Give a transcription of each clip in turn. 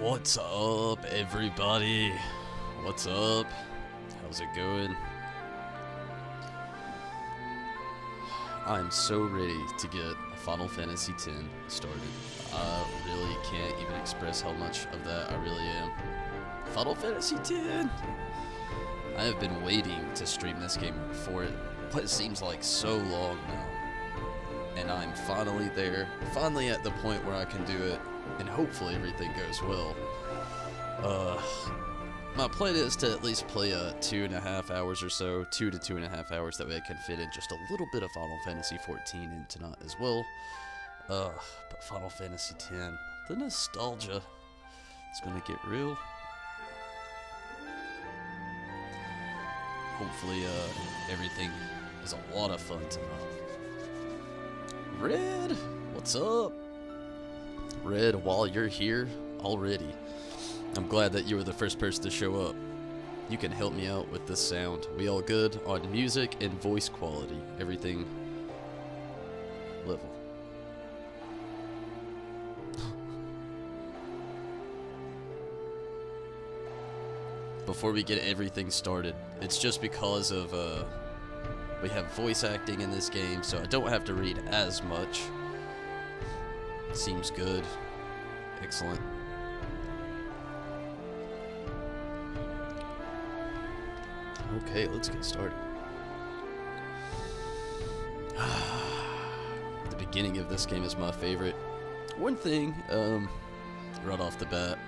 What's up, everybody? What's up? How's it going? I'm so ready to get Final Fantasy X started. I really can't even express how much of that I really am. Final Fantasy X! I have been waiting to stream this game for it, what seems like so long now. And I'm finally there, finally at the point where I can do it, and hopefully everything goes well. My plan is to at least play 2.5 hours or so, 2 to 2.5 hours, that way I can fit in just a little bit of Final Fantasy XIV in tonight as well. But Final Fantasy X, the nostalgia, it's gonna get real. Hopefully, everything is a lot of fun tonight. Red, what's up? Red, while you're here already, I'm glad that you were the first person to show up. You can help me out with this sound. We all good on music and voice quality. Everything level. Before we get everything started, it's just because of we have voice acting in this game, so I don't have to read as much. Seems good. Excellent. Okay, let's get started. The beginning of this game is my favorite. One thing, right off the bat.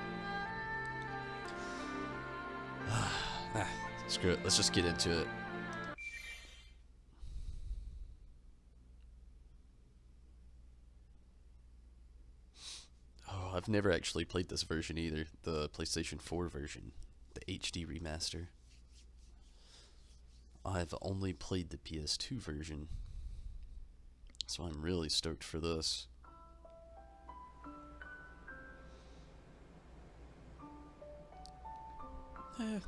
Screw it, let's just get into it. Oh, I've never actually played this version either, the PlayStation 4 version, the HD remaster. I've only played the PS2 version, so I'm really stoked for this.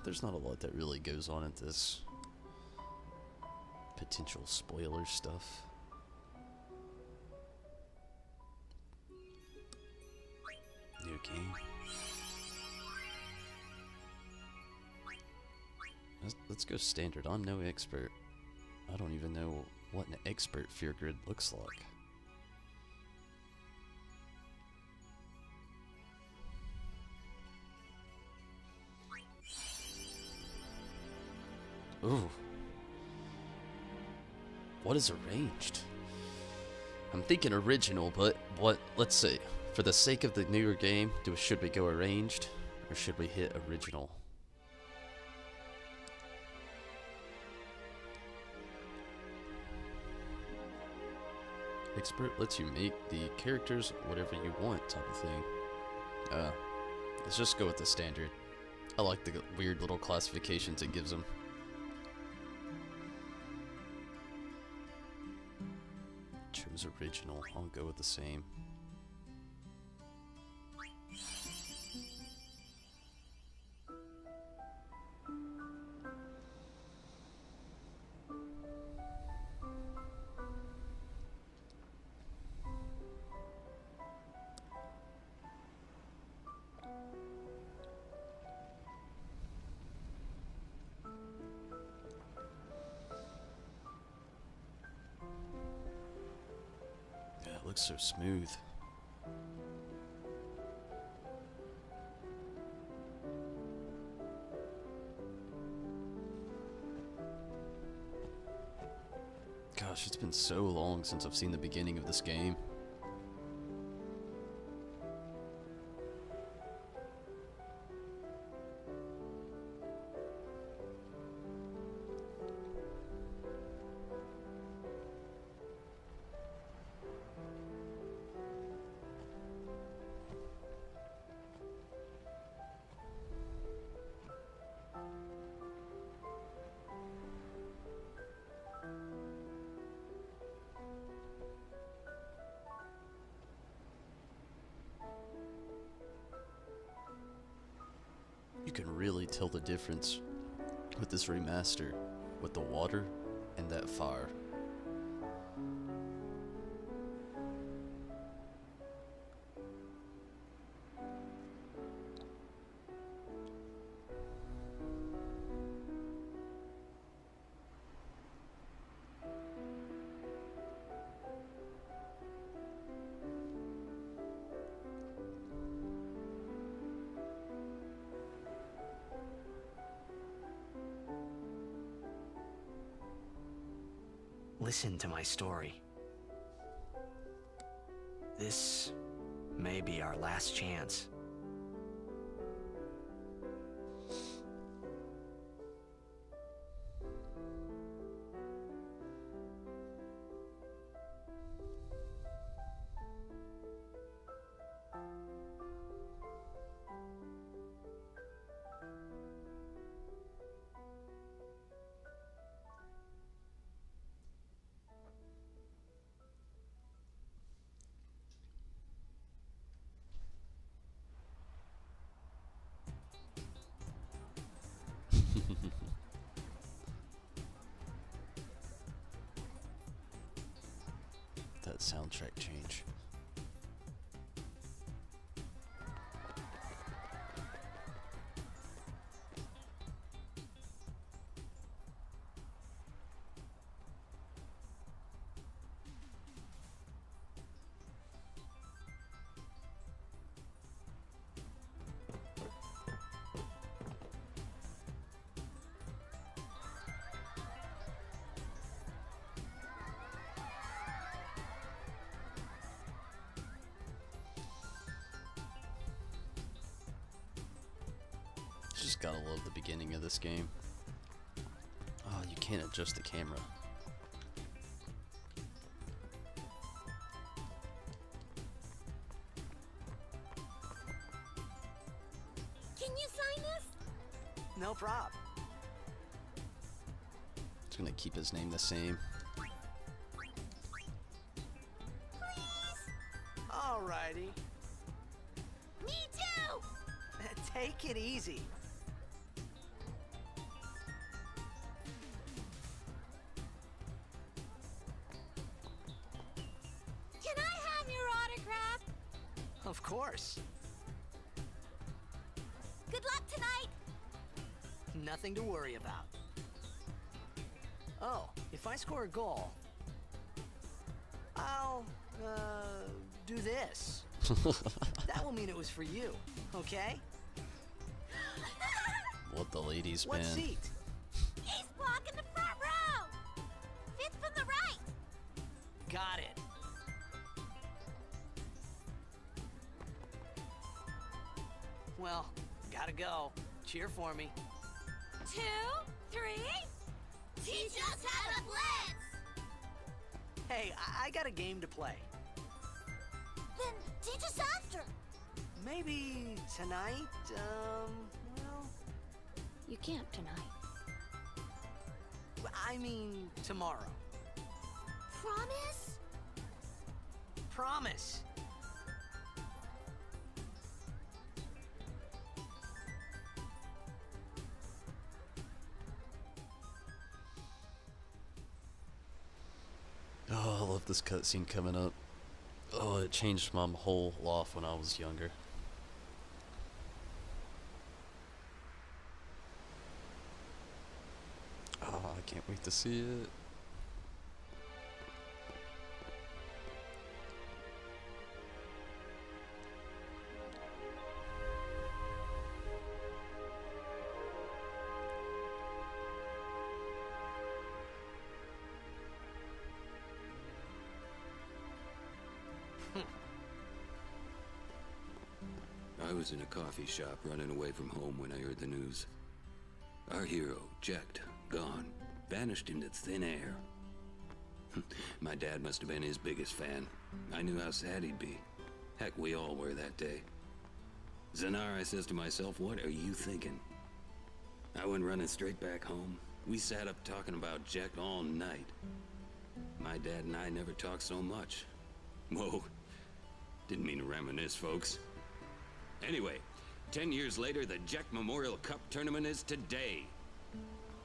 There's not a lot that really goes on at this. Potential spoiler stuff. New game. Let's go standard. I'm no expert. I don't even know what an expert fear grid looks like. Ooh. What is arranged? I'm thinking original, but let's see. For the sake of the newer game, should we go arranged or should we hit original? Expert lets you make the characters whatever you want type of thing. Let's just go with the standard. I like the weird little classifications it gives them. Choose original. I'll go with the same. Looks so smooth. Gosh, it's been so long since I've seen the beginning of this game. You can really tell the difference with this remaster, with the water and that fire. Listen to my story. This may be our last chance. That soundtrack change. Just gotta love the beginning of this game. Oh, you can't adjust the camera. Can you sign this? No prob. It's gonna keep his name the same. Alrighty. Me too! Take it easy. Can I have your autograph? Of course. Good luck tonight! Nothing to worry about. Oh, if I score a goal, I'll, do this. That will mean it was for you, okay? What the ladies, What man. seat? He's blocking the front row! Fifth from the right! Got it. Well, gotta go. Cheer for me. 2, 3... Teach us how to blitz! Hey, I got a game to play. Then teach us after! Maybe tonight, well, You can't tonight. I mean tomorrow. Promise? Promise. Oh, I love this cutscene coming up. Oh, it changed my whole life when I was younger. Oh, I can't wait to see it. I was in a coffee shop running away from home when I heard the news. Our hero, Jacked, gone, vanished into thin air. My dad must have been his biggest fan. I knew how sad he'd be. Heck, we all were that day. Zanar, I says to myself, what are you thinking? I went running straight back home. We sat up talking about Jacked all night. My dad and I never talked so much. Whoa, didn't mean to reminisce, folks. Anyway, 10 years later, the Jack Memorial Cup tournament is today.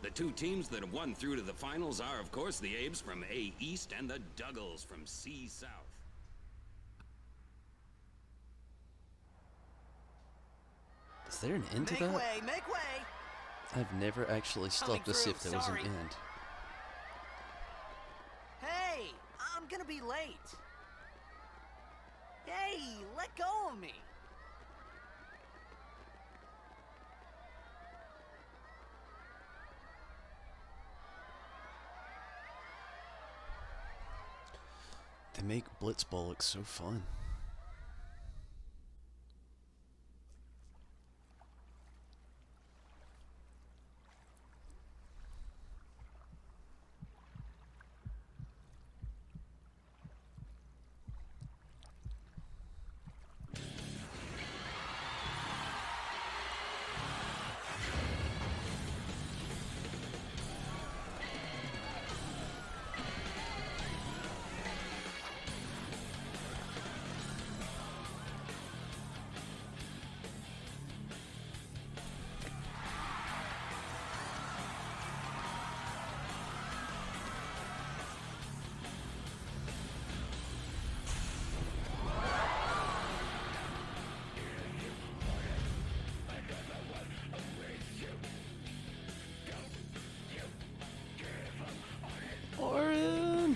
The two teams that have won through to the finals are, of course, the Abes from A East and the Duggles from C South. Is there an end to Make that? way, make way! I've never actually stopped to see if there was an Sorry. end. Hey, I'm gonna be late. Hey, let go of me. make Blitzball look so fun. Orin!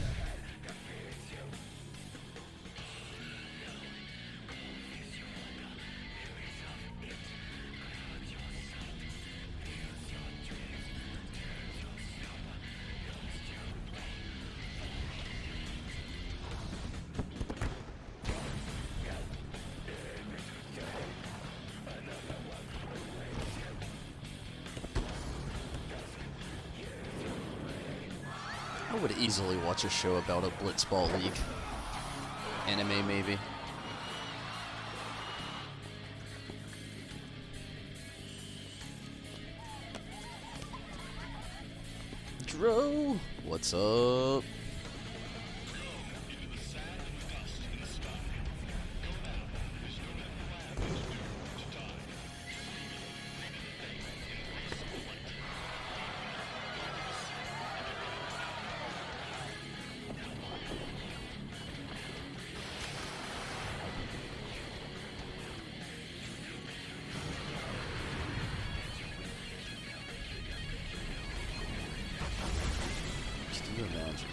I would easily watch a show about a Blitzball League. Anime, maybe. Dro! What's up? Can you imagine?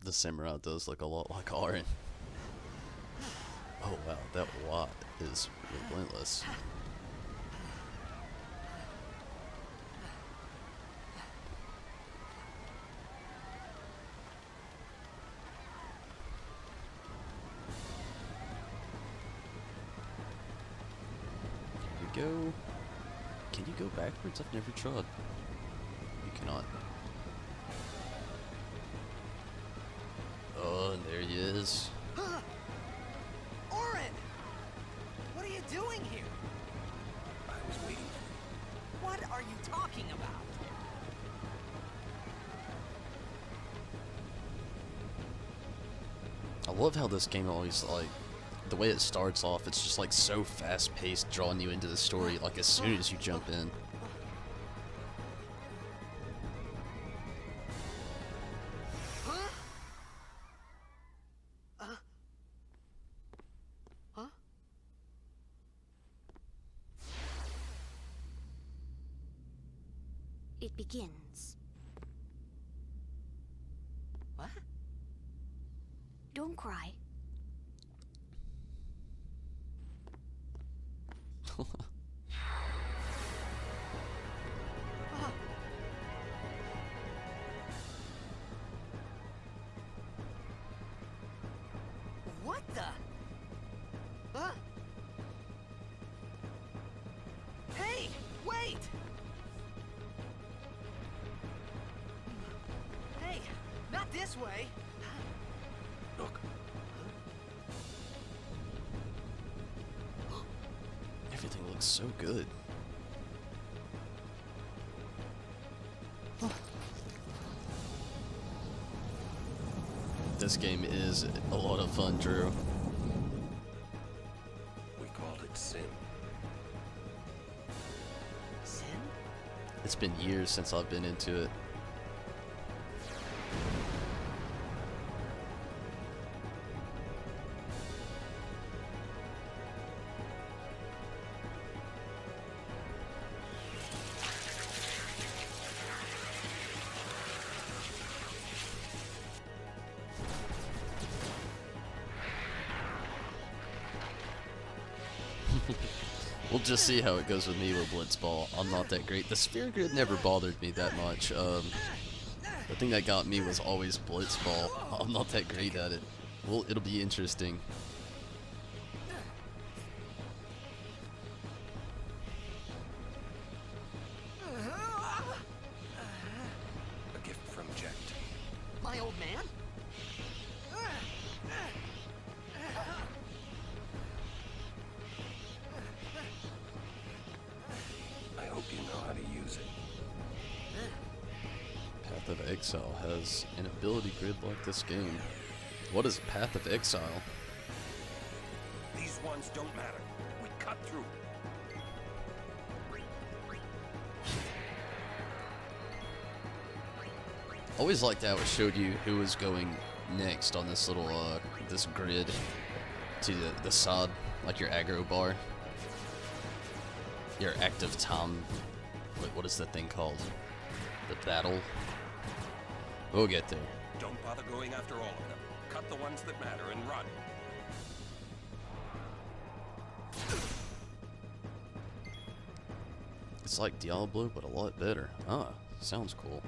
The Samurai does look a lot like Orin. Oh wow, that watt is relentless. Here we go. Can you go backwards? I've never tried. You cannot. Oh, and there he is. Orin! What are you doing here? I was waiting for What are you talking about? I love how this game always, like, the way it starts off, it's just like so fast-paced, drawing you into the story, like as soon as you jump in. Huh? Huh? It begins. What? Don't cry. What the? Huh? Hey, wait! Hey, not this way. Look, Everything looks so good. This game is a lot of fun, Drew. we called it Sin. Sin? It's been years since I've been into it. We'll just see how it goes with me with Blitzball. I'm not that great. The sphere grid never bothered me that much. The thing that got me was always Blitzball. I'm not that great at it. Well, it'll be interesting. A gift from Jekt. My old man? I hope you know how to use it. Path of Exile has an ability grid like this game. What is Path of Exile? These ones don't matter. We cut through. Always liked how it showed you who was going next on this little this grid to the side, like your aggro bar, your active time. Wait, what is the thing called? The battle. We'll get there. Don't bother going after all of them. Cut the ones that matter and run. It's like Diablo, but a lot better. Ah, sounds cool.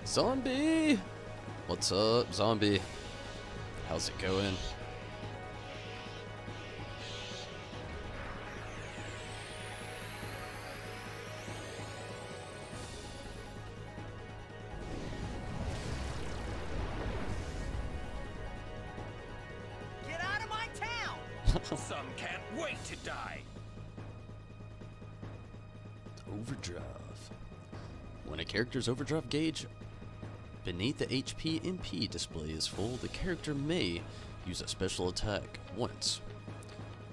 Zombie! What's up, zombie? How's it going? Get out of my town! Some can't wait to die. Overdrive. When a character's overdrive gauge beneath the HP MP display is full, the character may use a special attack once.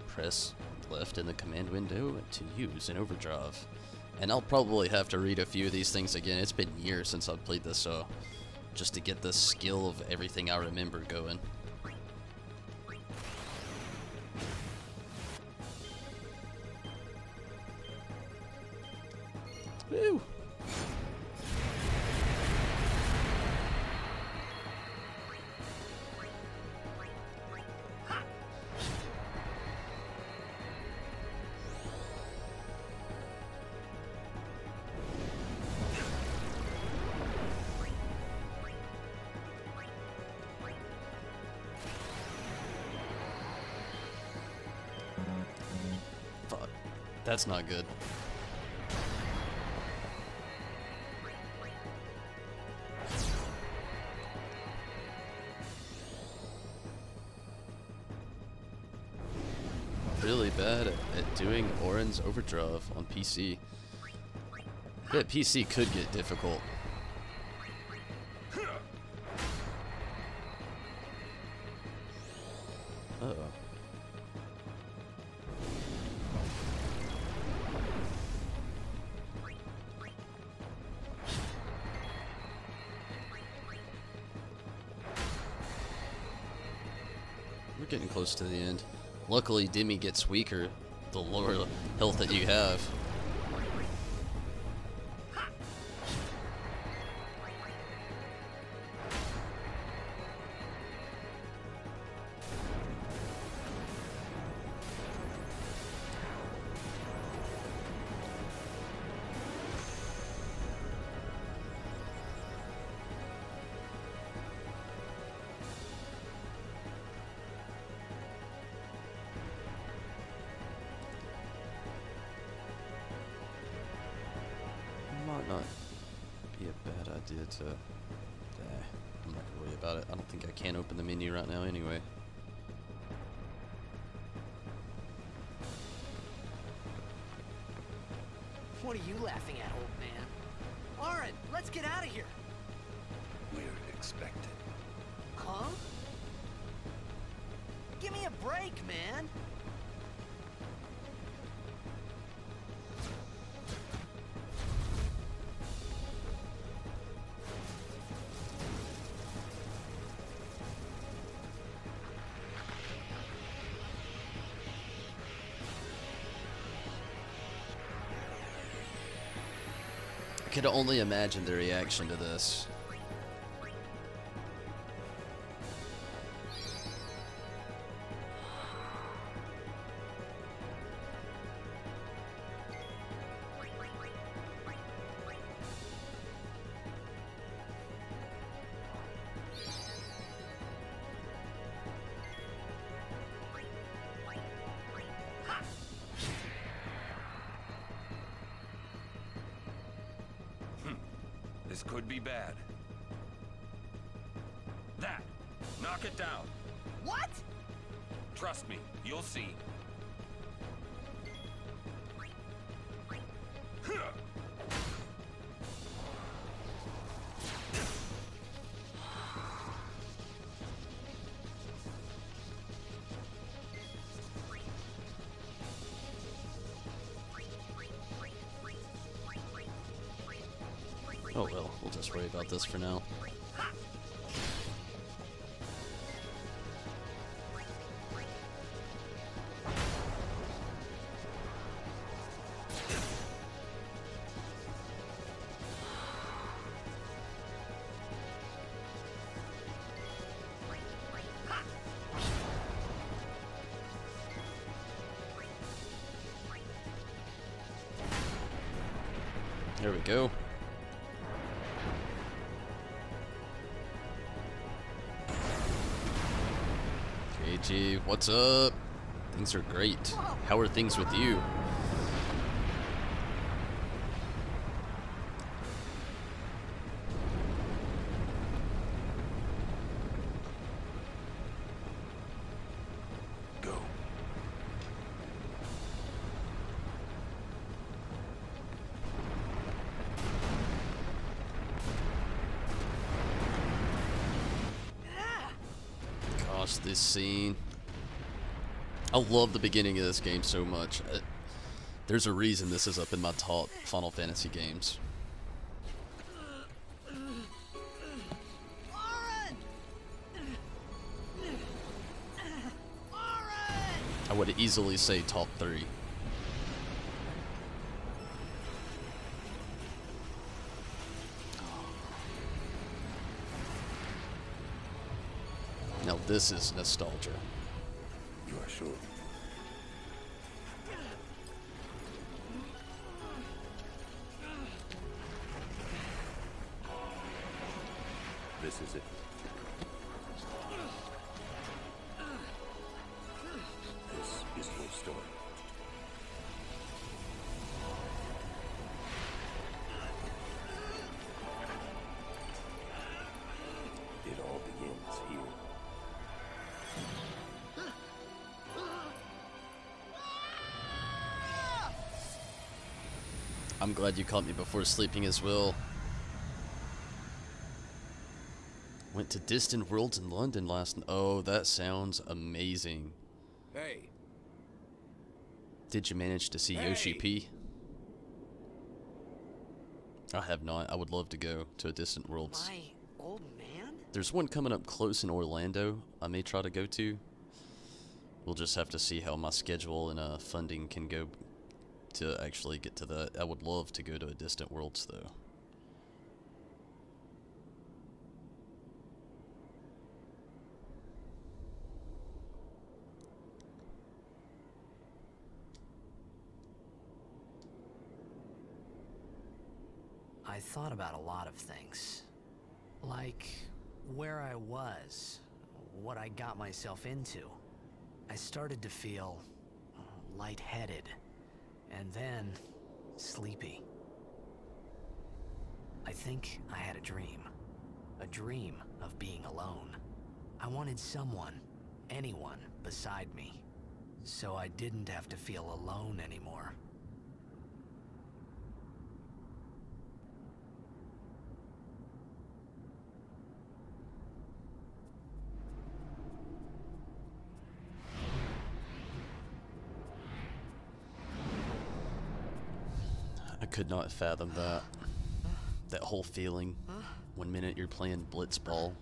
Press left in the command window to use an overdrive. And I'll probably have to read a few of these things again. It's been years since I've played this, so just to get the skill of everything I remember going. Woo! Fuck. That's not good. Really bad at doing Orin's overdrive on PC. That PC could get difficult. Uh-oh. We're getting close to the end. Luckily, Demi gets weaker the lower health that you have. Might not be a bad idea to... I'm not gonna worry about it. I don't think I can open the menu right now anyway. What are you laughing at, old man? Orin, let's get out of here. expected. Huh? Give me a break, man. I could only imagine the reaction to this. This could be bad. That! Knock it down. What? Trust me, you'll see. Oh well, we'll just worry about this for now. There we go. KG, what's up? Things are great. How are things with you? Go. Gosh, this scene. I love the beginning of this game so much. There's a reason this is up in my top Final Fantasy games. Lauren! Lauren! I would easily say top 3. Now this is nostalgia. You are sure? This is it. This is your story. It all begins here. I'm glad you caught me before sleeping as well. Went to Distant Worlds in London last night. Oh, that sounds amazing. Hey. Did you manage to see Yoshi P? I have not. I would love to go to a Distant Worlds. My old man? There's one coming up close in Orlando I may try to go to. We'll just have to see how my schedule and funding can go to actually get to that. I would love to go to a Distant Worlds though. I thought about a lot of things. Like where I was, what I got myself into. I started to feel lightheaded, and then sleepy. I think I had a dream of being alone. I wanted someone, anyone beside me, so I didn't have to feel alone anymore. could not fathom that. That whole feeling. One minute you're playing blitzball,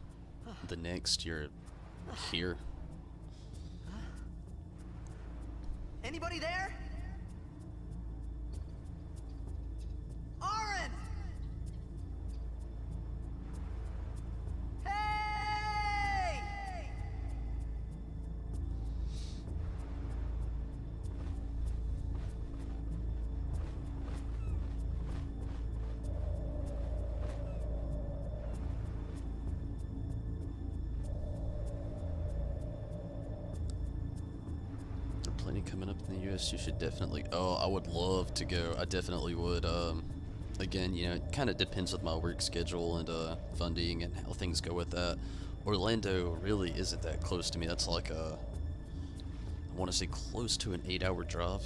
the next you're here. Anybody there? Aaron! Hey! Plenty coming up in the US. You should definitely. Oh, I would love to go. I definitely would. Again, you know, it kind of depends with my work schedule and funding and how things go with that. Orlando really isn't that close to me. That's like I want to say close to an 8-hour drive,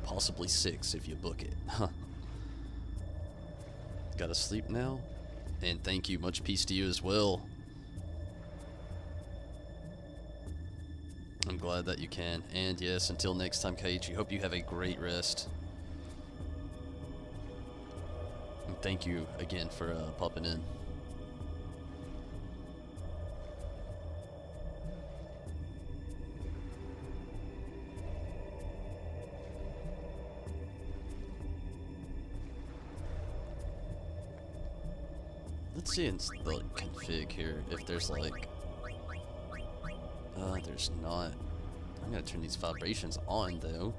possibly 6 if you book it. Gotta sleep now, and thank you. Much peace to you as well. I'm glad that you can. And yes, until next time, Kaiichi, hope you have a great rest. And thank you again for popping in. Let's see in the config here if there's like... there's not. I'm gonna turn these vibrations on though.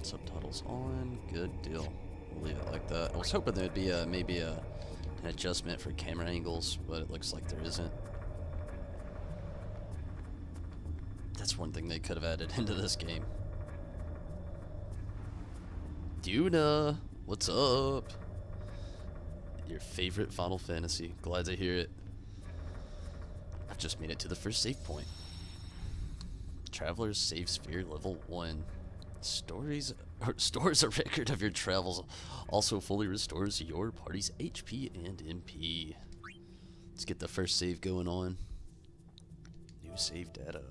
Subtitles on. Good deal. We'll leave it like that. I was hoping there'd be maybe an adjustment for camera angles, but it looks like there isn't. That's one thing they could have added into this game. Duna, what's up? Your favorite Final Fantasy. Glad to hear it. I've just made it to the first save point. Traveler's Save Sphere level 1. Stores a record of your travels. Also fully restores your party's HP and MP. Let's get the first save going on. New save data.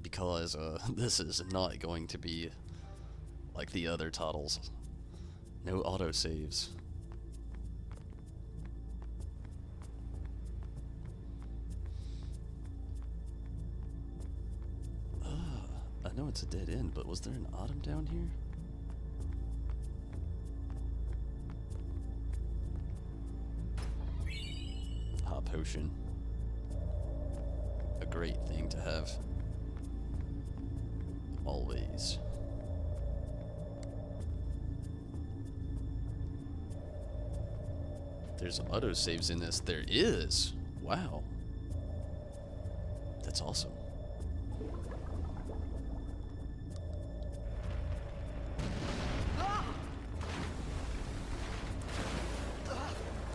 Because this is not going to be like the other titles. No autosaves. I know it's a dead end, but was there an item down here? Hot potion. A great thing to have. Always. There's autosaves in this. There is. Wow. That's awesome.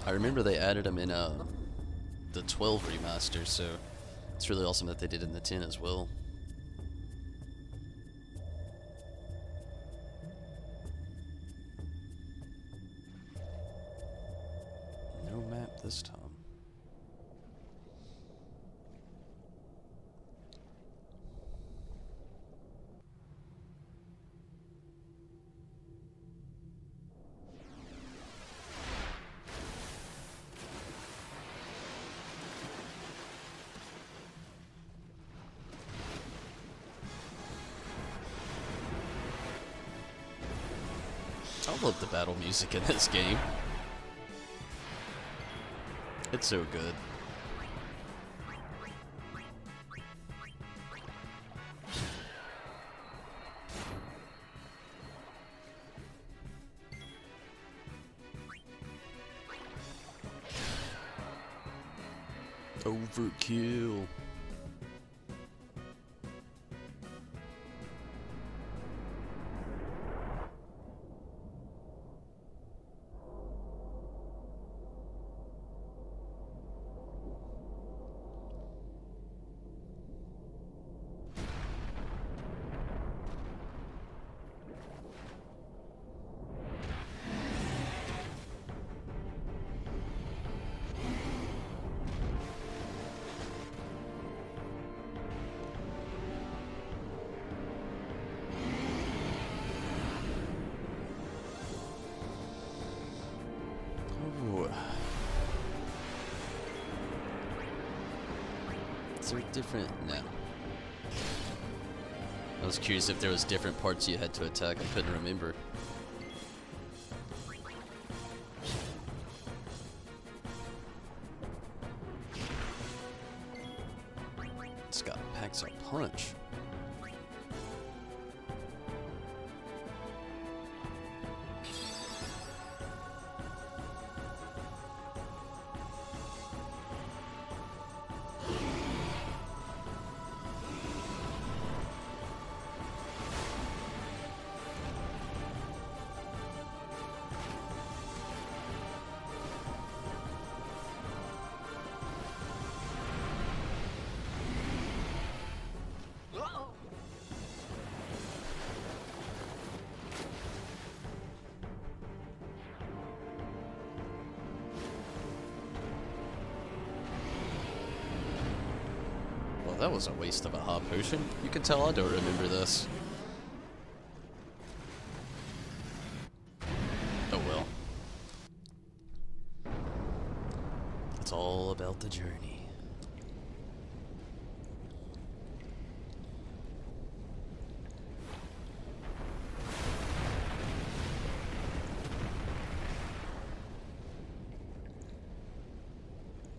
I remember they added them in the 12 remaster, so it's really awesome that they did it in the 10 as well. No map this time. I love the battle music in this game. It's so good. Overkill. Is there different? No. I was curious if there was different parts you had to attack. I couldn't remember. It's got packs a punch. That was a waste of a hot potion. You can tell I don't remember this. Oh well. It's all about the journey.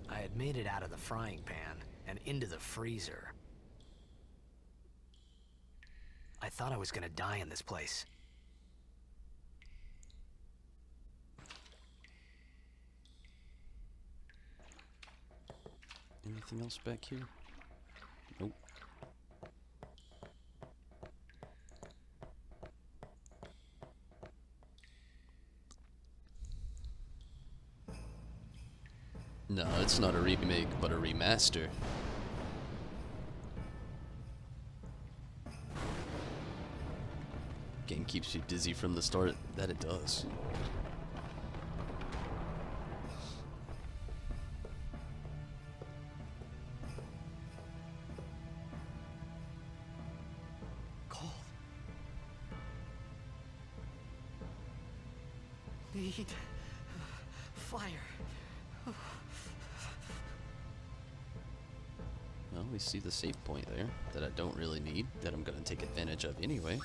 I had made it out of the frying pan and into the freezer. I thought I was gonna die in this place. Anything else back here? Nope. No, it's not a remake, but a remaster. Game keeps you dizzy from the start. That it does. Cold. Need fire. Well, we see the save point there that I don't really need, that I'm going to take advantage of anyway.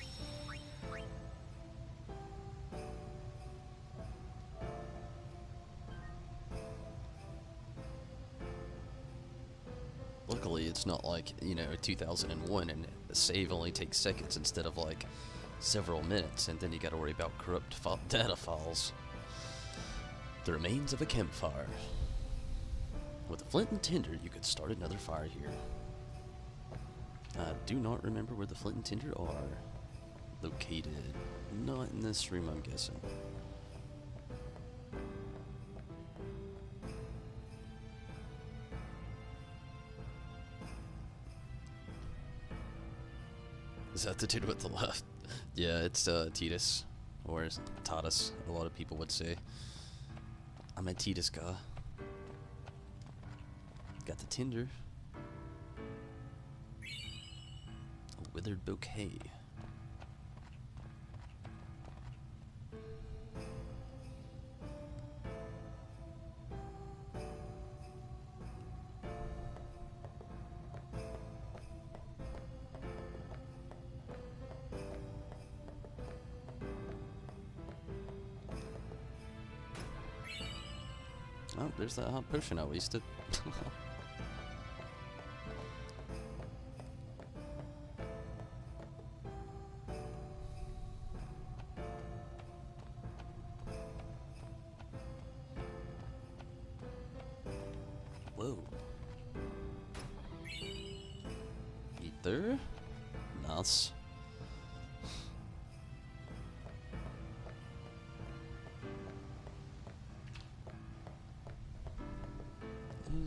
Luckily, it's not like, you know, 2001 and the save only takes seconds instead of like several minutes, and then you gotta worry about corrupt data files. The remains of a campfire. With a flint and tinder, you could start another fire here. I do not remember where the flint and tinder are located. Not in this room, I'm guessing. Is that the dude with the left? Yeah, it's Titus, or Tatus, a lot of people would say. I'm a Titus guy. Got the tinder. A withered bouquet. Oh, there's that hot potion I wasted. Whoa. Ether? Nice.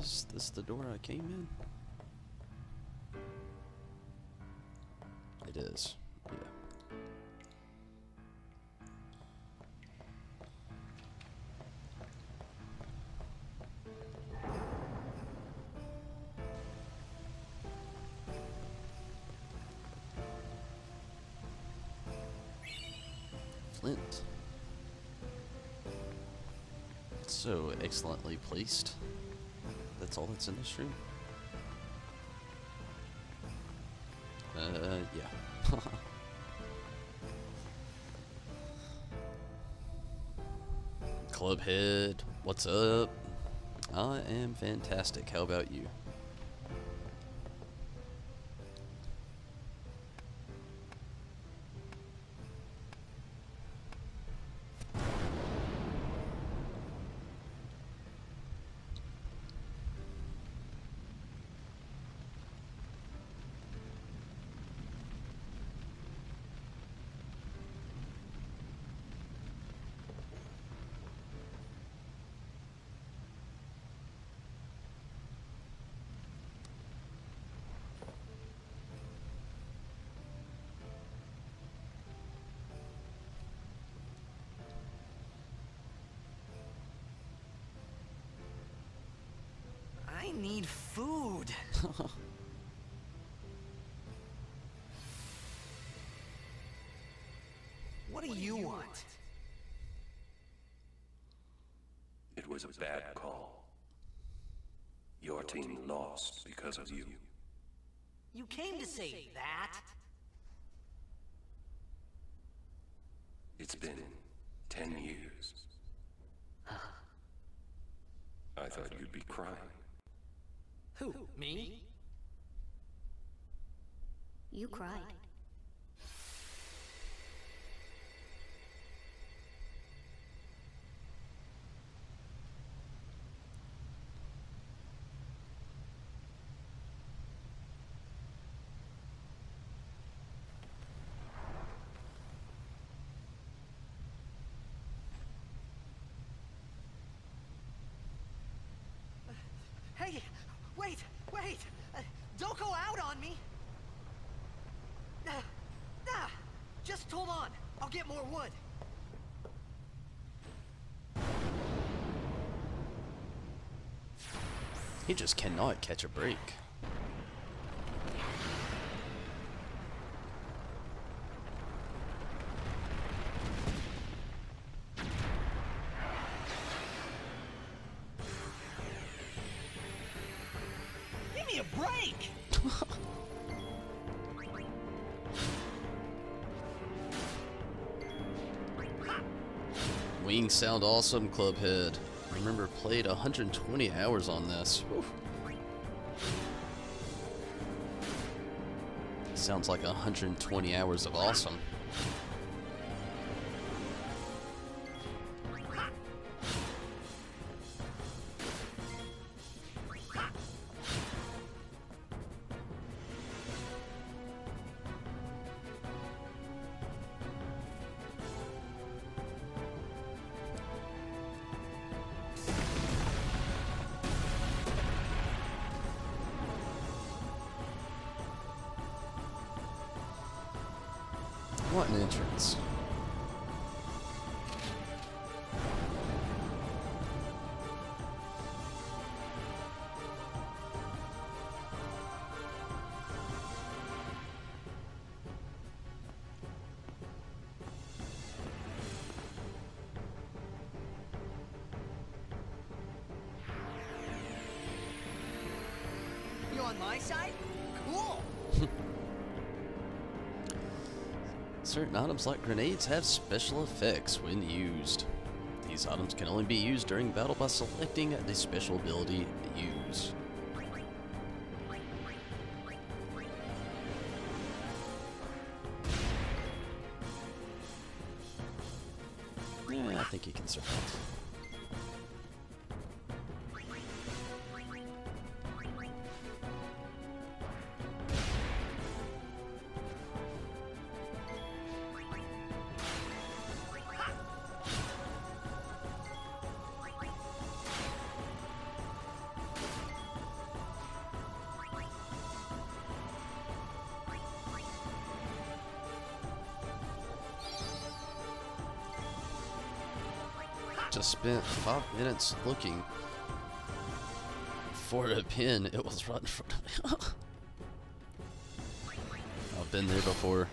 Is this the door I came in? It is, yeah. Flint. So excellently placed. That's all that's in this room. Yeah. Clubhead, what's up? I am fantastic. How about you? I need food. What do you want? It was a bad call. Your team lost because of you. You came to say that? It's been 10 years. I thought you'd be crying. Who, me? You cried. Hey, wait! Don't go out on me! Just hold on. I'll get more wood. He just cannot catch a break. Give me a break! Wings sound awesome, Clubhead. Remember, played 120 hours on this. Whew. Sounds like 120 hours of awesome. What an entrance. You on my side? Cool! Certain items like grenades have special effects when used. These items can only be used during battle by selecting the special ability Use. Yeah, I think you can survive. Just spent 5 minutes looking for a pin. It was right in front of me. I've been there before.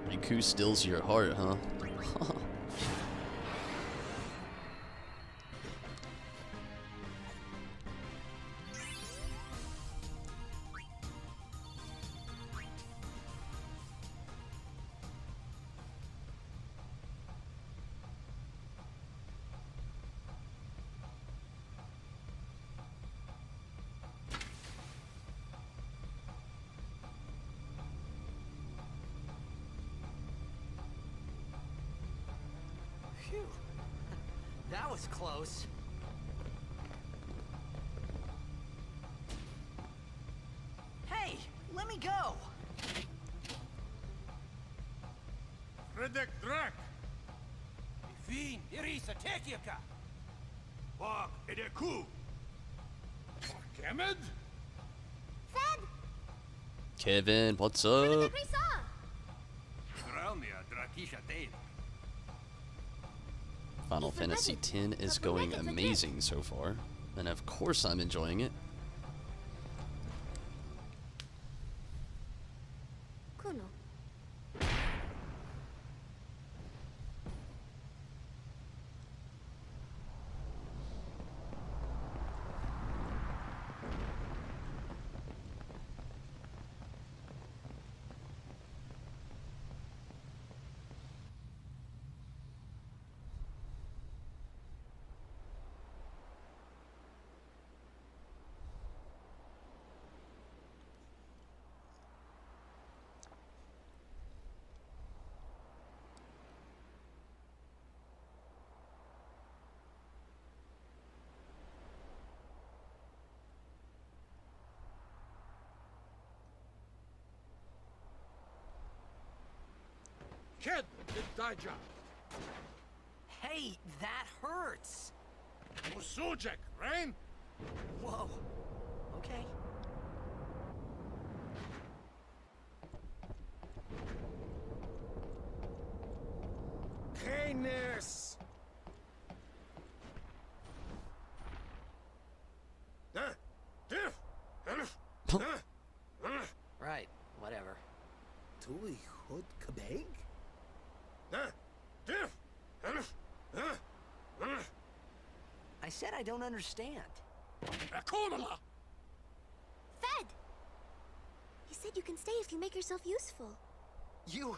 Riku steals your heart, huh? That was close. Hey, let me go! Redek Drak! Fin, Irisa, Tekiaka! Bak Edeku! Kemed? Fed! Kevin, what's up? Risa! Realmia, Drakisha Dave. Final Fantasy X is going amazing so far, and of course I'm enjoying it. Kuno. Ked, Daija! Hey, that hurts! Usujek, Rain? Whoa. Okay. Canis! Right, whatever. Tui Hood Kabeg? I said I don't understand. Akonala! Fed! He said you can stay if you make yourself useful. You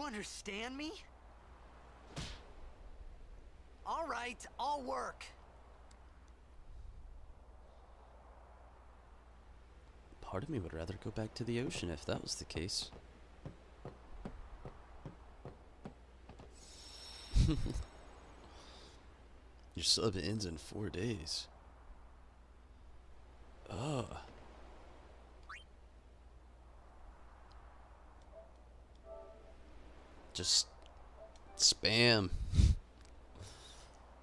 understand me? All right, I'll work. Part of me would rather go back to the ocean if that was the case. Your sub ends in 4 days. Ugh. Just spam.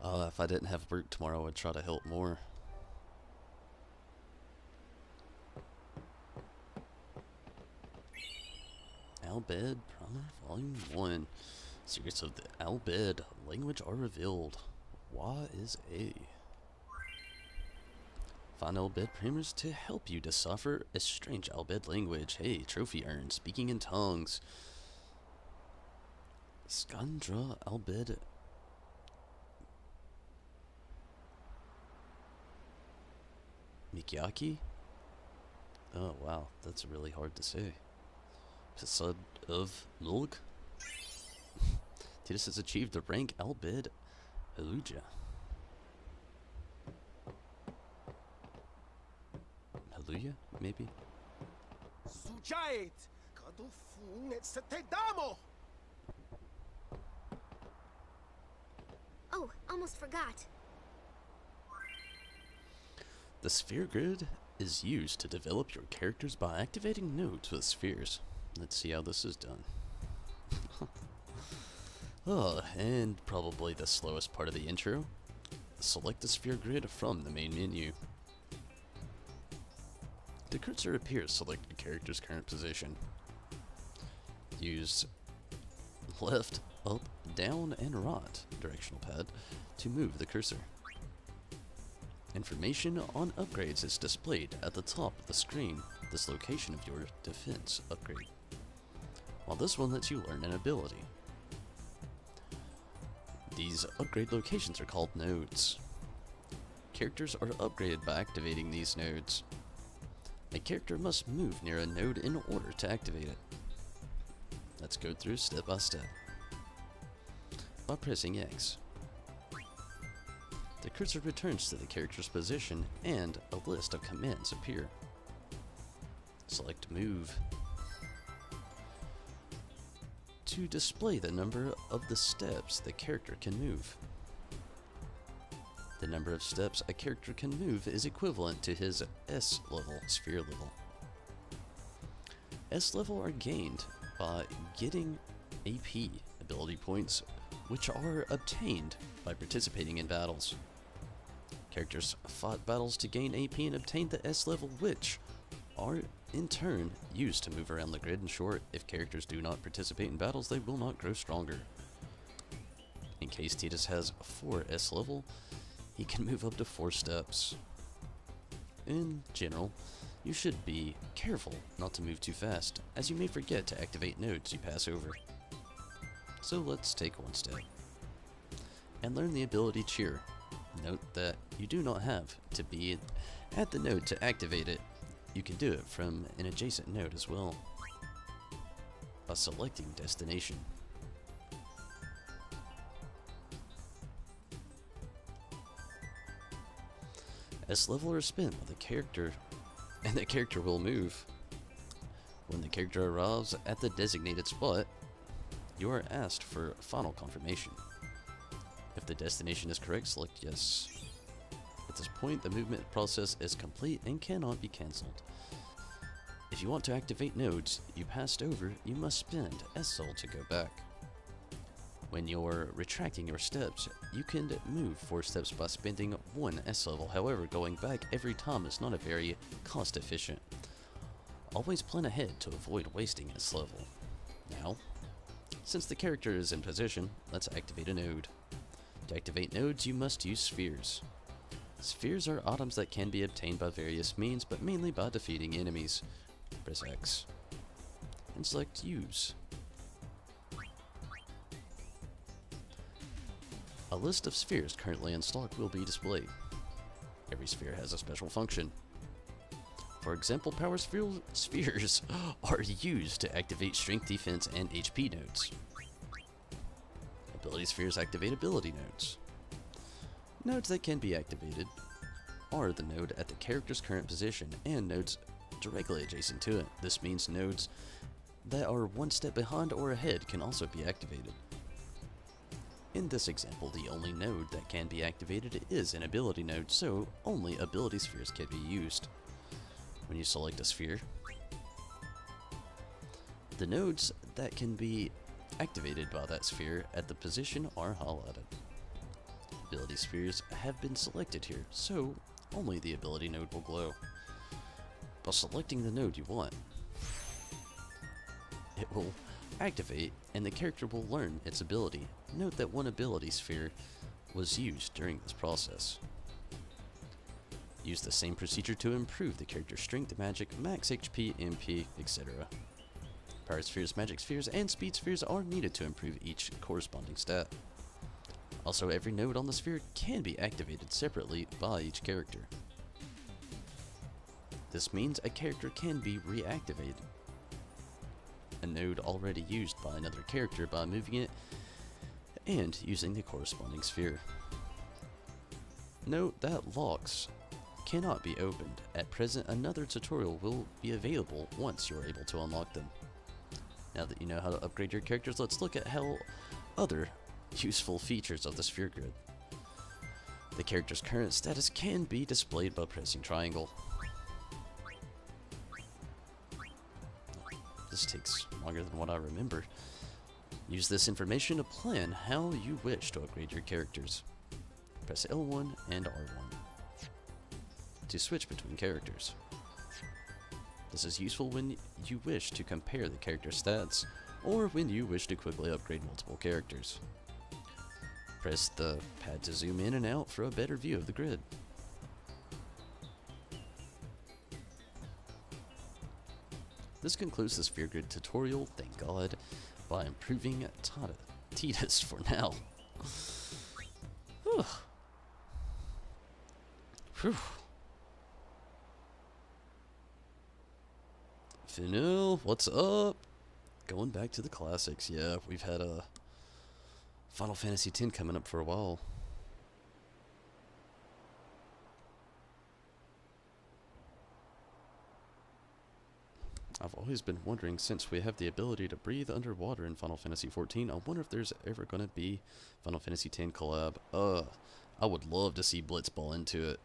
If I didn't have work tomorrow, I would try to help more. Albed Primer Volume 1. Secrets of the Albed language are revealed. Why is A? Find Albed primers to help you decipher a strange Albed language. Hey, trophy earned. Speaking in tongues. Skandra Albed. Mikyaki? Oh wow, that's really hard to say. Episode of Mulg. Tidus has achieved the rank Albed Haluja. Haluja, maybe? Sujait! Kadufun et Setedamo! Oh, almost forgot. The sphere grid is used to develop your characters by activating nodes with spheres. Let's see how this is done. Oh, and probably the slowest part of the intro. Select the sphere grid from the main menu. The cursor appears select the character's current position. Use left, up, down, and right directional pad to move the cursor. Information on upgrades is displayed at the top of the screen, this location of your defense upgrade, while this one lets you learn an ability. These upgrade locations are called nodes. Characters are upgraded by activating these nodes. A character must move near a node in order to activate it. Let's go through step by step. By pressing X, the cursor returns to the character's position and a list of commands appear. Select Move to display the number of the steps the character can move. The number of steps a character can move is equivalent to his S level, sphere level. S level are gained by getting AP, ability points, which are obtained by participating in battles. Characters fought battles to gain AP and obtain the S level, which are in turn used to move around the grid. In short, if characters do not participate in battles, they will not grow stronger. In case Tidus has 4 S level, he can move up to 4 steps. In general, you should be careful not to move too fast, as you may forget to activate nodes you pass over. So let's take one step and learn the ability Cheer. Note that you do not have to be at the node to activate it. You can do it from an adjacent node as well, by selecting destination. S level are spent by the character, and the character will move. When the character arrives at the designated spot, you are asked for final confirmation. If the destination is correct, select yes. At this point, the movement process is complete and cannot be cancelled. If you want to activate nodes you passed over, you must spend S-Soul to go back. When you're retracting your steps, you can move 4 steps by spending 1 S-Level. However, going back every time is not a very cost efficient. Always plan ahead to avoid wasting S-Level. Now, since the character is in position, let's activate a node. To activate nodes, you must use spheres. Spheres are items that can be obtained by various means, but mainly by defeating enemies. Press X and select Use. A list of spheres currently in stock will be displayed. Every sphere has a special function. For example, power spheres are used to activate strength, defense, and HP nodes. Ability spheres activate ability nodes. Nodes that can be activated are the node at the character's current position and nodes directly adjacent to it. This means nodes that are 1 step behind or ahead can also be activated. In this example, the only node that can be activated is an ability node, so only ability spheres can be used. When you select a sphere, the nodes that can be activated by that sphere at the position are highlighted. Ability spheres have been selected here, so only the ability node will glow. By selecting the node you want, it will activate and the character will learn its ability. Note that 1 ability sphere was used during this process. Use the same procedure to improve the character's strength, magic, max HP, MP, etc. Power spheres, magic spheres, and speed spheres are needed to improve each corresponding stat. Also, every node on the sphere can be activated separately by each character. This means a character can be reactivated. A node already used by another character by moving it and using the corresponding sphere. Note that locks cannot be opened. At present, another tutorial will be available once you are able to unlock them. Now that you know how to upgrade your characters, let's look at how other useful features of the sphere grid. The character's current status can be displayed by pressing triangle. This takes longer than what I remember. Use this information to plan how you wish to upgrade your characters. Press L1 and R1 to switch between characters. This is useful when you wish to compare the character stats or when you wish to quickly upgrade multiple characters. Press the pad to zoom in and out for a better view of the grid. This concludes the sphere grid tutorial, thank God, by improving Tidus for now. Whew. Whew. Finil, what's up? Going back to the classics, yeah, we've had a Final Fantasy X coming up for a while. I've always been wondering, since we have the ability to breathe underwater in Final Fantasy XIV, I wonder if there's ever going to be Final Fantasy X collab. I would love to see Blitzball into it.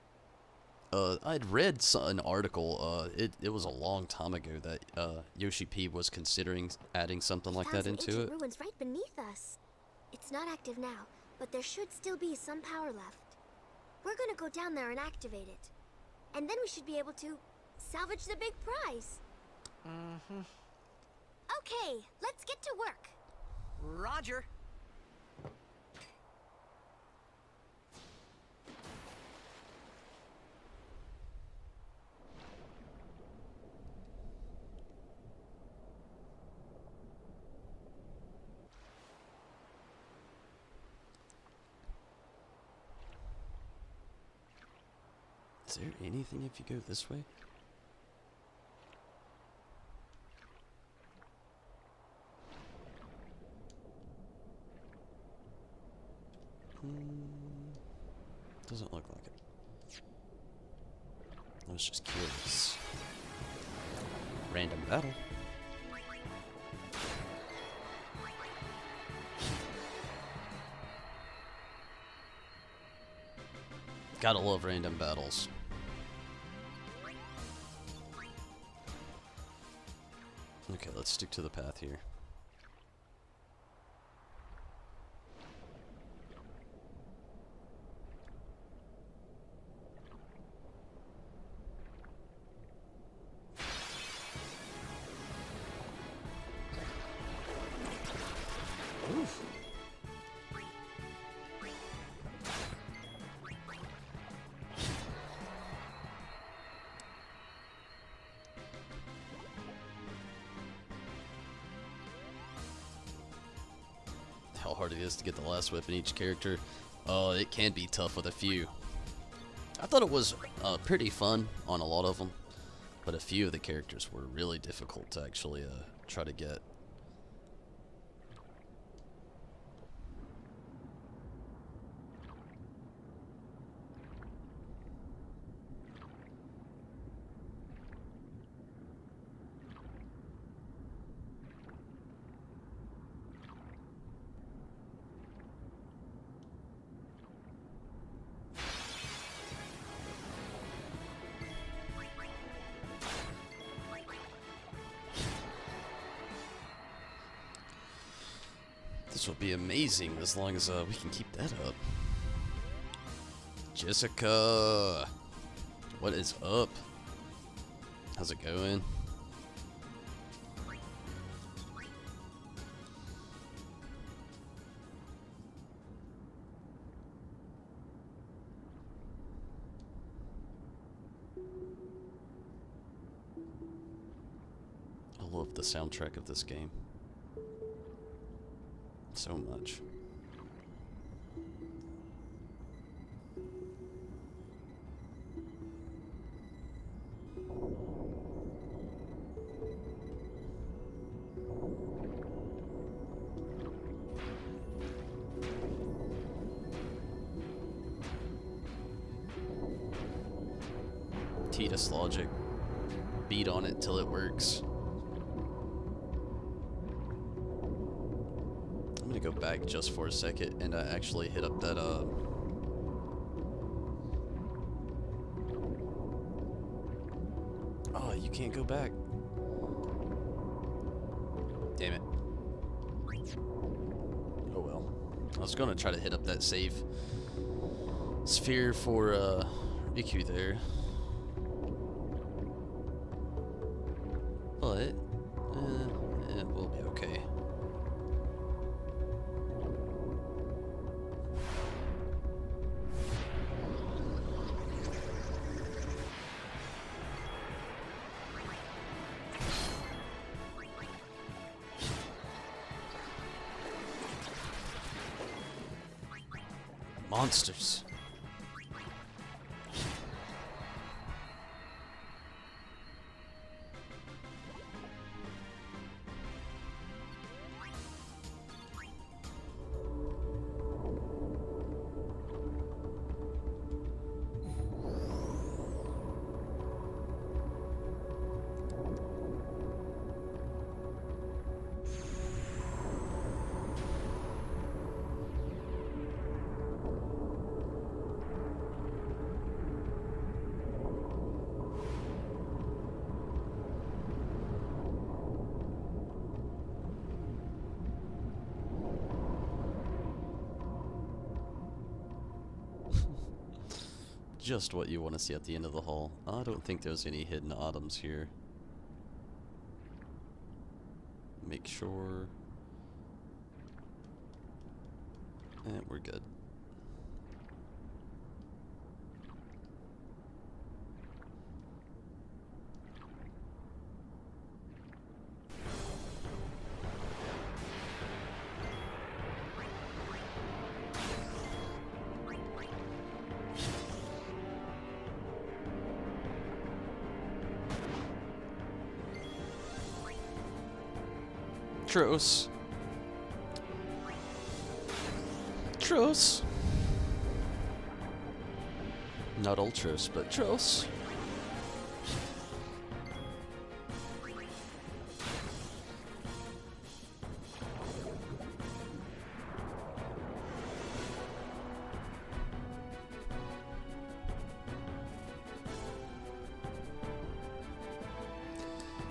I'd read an article, it was a long time ago that Yoshi P was considering adding something like that into it. Ruins right beneath us. It's not active now, but there should still be some power left. We're gonna go down there and activate it. And then we should be able to salvage the big prize. Mm-hmm. Okay, let's get to work. Roger. Is there anything if you go this way? Doesn't look like it. I was just curious. Random battle. Gotta love random battles. Okay, let's stick to the path here. Oof. How hard it is to get the last weapon each character. It can be tough with a few. I thought it was pretty fun on a lot of them, but a few of the characters were really difficult to actually try to get. This will be amazing as long as we can keep that up. Jessica, what is up? How's it going? I love the soundtrack of this game so much. Titus logic. Beat on it till it works. I'm gonna go back just for a second and actually hit up that Oh, you can't go back. Damn it. Oh well. I was gonna try to hit up that save sphere for Riku there. But it will be okay. Monsters. just what you want to see at the end of the hall. I don't think there's any hidden items here. Make sure. And we're good. Truce. Truce. Not ultras, but truce.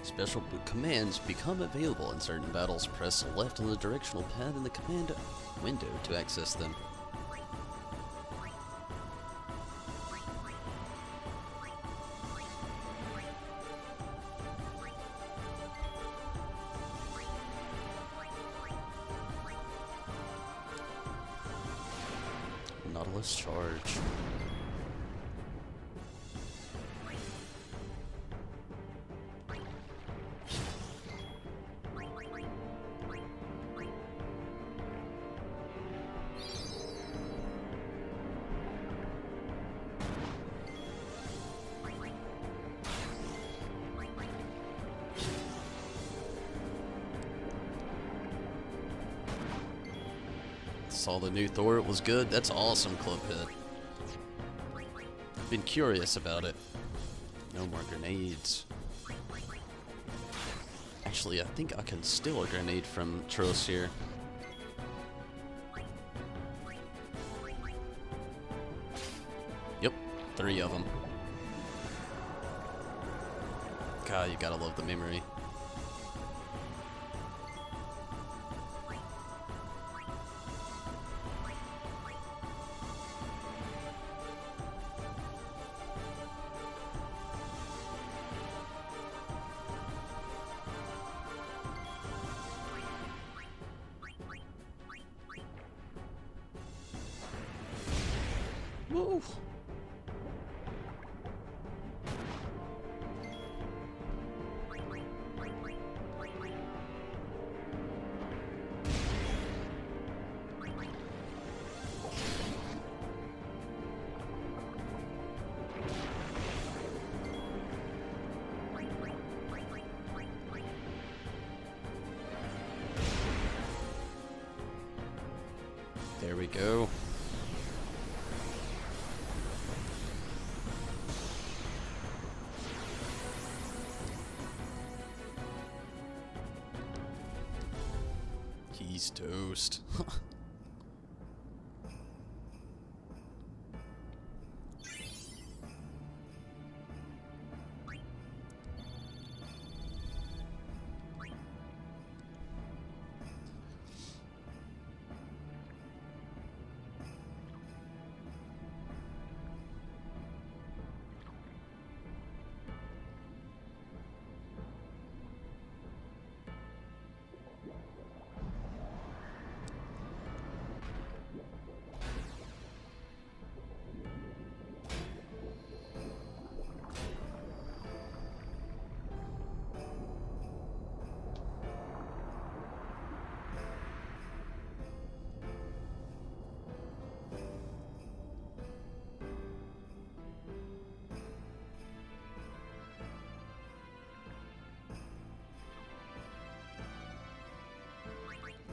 Special commands become available in certain battles. Press left on the directional pad in the command window to access them. Nautilus charge. Saw the new Thor, it was good. That's awesome, Club Hit. I've been curious about it. No more grenades. Actually, I think I can steal a grenade from Trost here. Yep, 3 of them. God, you gotta love the memory. Woo! There we go. He's toast.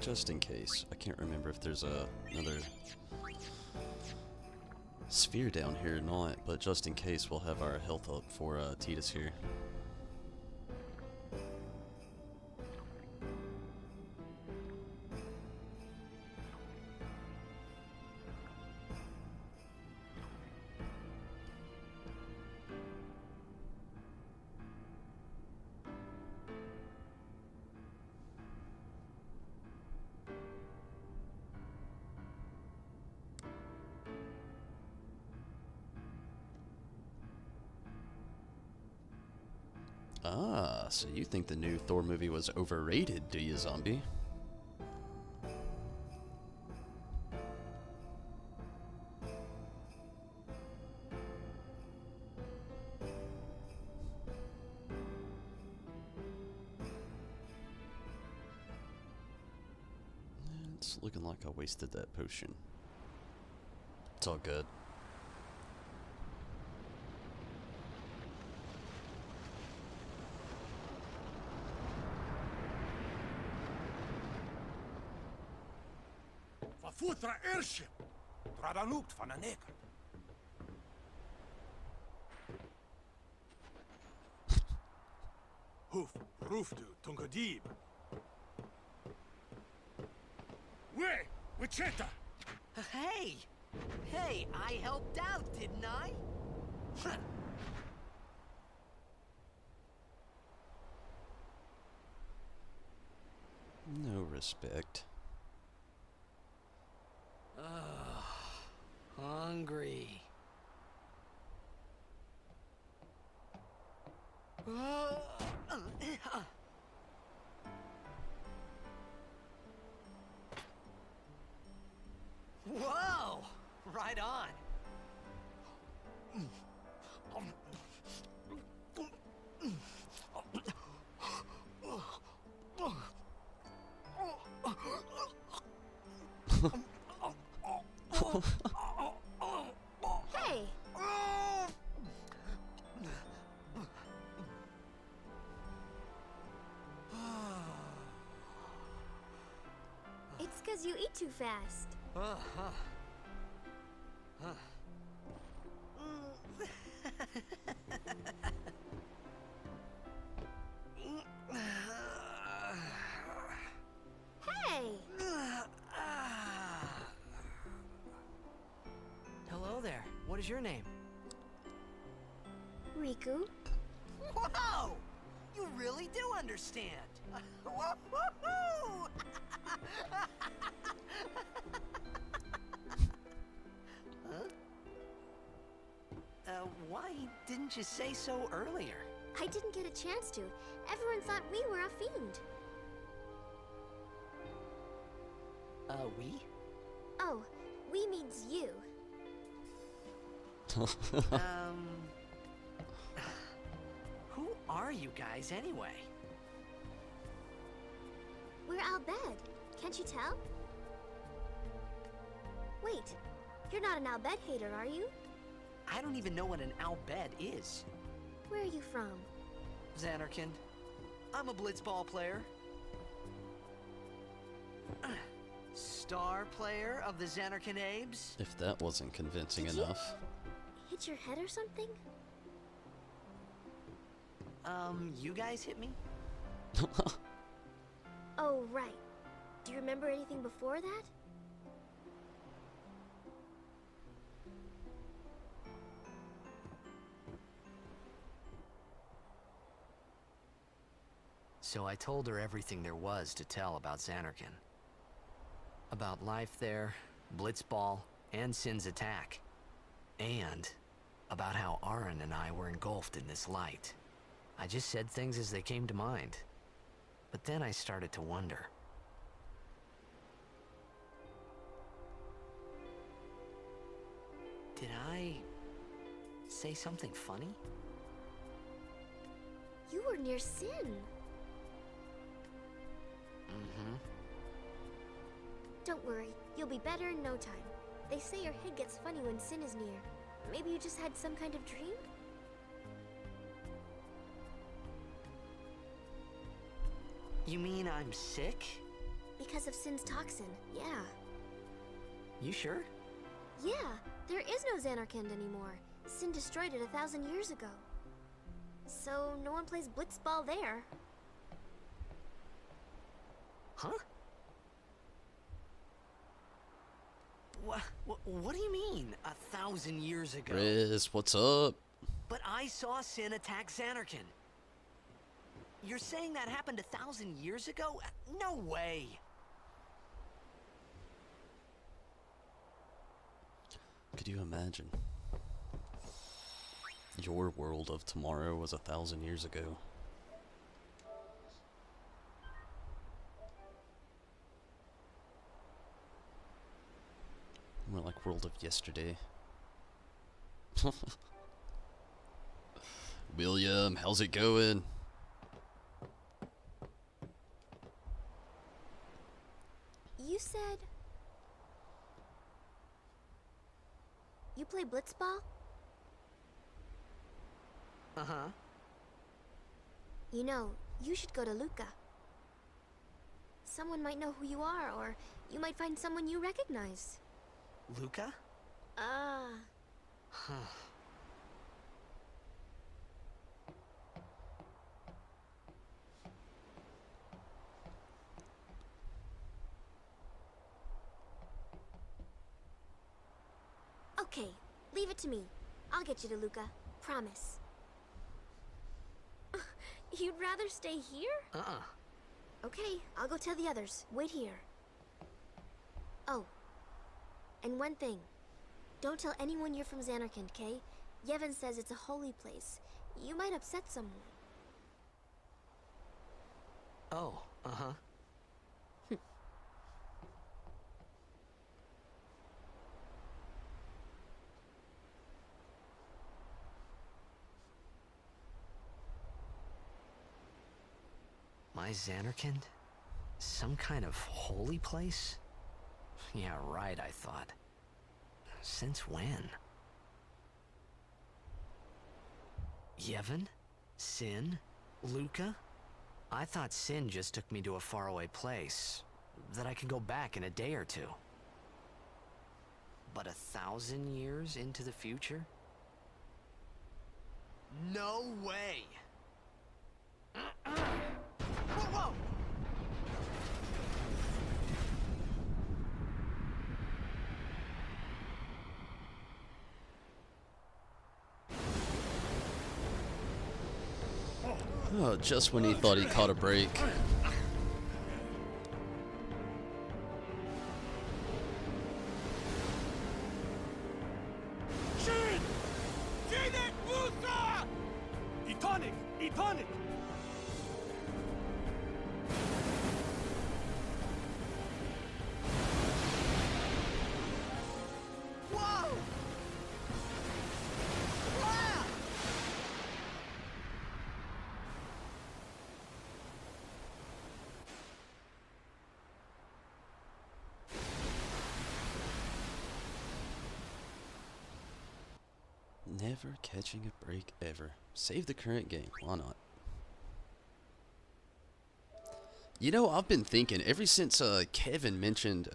Just in case. I can't remember if there's another sphere down here or not, but just in case we'll have our health up for Titus here. Ah, so you think the new Thor movie was overrated, do you, zombie? It's looking like I wasted that potion. It's all good. Vafutra airship! Tradanukt van een neker. Hoof, roofdu, tungadib. Way, Wichita! Hey! Hey, I helped out, didn't I? No respect. Hungry. Whoa! Right on. Hey! It's 'cause you eat too fast. Hey! Hello there. What is your name? Riku? Whoa! You really do understand. Woo-hoo-hoo! Why didn't you say so earlier? I didn't get a chance to. Everyone thought we were a fiend. We? Oh, we means you. Who are you guys anyway? We're Al Bhed. Can't you tell? Wait, you're not an Al Bhed hater, are you? I don't even know what an Al Bhed is. Where are you from? Xanarkand. I'm a blitzball player. Star player of the Xanarkand Abes. If that wasn't convincing Did enough. Hit your head or something? You guys hit me? Oh, right. Do you remember anything before that? So I told her everything there was to tell about Xanarkand. About life there, Blitzball, and Sin's attack. And about how Aaron and I were engulfed in this light. I just said things as they came to mind. But then I started to wonder. Did I say something funny? You were near Sin. Mm-hmm. Don't worry, you'll be better in no time. They say your head gets funny when Sin is near. Maybe you just had some kind of dream? You mean I'm sick? Because of Sin's toxin, yeah. You sure? Yeah, there is no Xanarkand anymore. Sin destroyed it 1,000 years ago. So no one plays blitzball there. Huh? What do you mean, 1,000 years ago? Riz, what's up? But I saw Sin attack Xanarkand. You're saying that happened 1,000 years ago? No way! Could you imagine? Your world of tomorrow was 1,000 years ago. dark world of yesterday. William, how's it going? You said... you play blitzball? Uh-huh. You know, you should go to Luca. Someone might know who you are, or you might find someone you recognize. Luca? Huh. Okay, leave it to me. I'll get you to Luca. Promise. You'd rather stay here? Okay, I'll go tell the others. Wait here. Oh. And one thing. Don't tell anyone you're from Xanarkand, okay? Yevon says it's a holy place. You might upset someone. Oh, uh-huh. My Xanarkand? Some kind of holy place? Yeah, right, I thought. Since when? Yevon? Sin? Luca? I thought Sin just took me to a faraway place, that I could go back in a day or two. But 1,000 years into the future? No way! Whoa, whoa! Oh, just when he thought he caught a break. Shin! Jinek Musa! Etonic! Etonic! Whoa! Wow! Never catching a break ever. Save the current game. Why not? You know, I've been thinking ever since Kevin mentioned,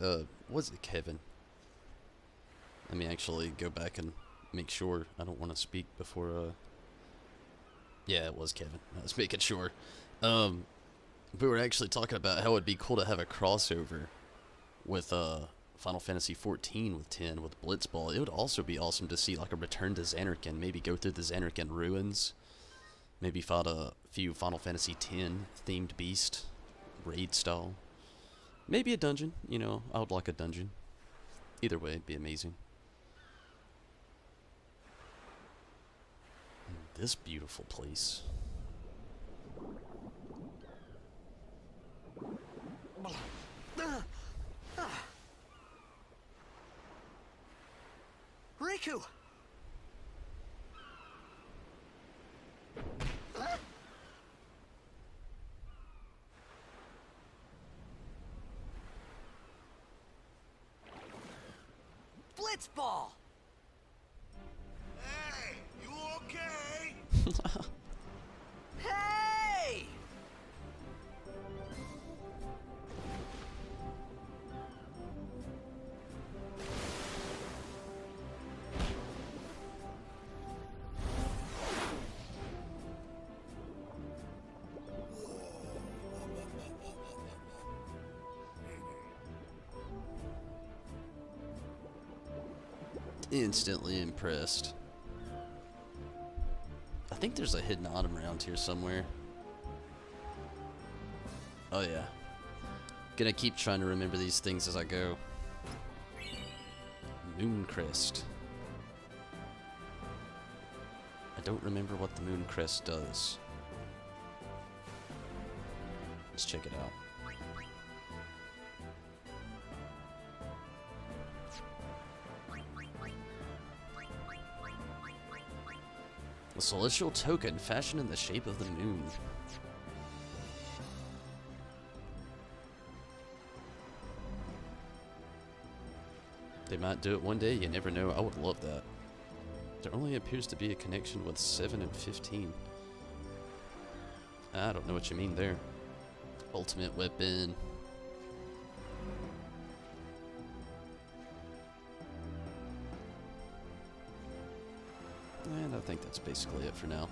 was it Kevin? Let me actually go back and make sure. I don't want to speak before, yeah, it was Kevin. I was making sure. We were actually talking about how it'd be cool to have a crossover with, Final Fantasy XIV with 10 with Blitzball. It would also be awesome to see like a return to Xanarkand, maybe go through the Xanarkand ruins, maybe fight a few Final Fantasy X themed beast, raid style, maybe a dungeon. You know, I would like a dungeon. Either way, it'd be amazing. And this beautiful place. Riku! Blitzball! Hey, you okay? Hey! Instantly impressed. I think there's a hidden item around here somewhere. Oh yeah. Gonna keep trying to remember these things as I go. Moon Crest. I don't remember what the Moon Crest does. Let's check it out. Celestial token fashioned in the shape of the moon. They might do it one day, you never know. I would love that. There only appears to be a connection with 7 and 15. I don't know what you mean there. Ultimate weapon. And I think that's basically it for now.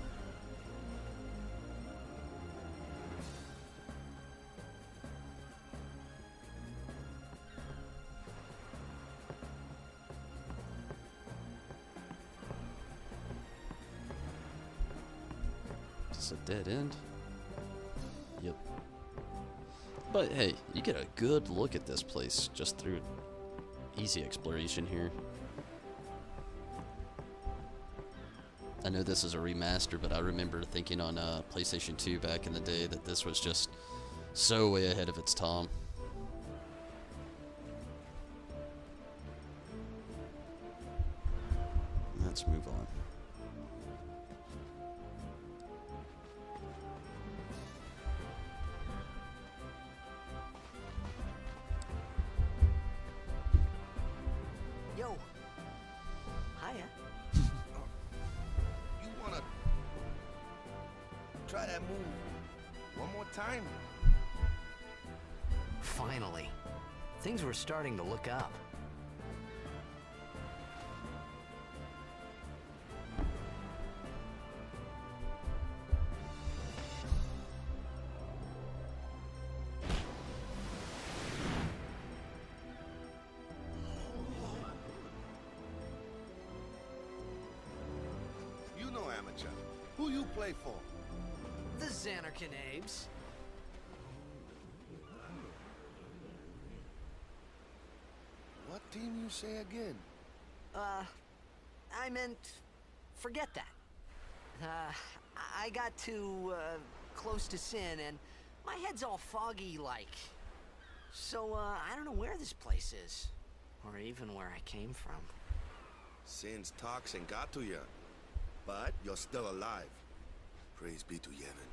Is a dead end? Yep. But hey, you get a good look at this place just through easy exploration here. I know this is a remaster, but I remember thinking on PlayStation 2 back in the day that this was just so way ahead of its time. Let's move on. Yo. Hiya. You wanna try that move one more time? Finally. Things were starting to look up. You know amateur. Who you play for? The Xanarkin Abes. What team you say again? I meant, forget that. I got too, close to Sin, and my head's all foggy like. So, I don't know where this place is. Or even where I came from. Sin's toxin got to you. But you're still alive. Praise be to Yevon.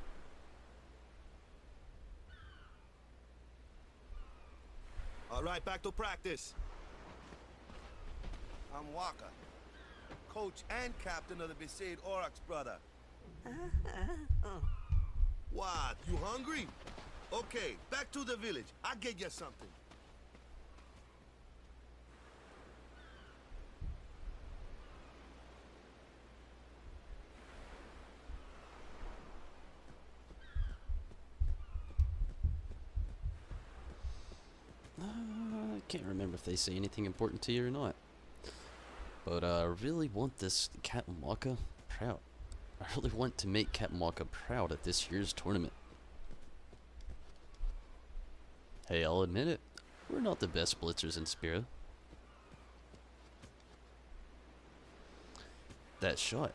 All right, back to practice. I'm Waka, coach and captain of the Besaid Aurochs, brother. What, you hungry? Okay, back to the village. I'll get you something. I can't remember if they say anything important to you or not. But I really want this Captain Waka proud. I really want to make Captain Waka proud at this year's tournament. Hey, I'll admit it. We're not the best blitzers in Spira. That shot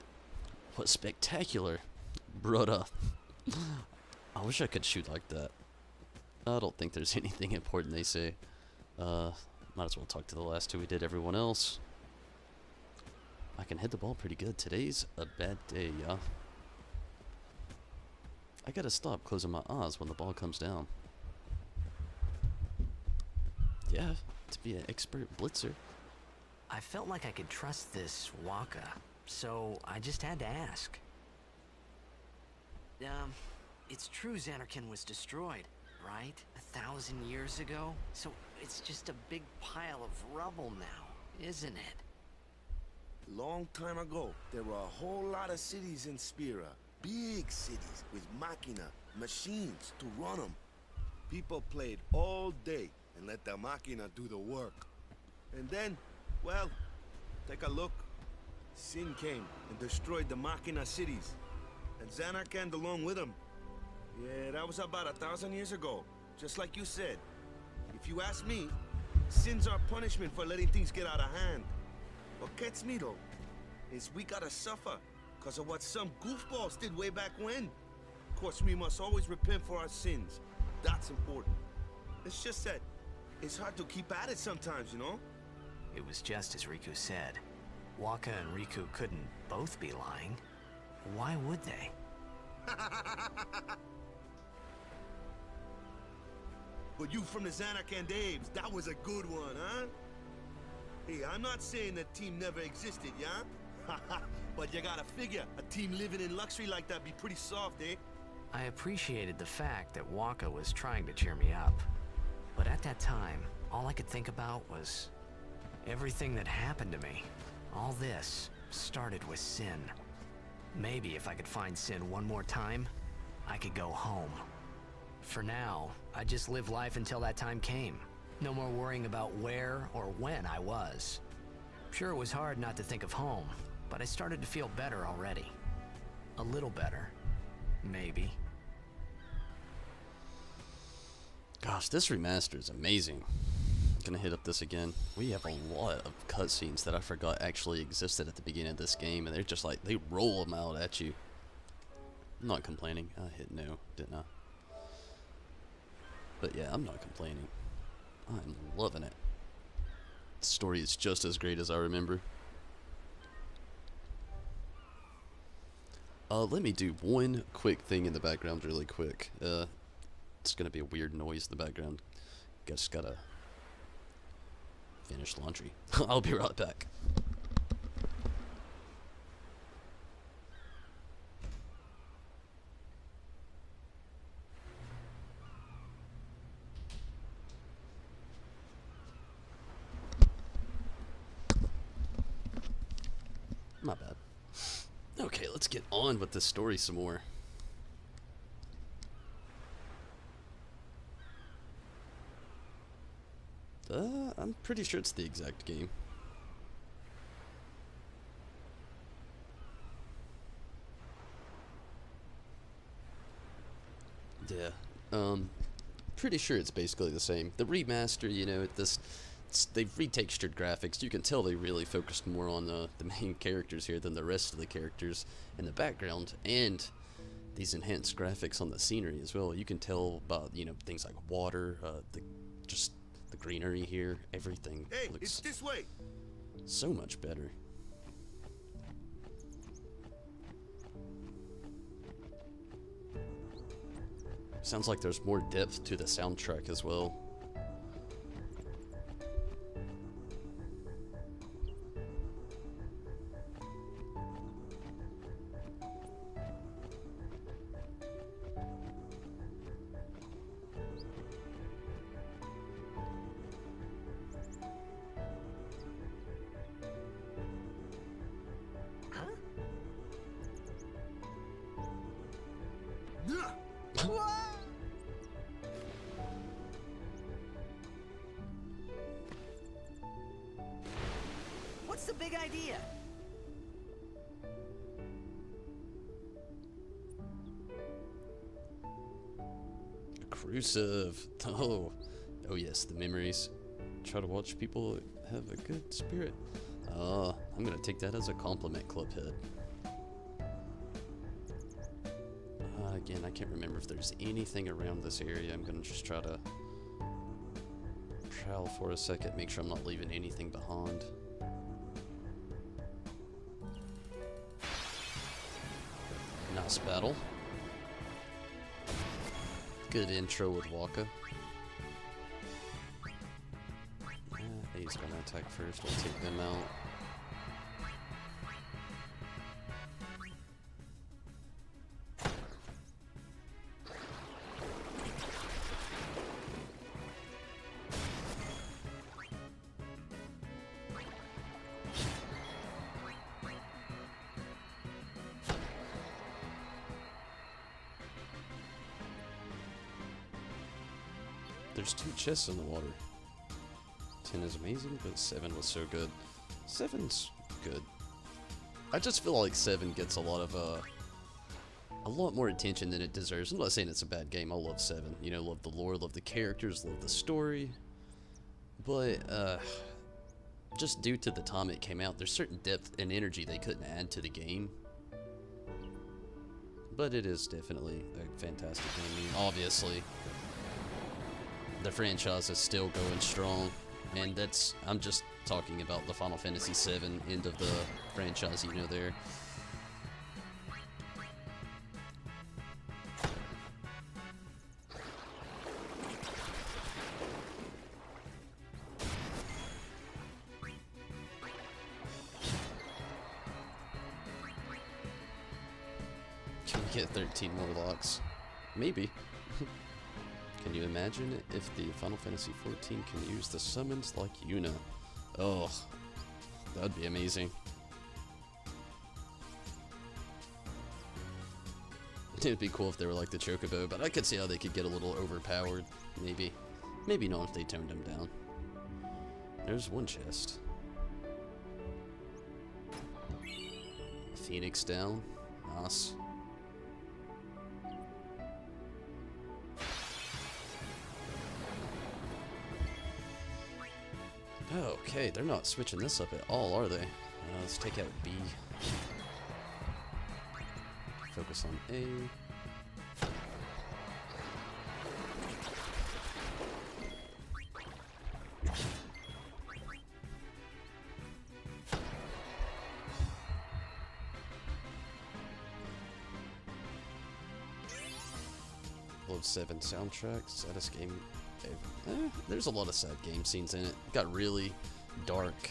was spectacular, brother. I wish I could shoot like that. I don't think there's anything important they say. Might as well talk to the last two we did. Everyone else, I can hit the ball pretty good. Today's a bad day, yeah. I gotta stop closing my eyes when the ball comes down. Yeah, to be an expert blitzer. I felt like I could trust this Waka, so I just had to ask. It's true Xanarkin was destroyed, right? 1,000 years ago? So it's just a big pile of rubble now, isn't it? Long time ago, there were a whole lot of cities in Spira. Big cities with machina, machines to run them. People played all day and let the machina do the work. And then, well, take a look. Sin came and destroyed the machina cities. And Xanarkand along with them. Yeah, that was about 1,000 years ago. Just like you said. If you ask me, Sin's our punishment for letting things get out of hand. What gets me though, is we gotta suffer because of what some goofballs did way back when. Of course, we must always repent for our sins. That's important. It's just that it's hard to keep at it sometimes, you know? It was just as Riku said. Waka and Riku couldn't both be lying. Why would they? But you from the Xanarkand Apes, that was a good one, huh? Hey, I'm not saying that team never existed, yeah? But you gotta figure, a team living in luxury like that be pretty soft, eh? I appreciated the fact that Waka was trying to cheer me up. But at that time, all I could think about was everything that happened to me. All this started with Sin. Maybe if I could find Sin one more time, I could go home. For now, I just live life until that time came. No more worrying about where or when I was. Sure, it was hard not to think of home, but I started to feel better already. A little better. Maybe. Gosh, this remaster is amazing. Gonna hit up this again. We have a lot of cutscenes that I forgot actually existed at the beginning of this game, and they're just like, they roll them out at you. I'm not complaining. I hit no, didn't I? But yeah, I'm not complaining. I'm loving it. The story is just as great as I remember. Let me do one quick thing in the background really quick. It's gonna be a weird noise in the background. Just gotta finish laundry. I'll be right back. My bad. Okay, let's get on with this story some more. I'm pretty sure it's the exact game. Yeah, pretty sure it's basically the same. The remaster, you know, they've retextured graphics. You can tell they really focused more on the main characters here than the rest of the characters in the background, and these enhanced graphics on the scenery as well. You can tell about, you know, things like water, just the greenery here, everything looks it's this way. So much better. Sounds like there's more depth to the soundtrack as well. What's the big idea? Crucive. Oh yes, the memories. Try to watch people have a good spirit. I'm gonna take that as a compliment, Clubhead. Again, I can't remember if there's anything around this area. I'm gonna just try to prowl for a second, make sure I'm not leaving anything behind. Nice battle. Good intro with Waka. He's gonna attack first. We'll take them out. There's 2 chests in the water. 10 is amazing, but 7 was so good. 7's good. I just feel like 7 gets a lot more attention than it deserves. I'm not saying it's a bad game. I love 7. You know, love the lore, love the characters, love the story. But just due to the time it came out, there's certain depth and energy they couldn't add to the game. But it is definitely a fantastic game. I mean, obviously, the franchise is still going strong, and I'm just talking about the Final Fantasy VII end of the franchise, you know, there. Can we get 13 more locks? Maybe. Can you imagine if the Final Fantasy XIV can use the summons like Yuna? Oh, that'd be amazing. It'd be cool if they were like the Chocobo, but I could see how they could get a little overpowered. Maybe. Maybe not if they toned them down. There's one chest. Phoenix down. Nice. Okay, they're not switching this up at all, are they? Let's take out B. Focus on A. Love 7 soundtrack, saddest game ever. There's a lot of sad game scenes in it. It got really dark.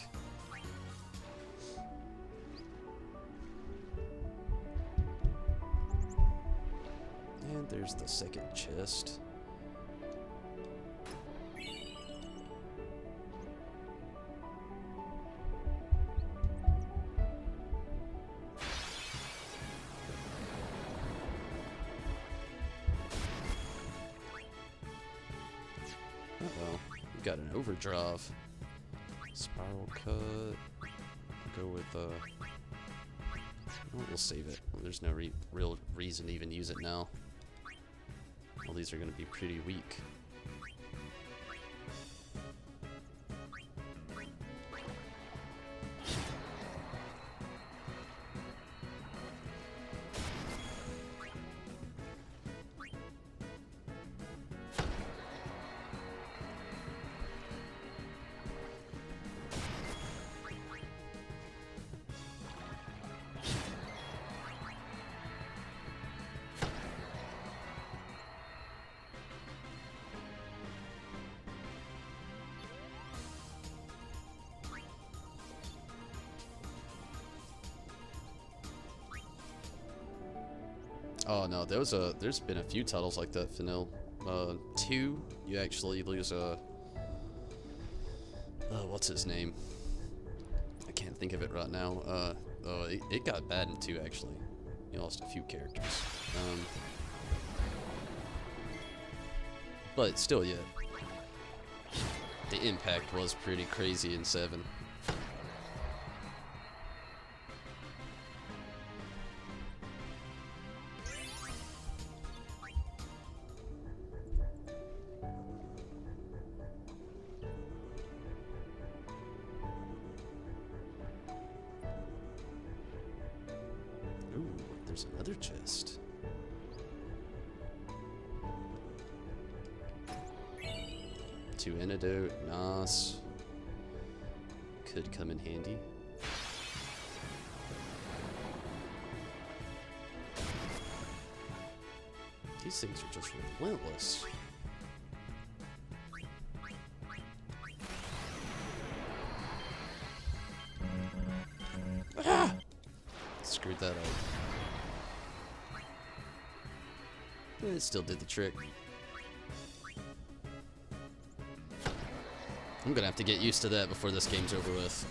And there's the second chest. Uh-oh, we got an overdrive. Spiral cut. Go with, well, we'll save it. There's no real reason to even use it now. All these are going to be pretty weak. Oh no, there's been a few titles like that, Fennel. 2, you actually lose a... what's his name? I can't think of it right now. It got bad in 2, actually. You lost a few characters. But still, yeah. The impact was pretty crazy in 7. There's another chest. Two antidote, nice. Could come in handy. These things are just relentless. Ah! Screwed that up. It still did the trick. I'm gonna have to get used to that before this game's over with.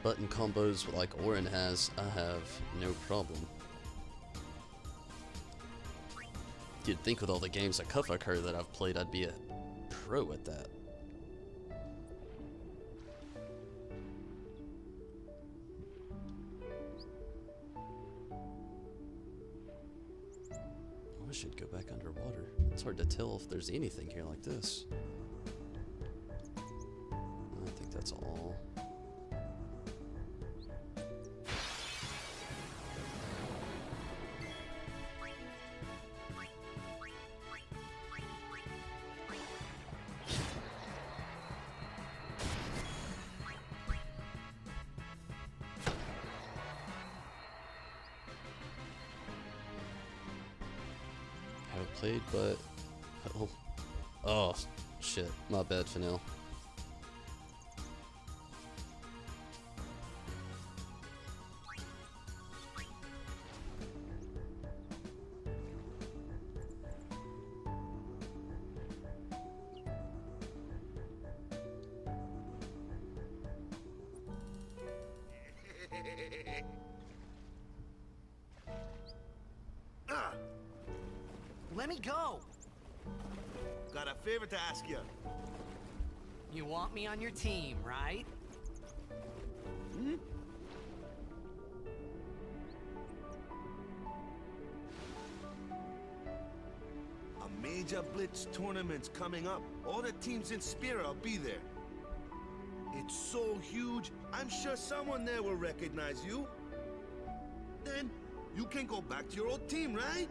Button combos like Orin has, I have no problem. You'd think with all the games that cuff occur that I've played, I'd be a pro at that. I should go back underwater. It's hard to tell if there's anything here like this. I think that's all. Played, but oh shit, my bad, Fennel. Let me go! Got a favor to ask you. You want me on your team, right? Hmm? A major blitz tournament's coming up. All the teams in Spira will be there. It's so huge, I'm sure someone there will recognize you. Then, you can go back to your old team, right?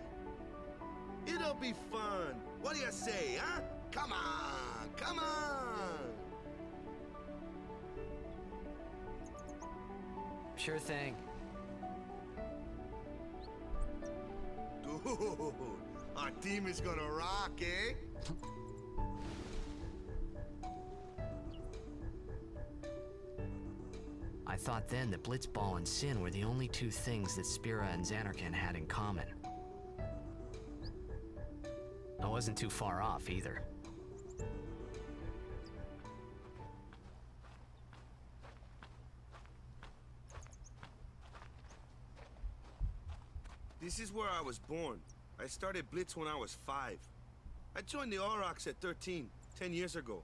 It'll be fun. What do you say, huh? Come on, come on! Sure thing. Dude, our team is gonna rock, eh? I thought then that Blitzball and Sin were the only two things that Spira and Xanarkand had in common. I wasn't too far off either. This is where I was born. I started Blitz when I was 5. I joined the Aurochs at 13, 10 years ago.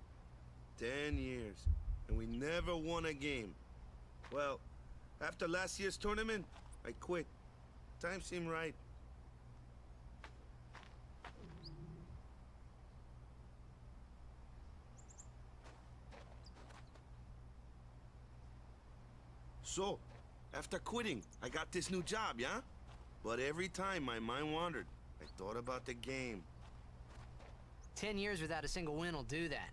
10 years, and we never won a game. Well, after last year's tournament, I quit. Time seemed right. So, after quitting, I got this new job, yeah? But every time my mind wandered, I thought about the game. 10 years without a single win will do that.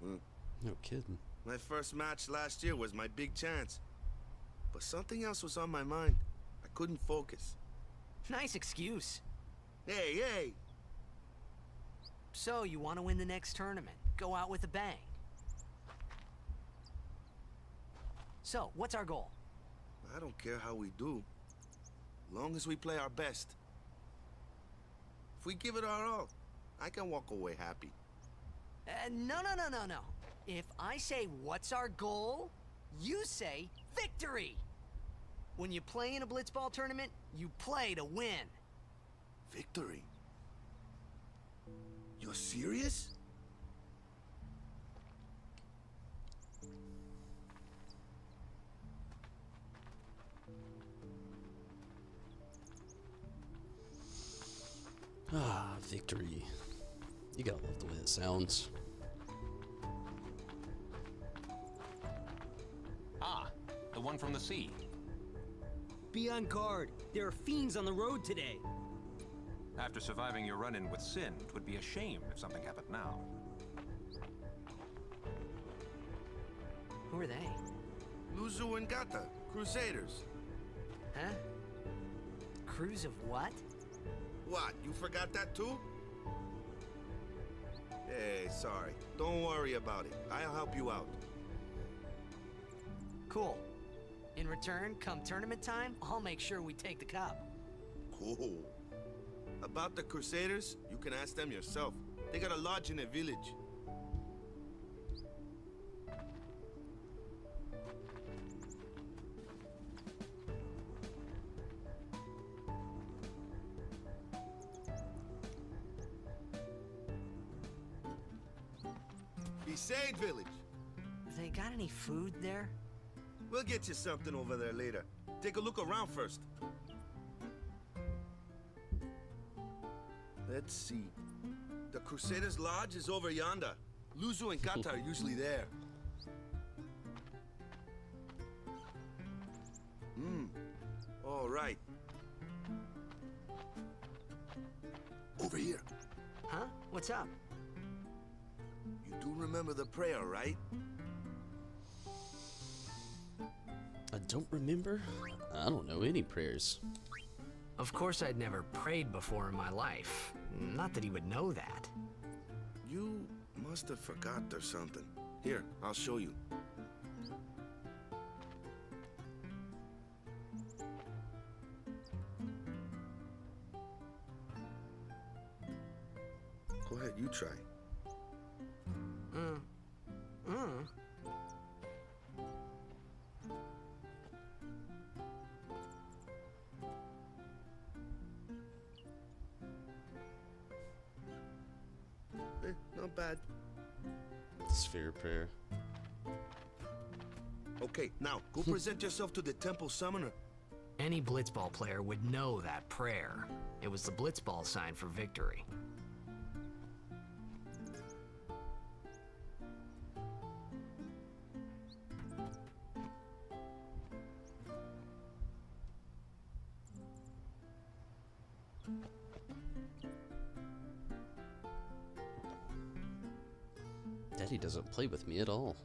No kidding. My first match last year was my big chance. But something else was on my mind. I couldn't focus. Nice excuse. Hey, hey! So, you want to win the next tournament? Go out with a bang. So, what's our goal? I don't care how we do. Long as we play our best. If we give it our all, I can walk away happy. No. If I say, what's our goal? You say, victory! When you play in a blitzball tournament, you play to win. Victory? You're serious? Ah, victory. You gotta love the way it sounds. Ah, the one from the sea. Be on guard. There are fiends on the road today. After surviving your run-in with Sin, it would be a shame if something happened now. Who are they? Luzu and Gata, Crusaders. Huh? Crews of what? What, you forgot that too? Hey, sorry. Don't worry about it. I'll help you out. Cool. In return, come tournament time, I'll make sure we take the cup. Cool. About the Crusaders, you can ask them yourself. They got a lodge in a village. Besaid village. They got any food there? We'll get you something over there later. Take a look around first. Let's see. The Crusaders' Lodge is over yonder. Luzu and Kata are usually there. All right. Over here. Huh? What's up? You do remember the prayer, right? I don't remember. I don't know any prayers. Of course I'd never prayed before in my life. Not that he would know that. You must have forgot or something. Here, I'll show you. Go ahead, you try. bad. Sphere prayer. Okay, now, go present yourself to the temple summoner. Any blitzball player would know that prayer. It was the blitzball sign for victory. Daddy doesn't play with me at all.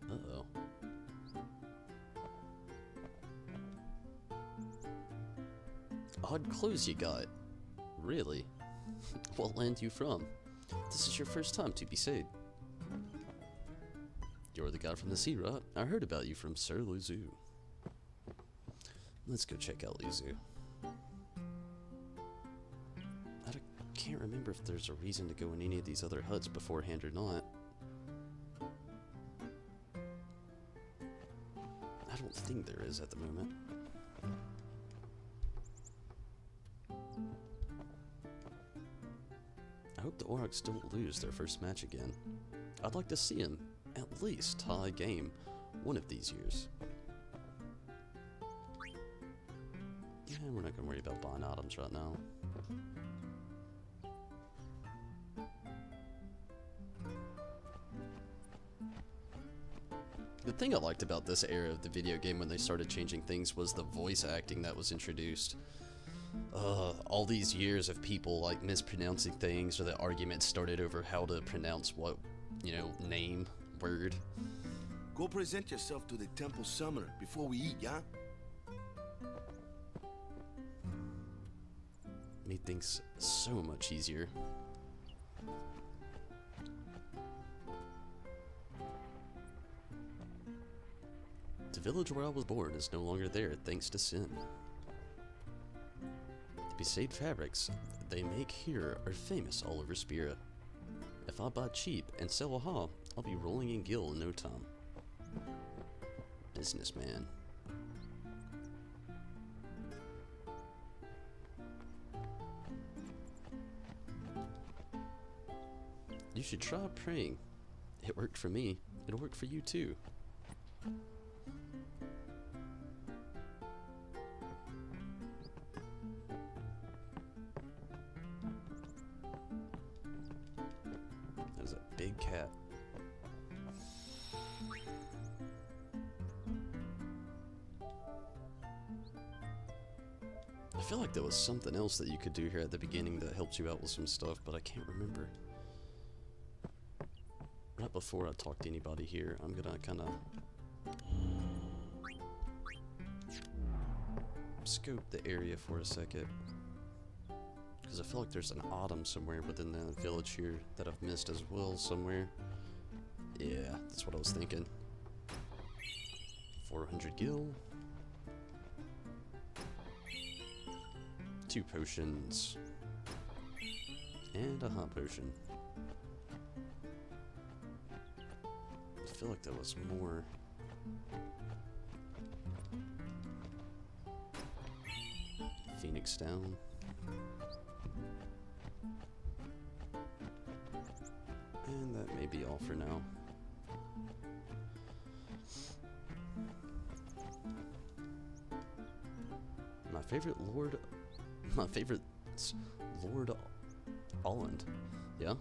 Uh-oh. Odd clothes you got. Really? What land you from? This is your first time to be saved. You're the guy from the sea, right? I heard about you from Sir Lizu. Let's go check out Lizu. I can't remember if there's a reason to go in any of these other huts beforehand or not. I don't think there is at the moment. I hope the Aurochs don't lose their first match again. I'd like to see them at least tie a game one of these years. Yeah, we're not going to worry about buying items right now. The thing I liked about this era of the video game when they started changing things was the voice acting that was introduced. All these years of people like mispronouncing things, or the arguments started over how to pronounce what, you know, name, word. Go present yourself to the temple summoner before we eat, yeah? Made things so much easier. The village where I was born is no longer there thanks to sin. The Besaid fabrics they make here are famous all over Spira. If I buy cheap and sell a haul, I'll be rolling in gil in no time. Businessman. You should try praying. It worked for me. It'll work for you too. That is a big cat. I feel like there was something else that you could do here at the beginning that helps you out with some stuff, but I can't remember. Right before I talk to anybody here, I'm gonna kind of scope the area for a second, because I feel like there's an item somewhere within the village here that I've missed as well somewhere. Yeah, that's what I was thinking. 400 gil. 2 potions. And a hot potion. I feel like there was more. Phoenix down. And that may be all for now. My favorite's Lord Holland. Yeah?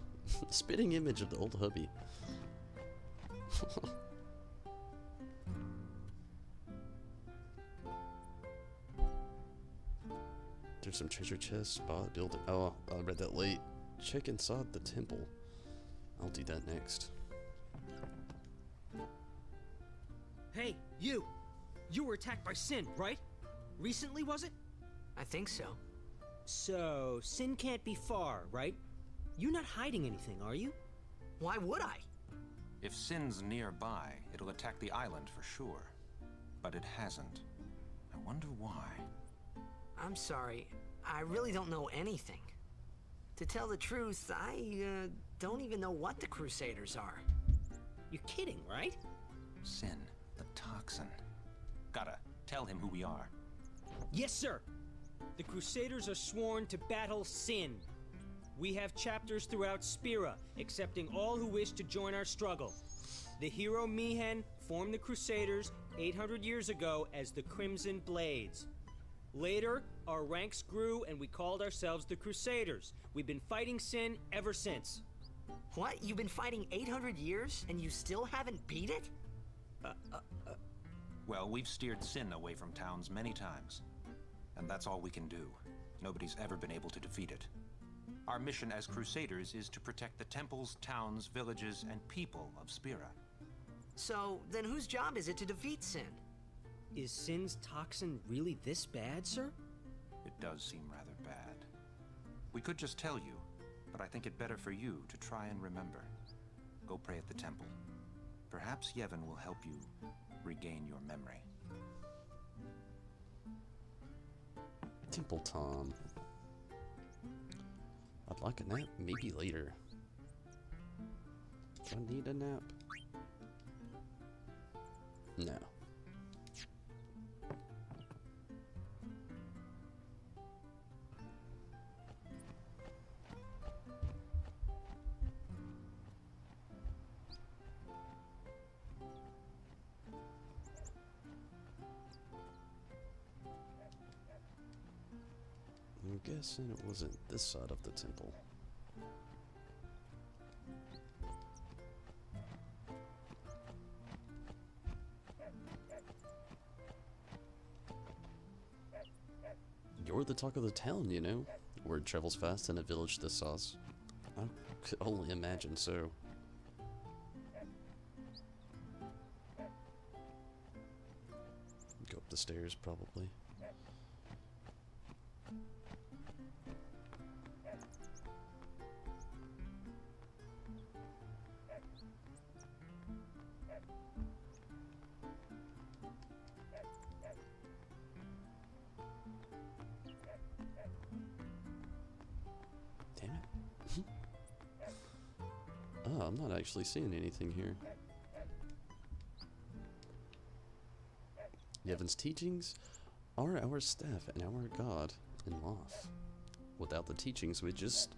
Spitting image of the old hubby. There's some treasure chests, spot, building. Oh, I read that late. Check inside the temple. I'll do that next. Hey, you! You were attacked by Sin, right? Recently, was it? I think so. So, Sin can't be far, right? You're not hiding anything, are you? Why would I? If Sin's nearby, it'll attack the island for sure. But it hasn't. I wonder why. I'm sorry. I really don't know anything. To tell the truth, I don't even know what the Crusaders are. You're kidding, right? Sin, the toxin. Gotta tell him who we are. Yes, sir! The Crusaders are sworn to battle Sin. We have chapters throughout Spira, accepting all who wish to join our struggle. The hero Mihen formed the Crusaders 800 years ago as the Crimson Blades. Later, our ranks grew and we called ourselves the Crusaders. We've been fighting sin ever since. What? You've been fighting 800 years and you still haven't beat it? Well, we've steered sin away from towns many times. And that's all we can do. Nobody's ever been able to defeat it. Our mission as Crusaders is to protect the temples, towns, villages, and people of Spira. So, then whose job is it to defeat sin? Is Sin's toxin really this bad, sir? It does seem rather bad. We could just tell you, but I think it better for you to try and remember. Go pray at the temple. Perhaps Yevon will help you regain your memory. Temple Tom. I'd like a nap, maybe later. Do I need a nap? No. I'm guessing it wasn't this side of the temple. You're the talk of the town, you know. Word travels fast in a village this size. I could only imagine so. Go up the stairs, probably. Oh, I'm not actually seeing anything here. Yevon's teachings are our staff and our God in life. Without the teachings, we just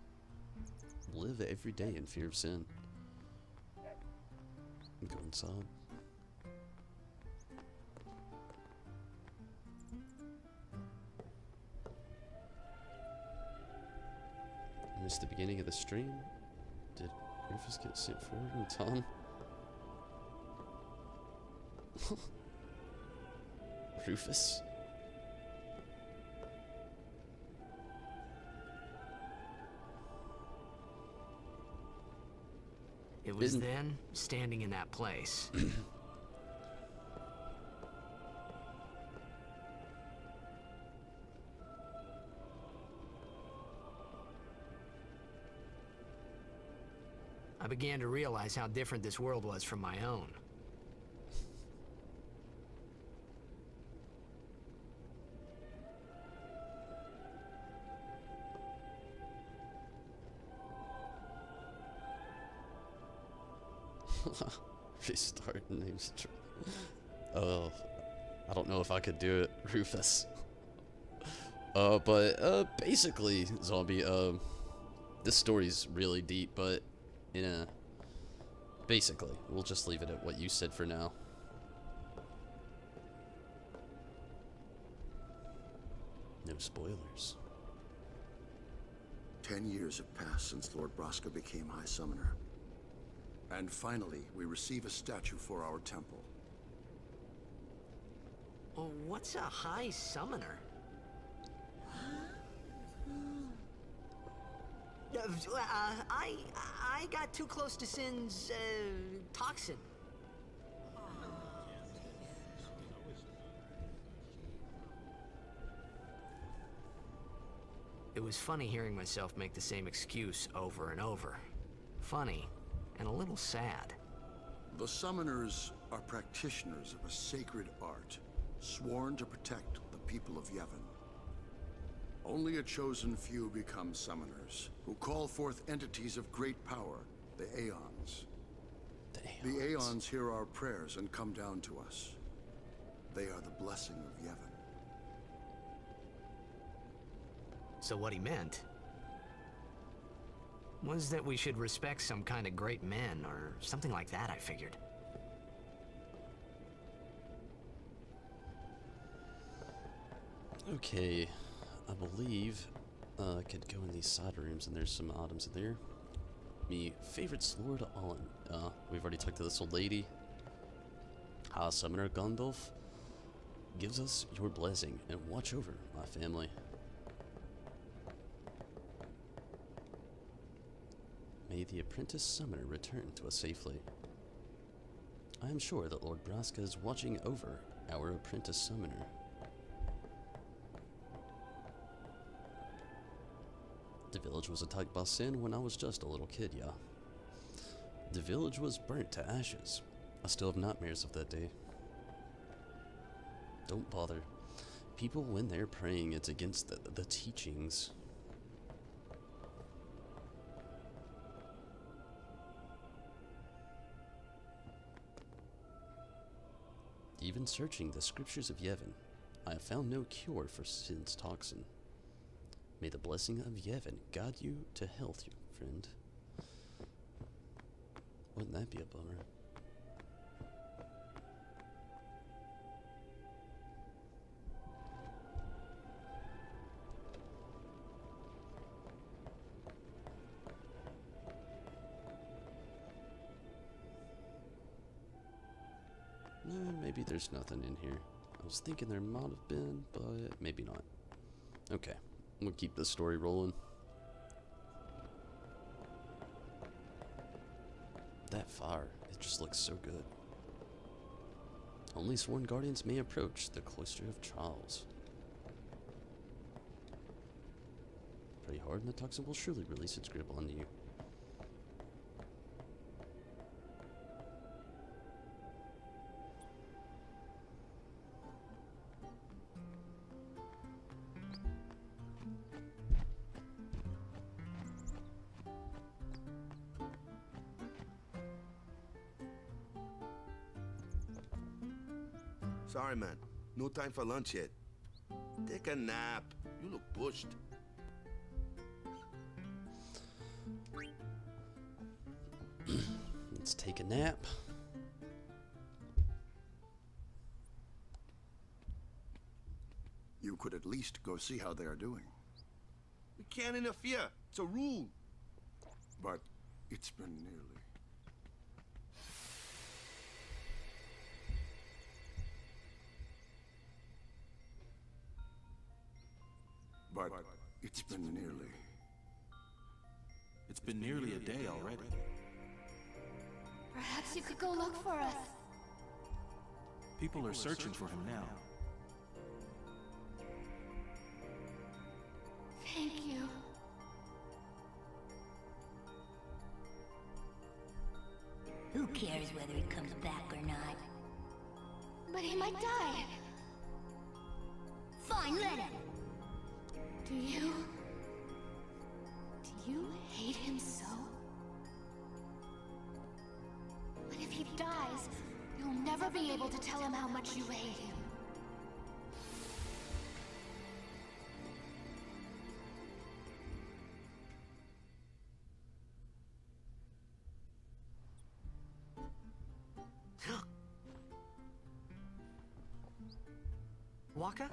live every day in fear of sin. Go inside. Missed the beginning of the stream. Did Rufus get sent forward in time? Rufus? It was then, standing in that place. I began to realize how different this world was from my own. Restart names. Oh, I don't know if I could do it, Rufus. But basically, zombie. This story's really deep, but basically, we'll just leave it at what you said for now. No spoilers. 10 years have passed since Lord Braska became High Summoner. And finally, we receive a statue for our temple. Oh, what's a High Summoner? I got too close to Sin's, toxin. It was funny hearing myself make the same excuse over and over. Funny, and a little sad. The Summoners are practitioners of a sacred art, sworn to protect the people of Yevon. Only a chosen few become Summoners, who call forth entities of great power, the Aeons. The Aeons hear our prayers and come down to us. They are the blessing of Yevon. So what he meant Was that we should respect some kind of great men, or something like that, I figured. Okay, I believe I could go in these side rooms, and there's some items in there. Me favorite slore to all. We've already talked to this old lady. Summoner Gandalf gives us your blessing and watch over my family. May the apprentice summoner return to us safely. I am sure that Lord Braska is watching over our apprentice summoner. The village was attacked by sin when I was just a little kid, yeah. The village was burnt to ashes. I still have nightmares of that day. Don't bother. People, when they're praying, it's against the teachings. Even searching the scriptures of Yevon, I have found no cure for sin's toxin. May the blessing of Yevon guide you to health, you friend. Wouldn't that be a bummer? Maybe there's nothing in here. I was thinking there might have been, but maybe not. Okay, we'll keep this story rolling. That fire, it just looks so good. Only sworn guardians may approach the Cloister of Trials. Pray hard and the toxin will surely release its grip on you. Sorry, man. No time for lunch yet. Take a nap. You look pushed. Let's take a nap. You could at least go see how they are doing. We can't interfere. It's a rule. But it's been nearly. But it's been nearly. It's been nearly a day already. Perhaps you could go look for us. People are searching for him now. Thank you. Who cares whether he comes back or not? But he might die. Fine, let him. Do you hate him so? But if he dies, you'll never be able to tell him how much you hate him. Waka?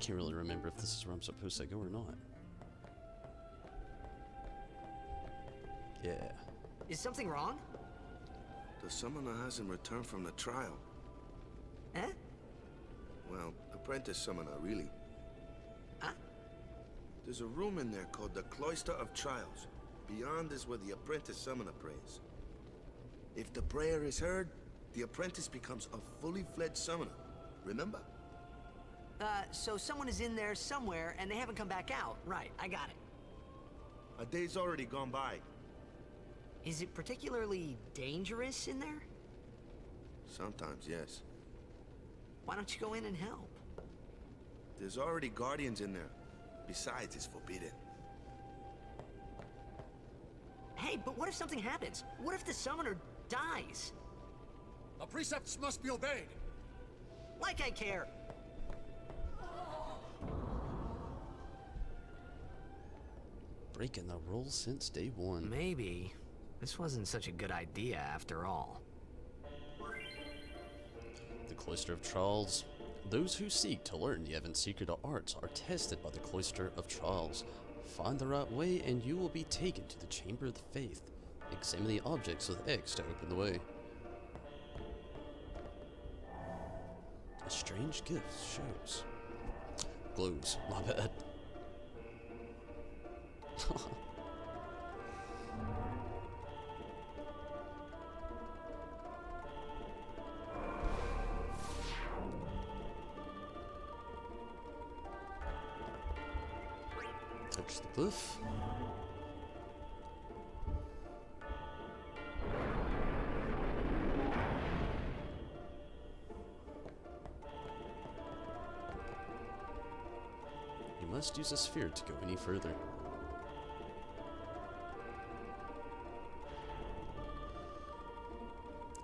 Can't really remember if this is where I'm supposed to go or not. Yeah. Is something wrong? The summoner hasn't returned from the trial. Eh? Well, apprentice summoner, really. Huh? There's a room in there called the Cloister of Trials. Beyond is where the apprentice summoner prays. If the prayer is heard, the apprentice becomes a fully fledged summoner. Remember? So someone is in there somewhere and they haven't come back out. Right, I got it. A day's already gone by. Is it particularly dangerous in there? Sometimes, yes. Why don't you go in and help? There's already guardians in there. Besides, it's forbidden. Hey, but what if something happens? What if the summoner dies? The precepts must be obeyed. Like I care. Breaking the rules since day one. Maybe this wasn't such a good idea after all. The Cloister of Trials. Those who seek to learn the Yevon's secret arts are tested by the Cloister of Trials. Find the right way and you will be taken to the Chamber of the Faith. Examine the objects with X to open the way. A strange gift shows. Glows, my bad. Touch the glyph. You must use a sphere to go any further.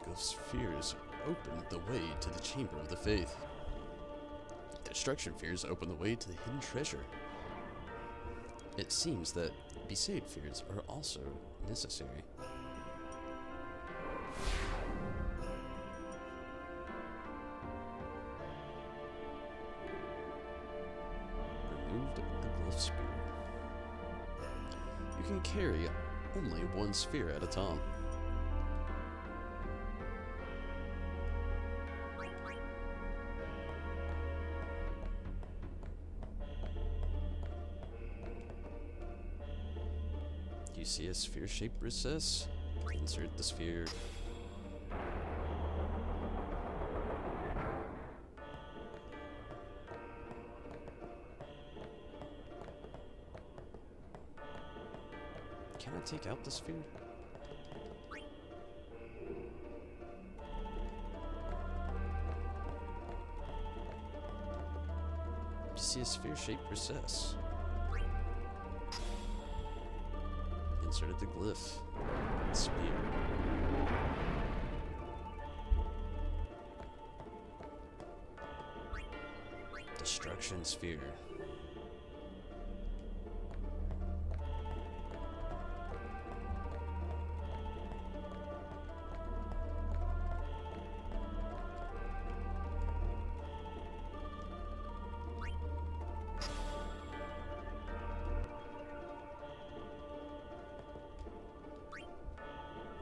The spheres open the way to the Chamber of the Faith. Destruction spheres open the way to the hidden treasure. It seems that Besaid spheres are also necessary. Removed the glyph spear. You can carry only one sphere at a time. You see a sphere-shaped recess? Insert the sphere. Can I take out the sphere? You see a sphere-shaped recess. Inserted the glyph. Spear. Destruction sphere.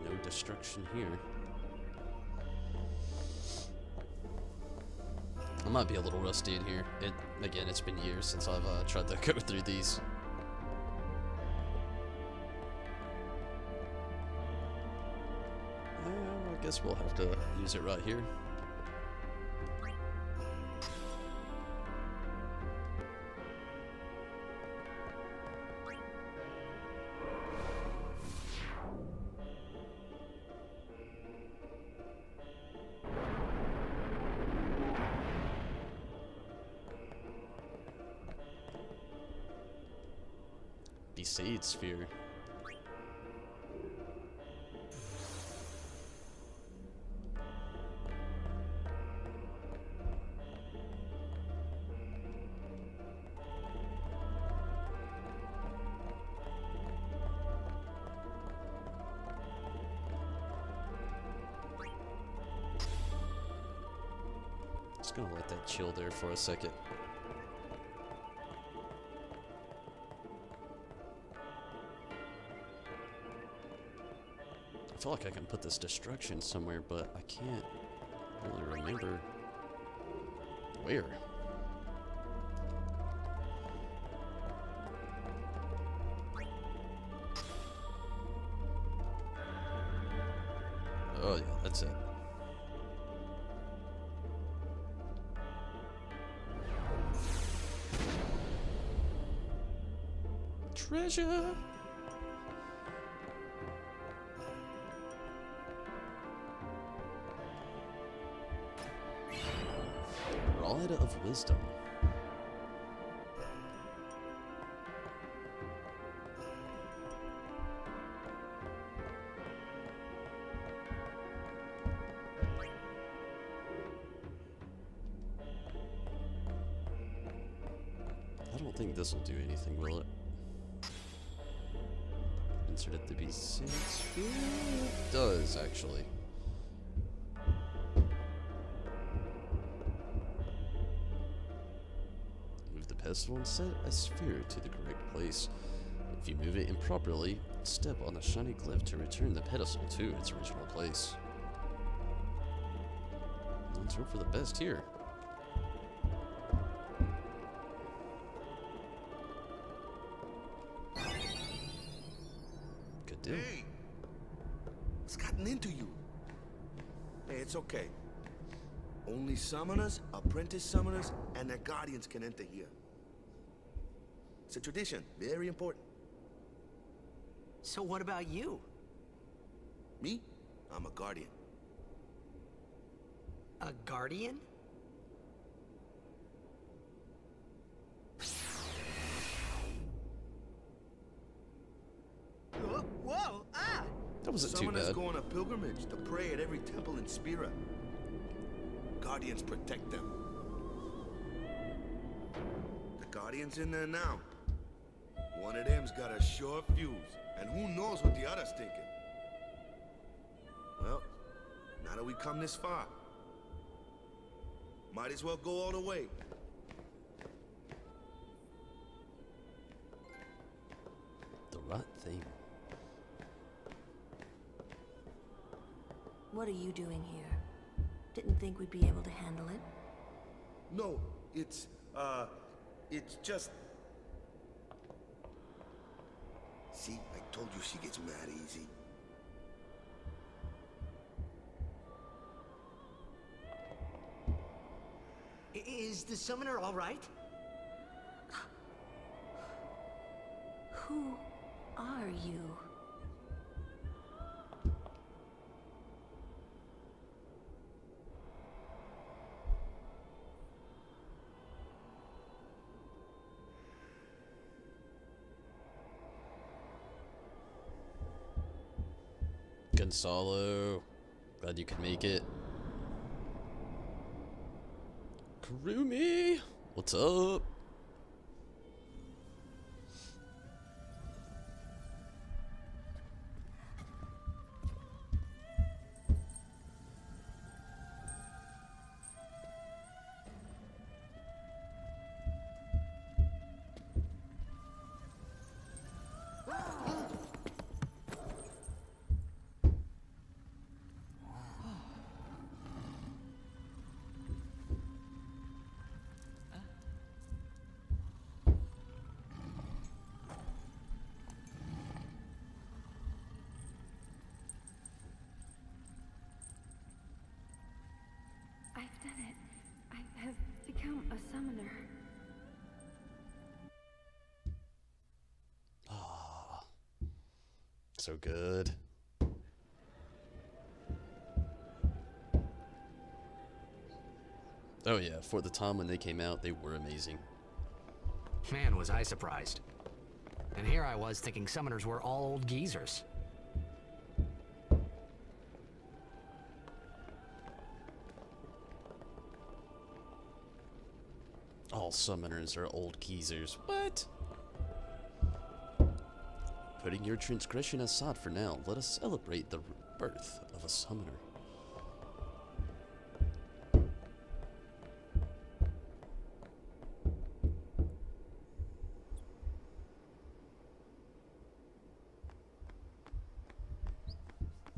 No destruction here. I might be a little rusty in here. Again, it's been years since I've tried to go through these. I guess we'll have to use it right here. Besaid sphere. Just gonna let that chill there for a second. I feel like I can put this destruction somewhere, but I can't really remember where. Oh yeah, that's it. Treasure! wisdom. I don't think this will do anything, will it? Insert it to be 6. It does, actually. Move the pestle and set a sphere to the correct place. If you move it improperly, step on the shiny cliff to return the pedestal to its original place. Let's hope for the best here. Good deal. Hey! What's gotten into you? Hey, it's okay. Only summoners, apprentice summoners, and their guardians can enter here. It's a tradition, very important. So what about you? Me? I'm a guardian. A guardian? Whoa! Ah! That wasn't too Summoners bad. go on a pilgrimage to pray at every temple in Spira. Guardians protect them. The Guardian's in there now. One of them's got a short fuse, and who knows what the other's thinking. Well, now that we come this far, might as well go all the way. The right thing. What are you doing here? Didn't think we'd be able to handle it. No, it's just... See, I told you she gets mad easy. Is the summoner all right? Who are you? Gonzalo, glad you could make it. Karumi, what's up? I've done it. I have become a summoner. Ah, so good. Oh yeah, for the time when they came out, they were amazing. Man, was I surprised. And here I was thinking summoners were all old geezers. All summoners are old geezers. What? Putting your transgression aside for now, let us celebrate the birth of a summoner.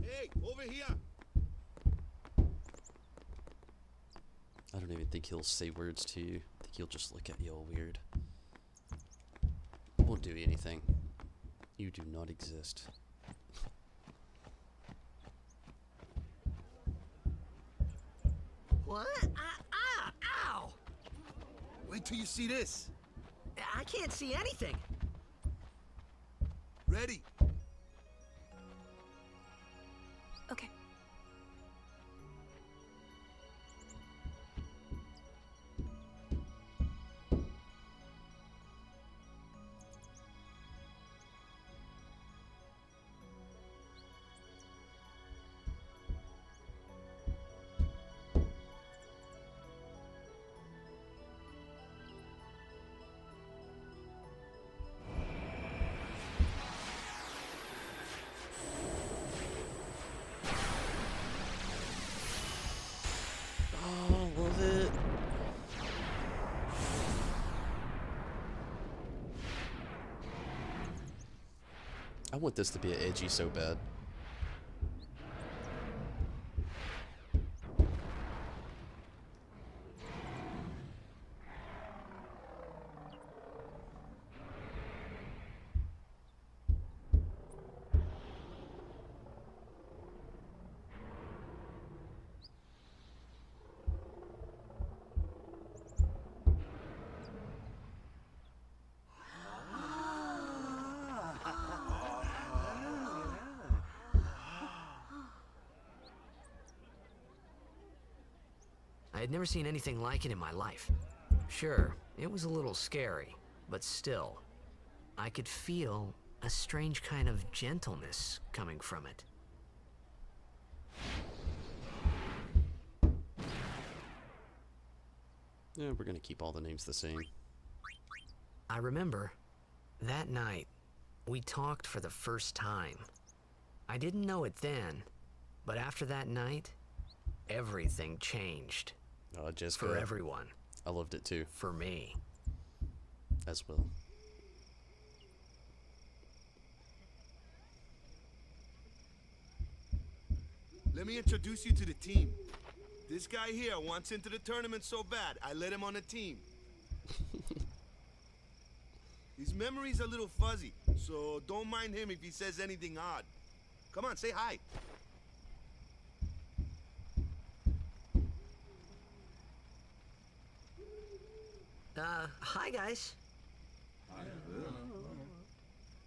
Hey, over here! I don't even think he'll say words to you. I think he'll just look at you all weird. Won't do anything. You do not exist. What? Ow! Wait till you see this. I can't see anything. Ready? Okay. I want this to be edgy so bad. I had never seen anything like it in my life. Sure, it was a little scary, but still, I could feel a strange kind of gentleness coming from it. Yeah, we're gonna keep all the names the same. I remember, that night, we talked for the first time. I didn't know it then, but after that night, everything changed. Jessica, for everyone. I loved it too. For me. As well. Let me introduce you to the team. This guy here wants into the tournament so bad, I let him on the team. His memory's a little fuzzy, so don't mind him if he says anything odd. Come on, say hi. Hi guys.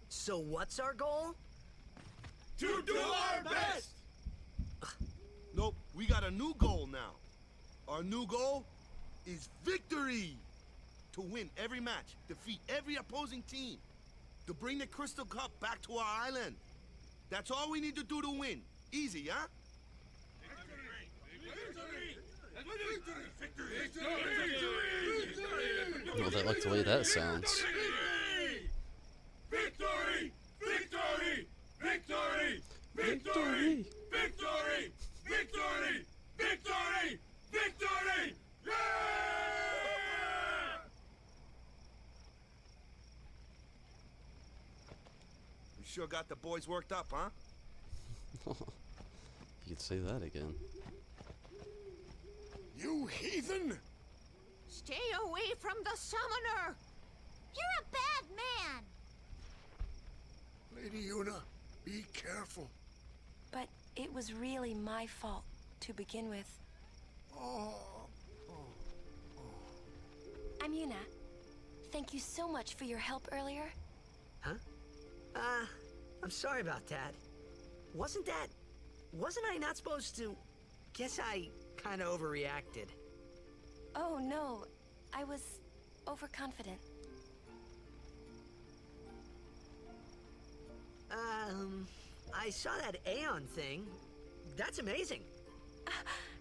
So what's our goal? To do our best! Nope, we got a new goal now. Our new goal is victory! To win every match, defeat every opposing team, to bring the Crystal Cup back to our island. That's all we need to do to win. Easy, huh? Well, I like the way that sounds. Victory! Victory! Victory! Victory! Victory! Victory! Victory! Victory! Yeah! We sure got the boys worked up, huh? You could say that again. You heathen! Stay away from the summoner! You're a bad man! Lady Una, be careful. But it was really my fault to begin with. I'm Una. Thank you so much for your help earlier. Huh? I'm sorry about that. Wasn't I not supposed to? Guess I kind of overreacted. Oh no, I was overconfident. I saw that Aeon thing. That's amazing.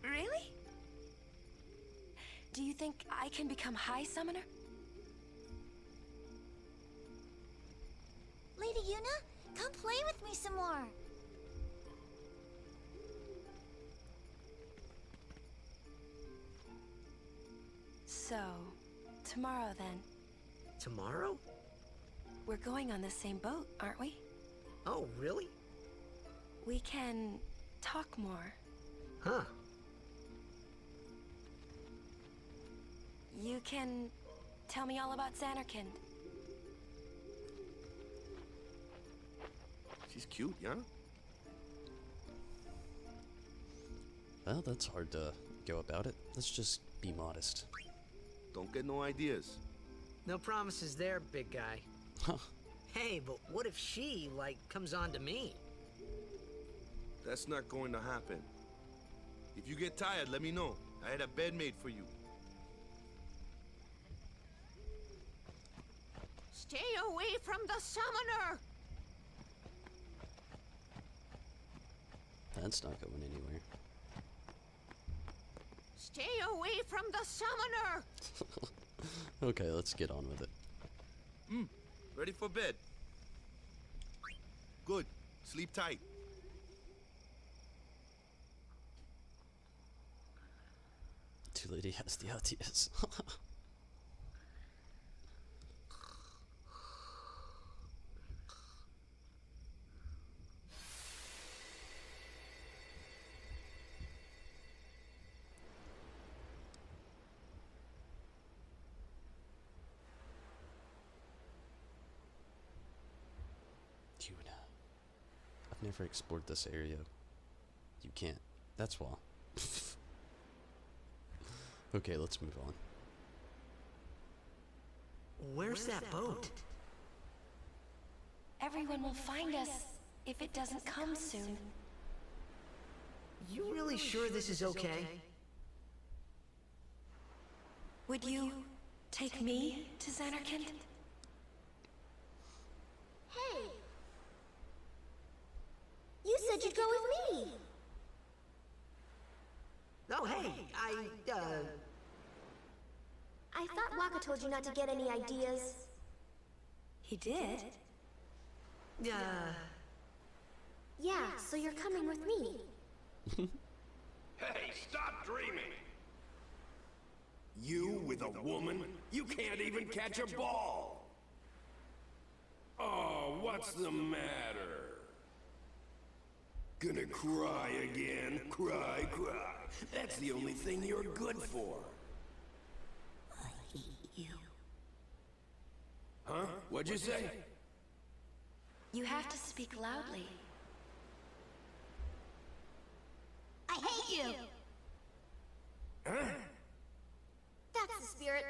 Really? Do you think I can become High Summoner? Lady Una, come play with me some more. So, tomorrow then. Tomorrow? We're going on the same boat, aren't we? Oh, really? We can talk more. Huh. You can tell me all about Xanarkand. She's cute, yeah? Well, that's hard to go about it. Let's just be modest. Don't get no ideas. No promises there, big guy. Huh. Hey, but what if she, like, comes on to me? That's not going to happen. If you get tired, let me know. I had a bed made for you. Stay away from the summoner! That's not going anywhere. Stay away from the summoner! Okay, let's get on with it. Ready for bed? Good. Sleep tight. Two lady has the ideas. Yuna. I've never explored this area. You can't. That's why. Okay, let's move on. Where's that boat? Everyone will find us if it doesn't come soon. You really sure this is okay? Would you take me to Xanarkand? Hey! You said you'd go with me! Oh, hey, I thought Waka told you not to get any ideas. He did? Yeah, so you're coming with me. Hey, stop dreaming! You with a woman? You can't even catch a ball! Oh, what's the matter? Gonna cry again? Cry, cry. That's the only thing you're good for. I hate you. Huh? What'd you say? You have to speak loudly. I hate you! Huh? That's the spirit.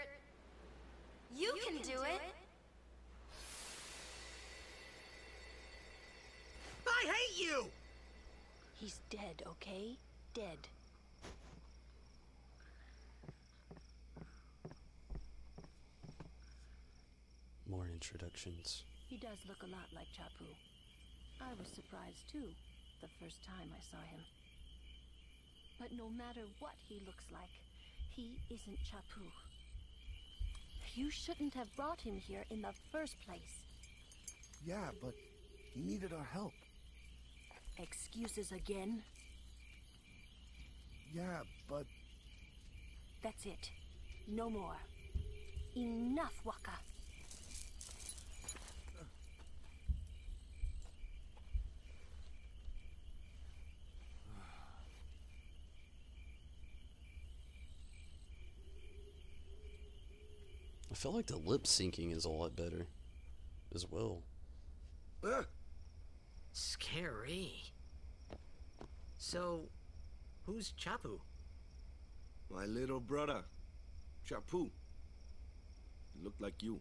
You can do it! I hate you! He's dead, okay? Dead. More introductions. He does look a lot like Chapu. I was surprised too, the first time I saw him. But no matter what he looks like, he isn't Chapu. You shouldn't have brought him here in the first place. Yeah, but he needed our help. Excuses again? Yeah, but... That's it. No more. Enough, Waka. I feel like the lip syncing is a lot better as well. Scary. So, who's Chapu? My little brother, Chapu. He looked like you.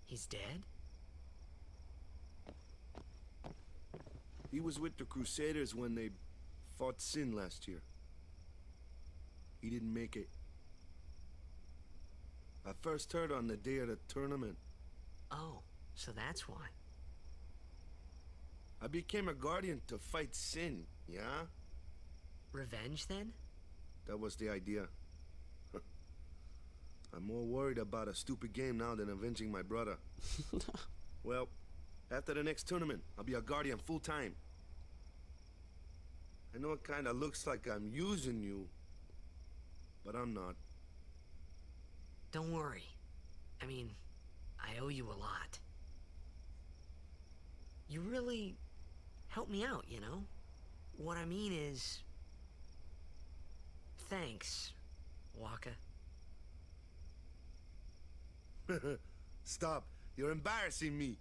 He's dead? He was with the Crusaders when they fought Sin last year. He didn't make it. I first heard on the day of the tournament. Oh, so that's why. I became a guardian to fight Sin, yeah? Revenge, then? That was the idea. I'm more worried about a stupid game now than avenging my brother. Well, after the next tournament, I'll be a guardian full-time. I know it kinda looks like I'm using you, but I'm not. Don't worry. I mean, I owe you a lot. You really helped me out, you know? What I mean is... Thanks, Waka. Stop. You're embarrassing me.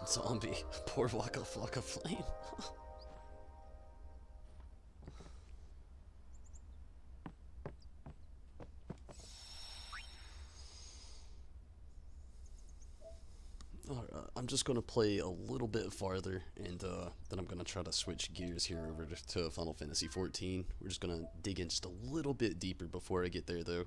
Zombie. Poor Waka Flocka Flame. I'm just going to play a little bit farther, and then I'm going to try to switch gears here over to Final Fantasy XIV. We're just going to dig in just a little bit deeper before I get there, though.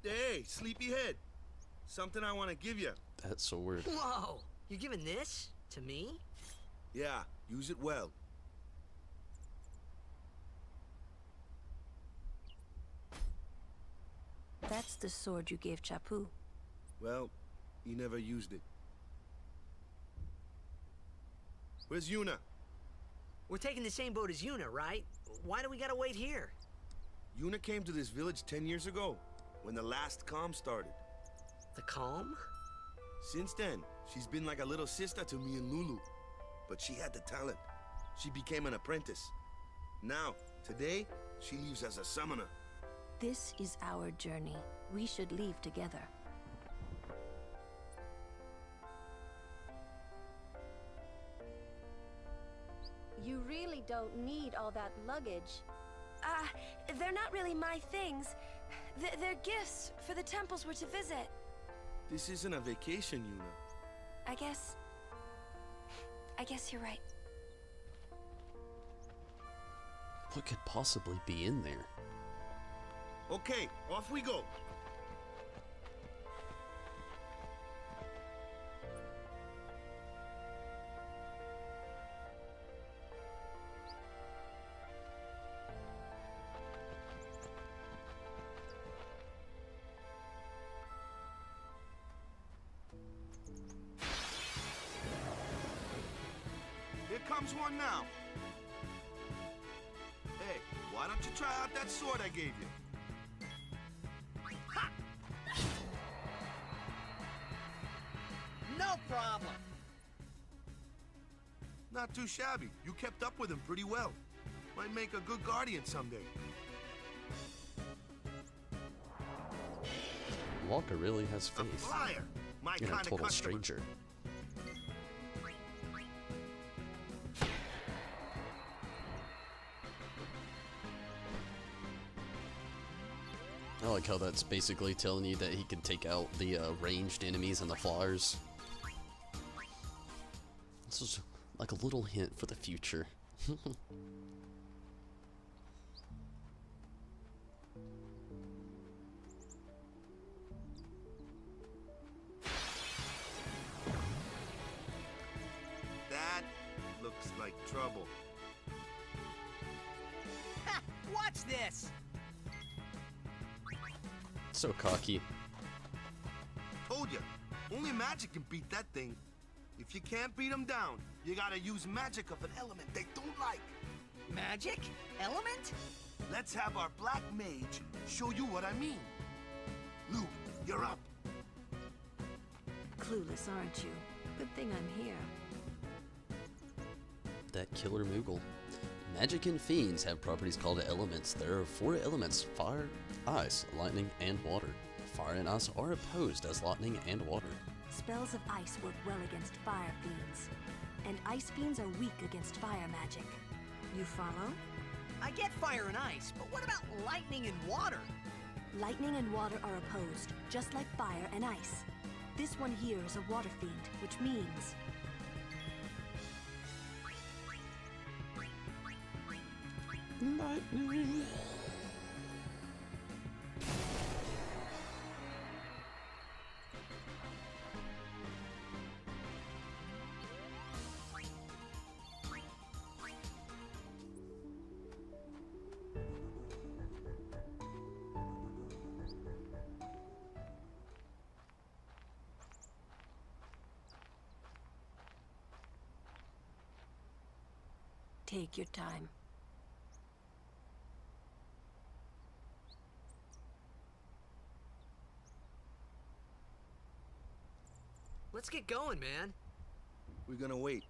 Hey, sleepyhead. Something I want to give you. That's so weird. Whoa! You're giving this to me? Yeah, use it well. That's the sword you gave Chapu. Well, he never used it. Where's Yuna? We're taking the same boat as Yuna, right? Why do we gotta wait here? Yuna came to this village 10 years ago, when the last calm started. The calm? Since then, she's been like a little sister to me and Lulu. But she had the talent. She became an apprentice. Now, today, she leaves as a summoner. This is our journey. We should leave together. You really don't need all that luggage. They're not really my things. They're gifts for the temples we're to visit. This isn't a vacation, Yuna. I guess you're right. What could possibly be in there? Okay, off we go. Here comes one now. Hey, why don't you try out that sword I gave you? Ha! No problem. Not too shabby. You kept up with him pretty well. Might make a good guardian someday. Walker really has A faith flyer. My in a kind of total customer. stranger. I like how that's basically telling you that he can take out the ranged enemies and the flyers. This is like a little hint for the future. That looks like trouble. Ha! Watch this! So cocky. Told ya, only magic can beat that thing. If you can't beat them down, you gotta use magic of an element they don't like. Magic? Element? Let's have our black mage show you what I mean. Luke, you're up. Clueless, aren't you? Good thing I'm here. That killer Moogle. Magic and fiends have properties called elements. There are 4 elements: fire, ice, lightning, and water. Fire and ice are opposed as lightning and water. Spells of ice work well against fire fiends, and ice fiends are weak against fire magic. You follow? I get fire and ice, but what about lightning and water? Lightning and water are opposed, just like fire and ice. This one here is a water fiend, which means... Lightning. Take your time. Let's get going, man. We're gonna wait.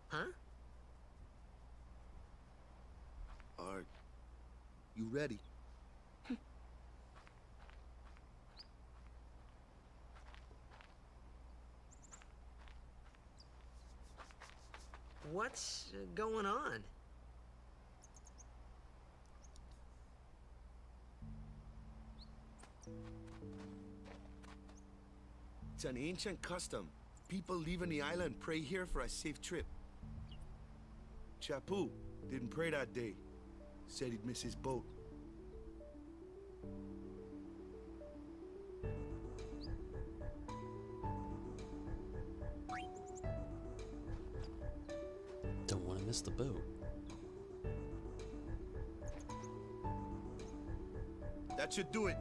Huh? Are you ready? What's going on? It's an ancient custom. People leaving the island pray here for a safe trip. Chapu didn't pray that day. Said he'd miss his boat. Don't want to miss the boat. That should do it.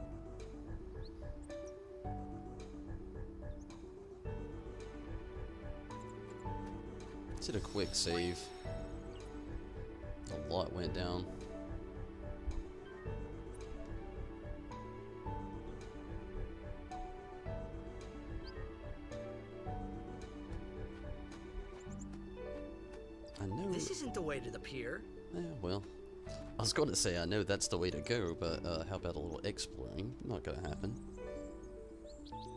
Did a quick save. A lot went down. I know. This isn't the way to the pier. Yeah, well, I was going to say I know that's the way to go, but how about a little exploring? Not gonna happen.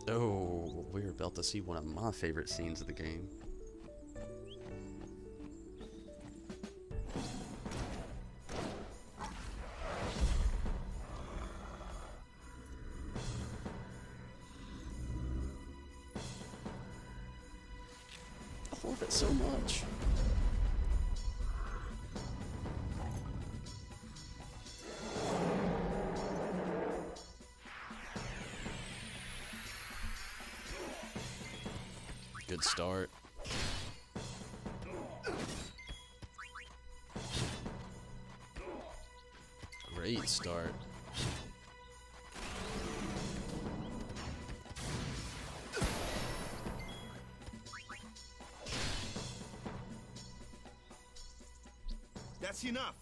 Oh, we're about to see one of my favorite scenes of the game. I love it so much. Good start. Great start. That's enough.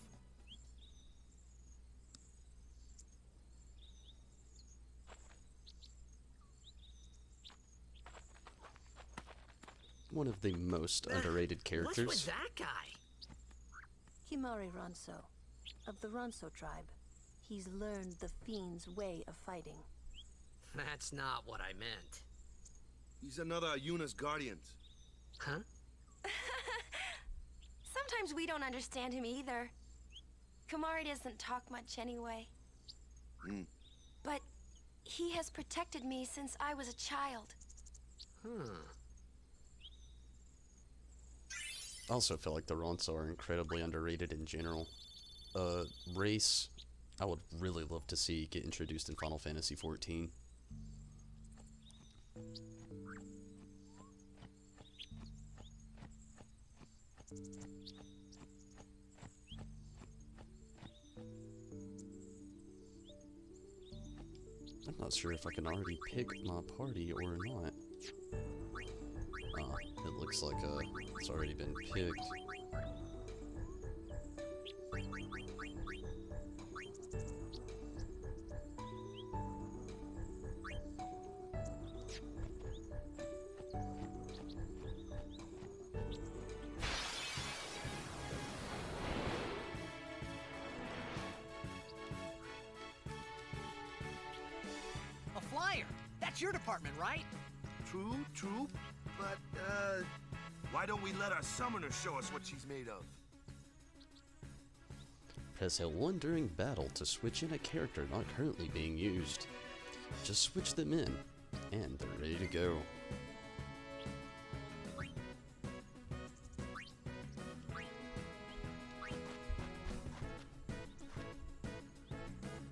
One of the most underrated characters. What's with that guy? Kimari Ronso, of the Ronso tribe. He's learned the Fiend's way of fighting. That's not what I meant. He's another Yuna's guardians. Huh? Sometimes we don't understand him either. Kumari doesn't talk much anyway. But he has protected me since I was a child. I also feel like the Ronso are incredibly underrated in general. Race, I would really love to see get introduced in Final Fantasy XIV. I'm not sure if I can already pick my party or not. It looks like it's already been picked. A flyer! That's your department, right? True, true. But, why don't we let our summoner show us what she's made of? Press L1 during battle to switch in a character not currently being used. Just switch them in, and they're ready to go.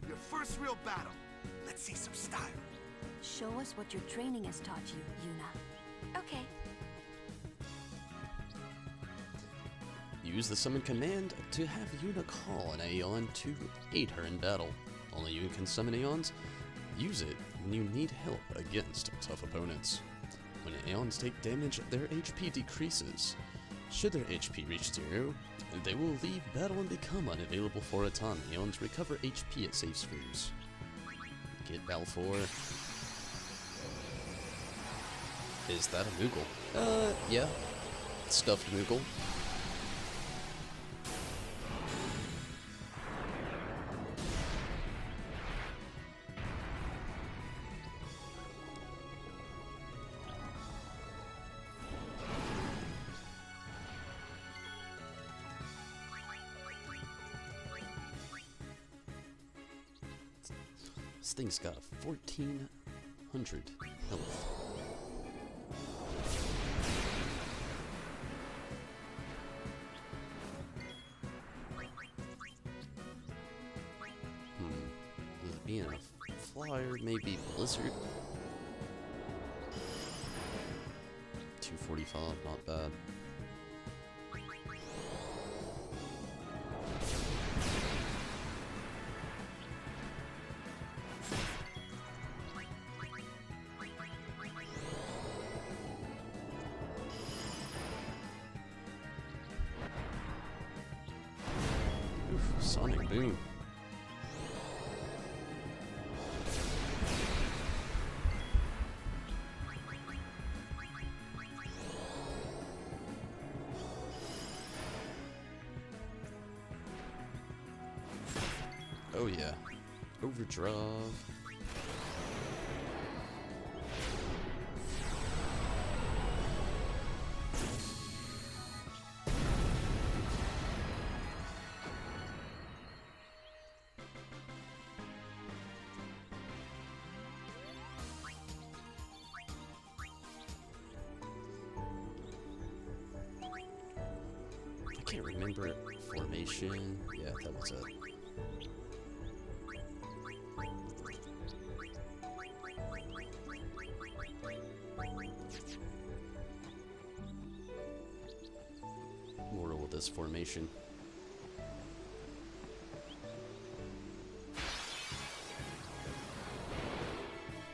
Your first real battle. Let's see some style. Show us what your training has taught you, Yuna. Okay. Use the summon command to have Yuna call an Aeon to aid her in battle. Only you can summon Aeons. Use it when you need help against tough opponents. When Aeons take damage, their HP decreases. Should their HP reach 0, they will leave battle and become unavailable for a time. Aeons recover HP at safe screws. Get Balfour. Is that a Moogle? Yeah. Stuffed Moogle. This thing's got 1,400 health. Being a flyer, maybe Blizzard. 245, not bad. Oof, Sonic Boom. Oh yeah. Overdrive. I can't remember formation. Yeah, that was it. Moral of this formation.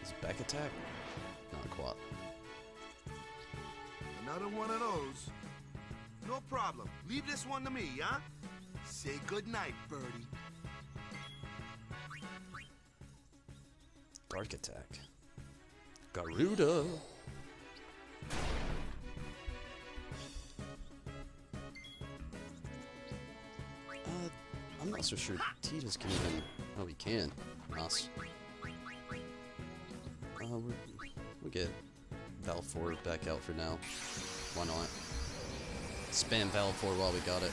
Is it back attack? Not quite. Another one of those. No problem. Leave this one to me, huh? Say goodnight, birdie. Dark attack. Garuda. I'm not so sure Titus can even... Oh, he can. Nice. We'll get Valve 4 back out for now. Why not? Spam Valve 4 while we got it.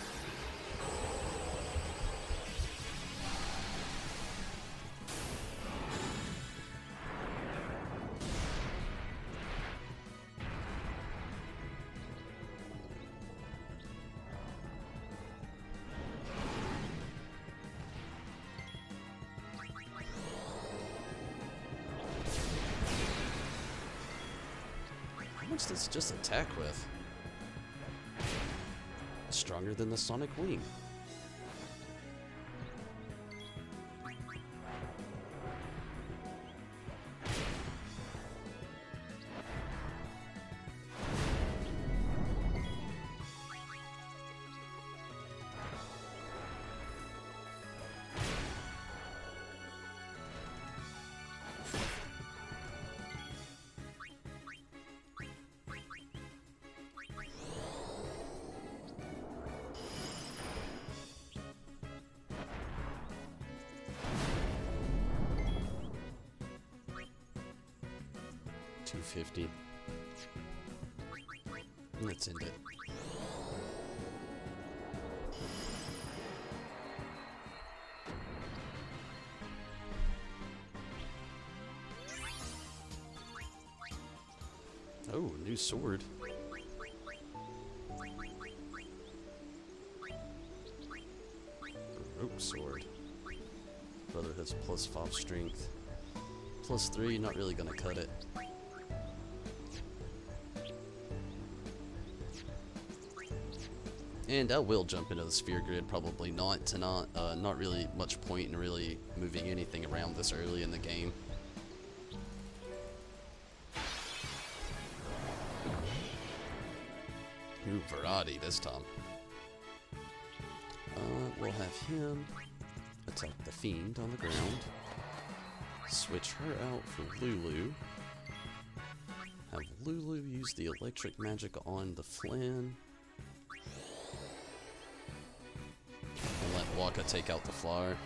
How much does it just attack with? Stronger than the Sonic Wing. $250. Let's end it. Oh, new sword. Baroque sword. Brother has +5 strength. +3, not really gonna cut it. And I will jump into the sphere grid, probably not tonight. Not really much point in really moving anything around this early in the game. New variety this time. We'll have him attack the Fiend on the ground. Switch her out for Lulu. Have Lulu use the electric magic on the Flynn. And let Waka take out the flower.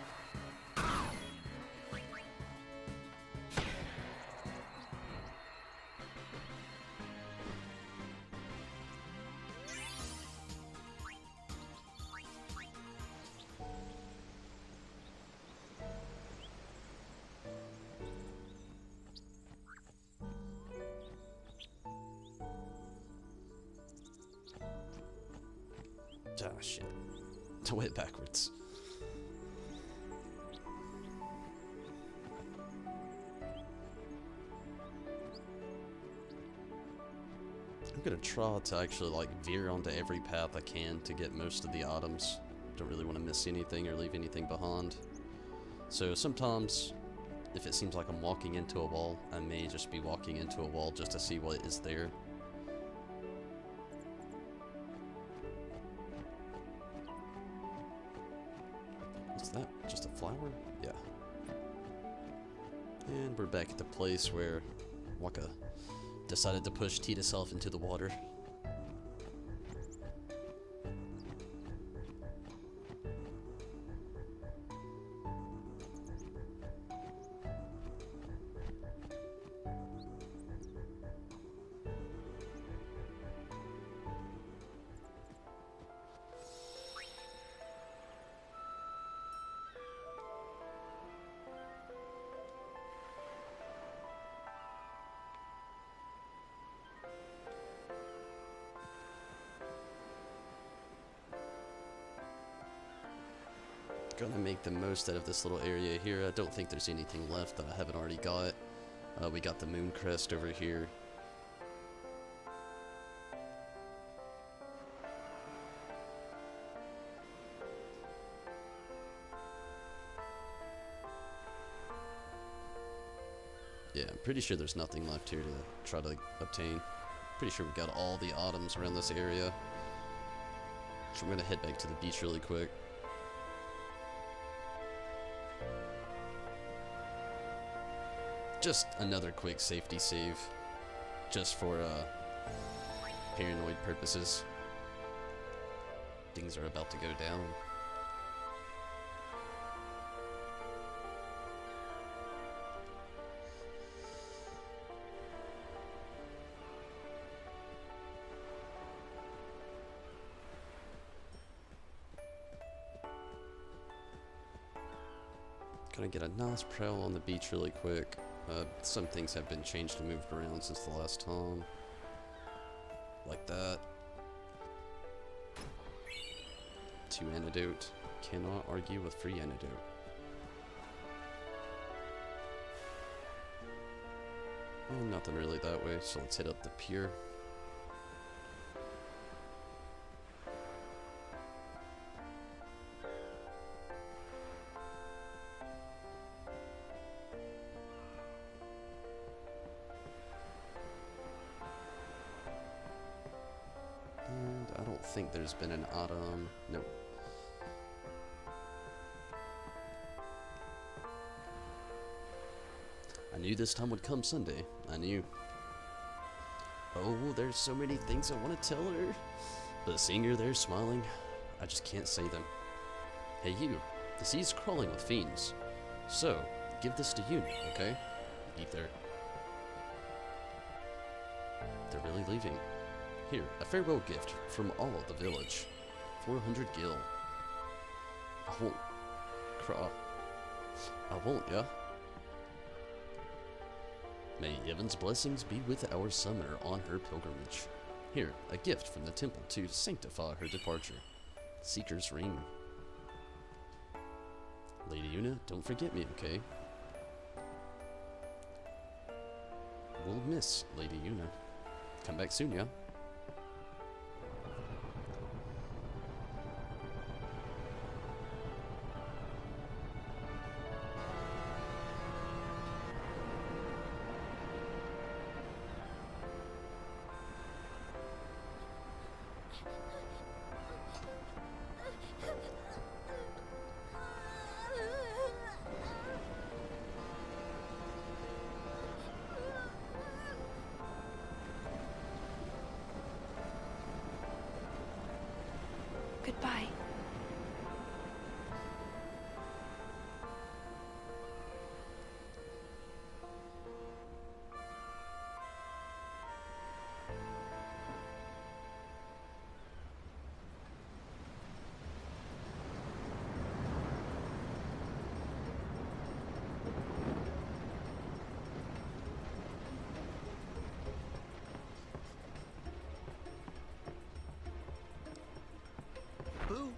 Ah, shit. I went backwards. I'm gonna try to actually like veer onto every path I can to get most of the items. Don't really want to miss anything or leave anything behind. So sometimes, if it seems like I'm walking into a wall, I may just be walking into a wall just to see what is there. Is that just a flower? Yeah. And we're back at the place where Waka decided to push Tita's self into the water. Gonna make the most out of this little area here. I don't think there's anything left that I haven't already got. We got the moon crest over here. Yeah, I'm pretty sure there's nothing left here to try to obtain. Pretty sure we've got all the items around this area. So I'm gonna head back to the beach really quick. Just another quick safety save. Just for paranoid purposes. Things are about to go down. Gonna get a nice prowl on the beach really quick. Some things have been changed and moved around since the last time. Like that. 2 antidote. Cannot argue with free antidote. And nothing really that way, so let's hit up the pier. I don't think there's been an item. No. I knew this time would come Sunday. I knew. Oh, there's so many things I want to tell her. But seeing her there smiling, I just can't say them. Hey you, the sea's crawling with fiends. So, give this to you, okay? Ether. They're really leaving. Here, a farewell gift from all of the village. 400 gil. I won't cry. I won't, yeah? May Yevon's blessings be with our summoner on her pilgrimage. Here, a gift from the temple to sanctify her departure. Seeker's Ring. Lady Una, don't forget me, okay? We'll miss Lady Una. Come back soon, yeah? Goodbye. Boo!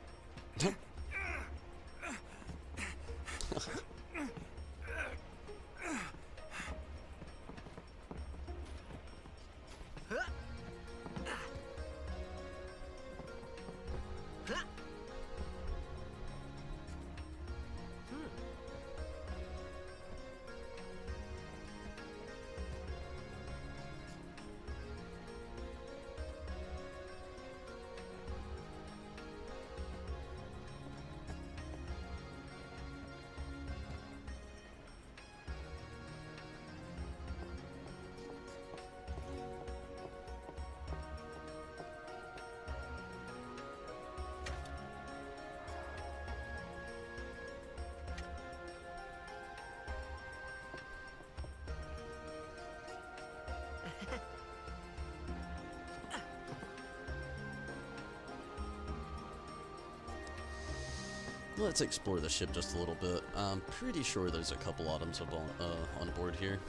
Let's explore the ship just a little bit. I'm pretty sure there's a couple items on board here.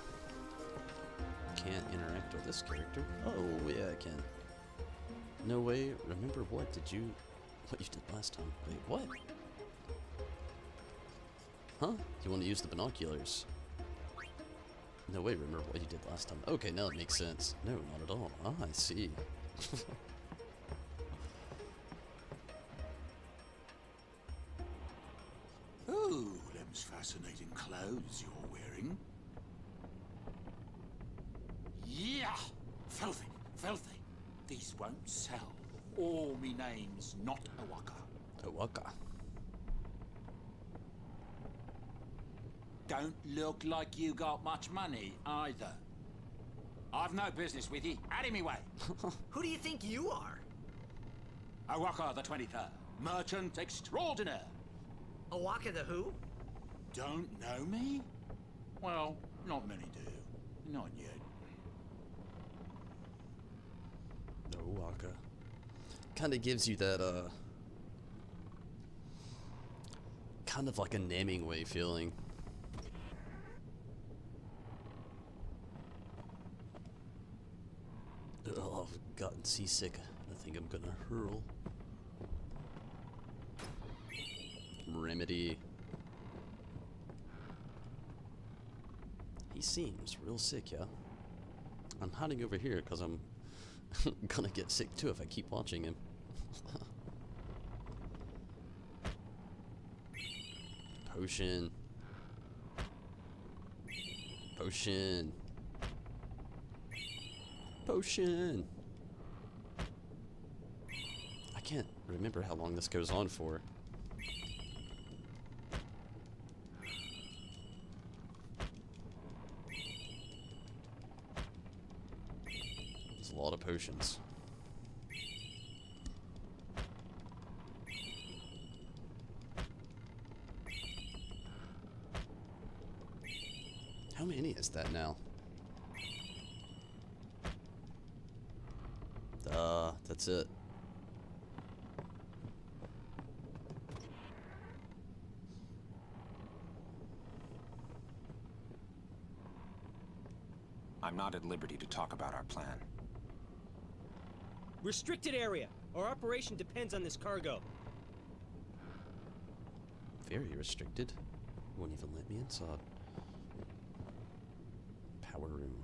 Can't interact with this character. Oh, yeah, I can. No way. Remember what? What you did last time? Wait, what? Huh? You want to use the binoculars? No, wait, remember what you did last time. Okay, now it makes sense. No, not at all. Ah, I see. Oh, them's fascinating clothes you're wearing. Yeah! Filthy, filthy. These won't sell. Or me name's not Awaka. Awaka. Don't look like you got much money, either. I've no business with you. Out of me way. Who do you think you are? Awaka the 23rd. Merchant extraordinaire. Awaka the who? Don't know me? Well, not many do. Not yet. Awaka. Kind of gives you that, kind of like a Namingway feeling. Oh, I've gotten seasick. I think I'm gonna hurl. Remedy. He seems real sick, yeah? I'm hiding over here because I'm gonna get sick too if I keep watching him. Potion. Potion. Potion. I can't remember how long this goes on for. There's a lot of potions. How many is that now? That's it. I'm not at liberty to talk about our plan. Restricted area. Our operation depends on this cargo. Very restricted. Won't even let me inside. Power room.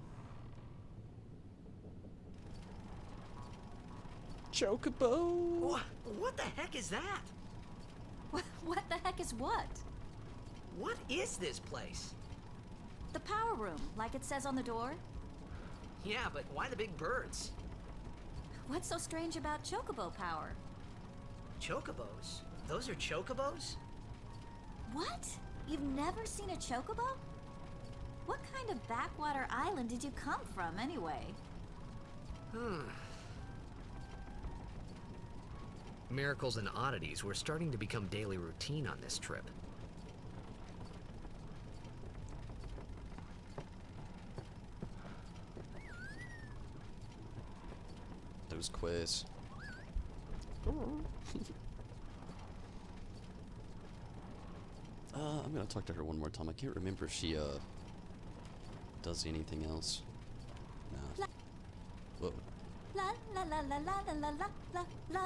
Chocobo! What the heck is that? What the heck is what? What is this place? The power room, like it says on the door. Yeah, but why the big birds? What's so strange about chocobo power? Chocobos? Those are chocobos? What? You've never seen a chocobo? What kind of backwater island did you come from, anyway? Miracles and oddities were starting to become daily routine on this trip. Those quiz. I'm gonna talk to her one more time. I can't remember if she does anything else. Nah. Whoa. La la la la la la la la la.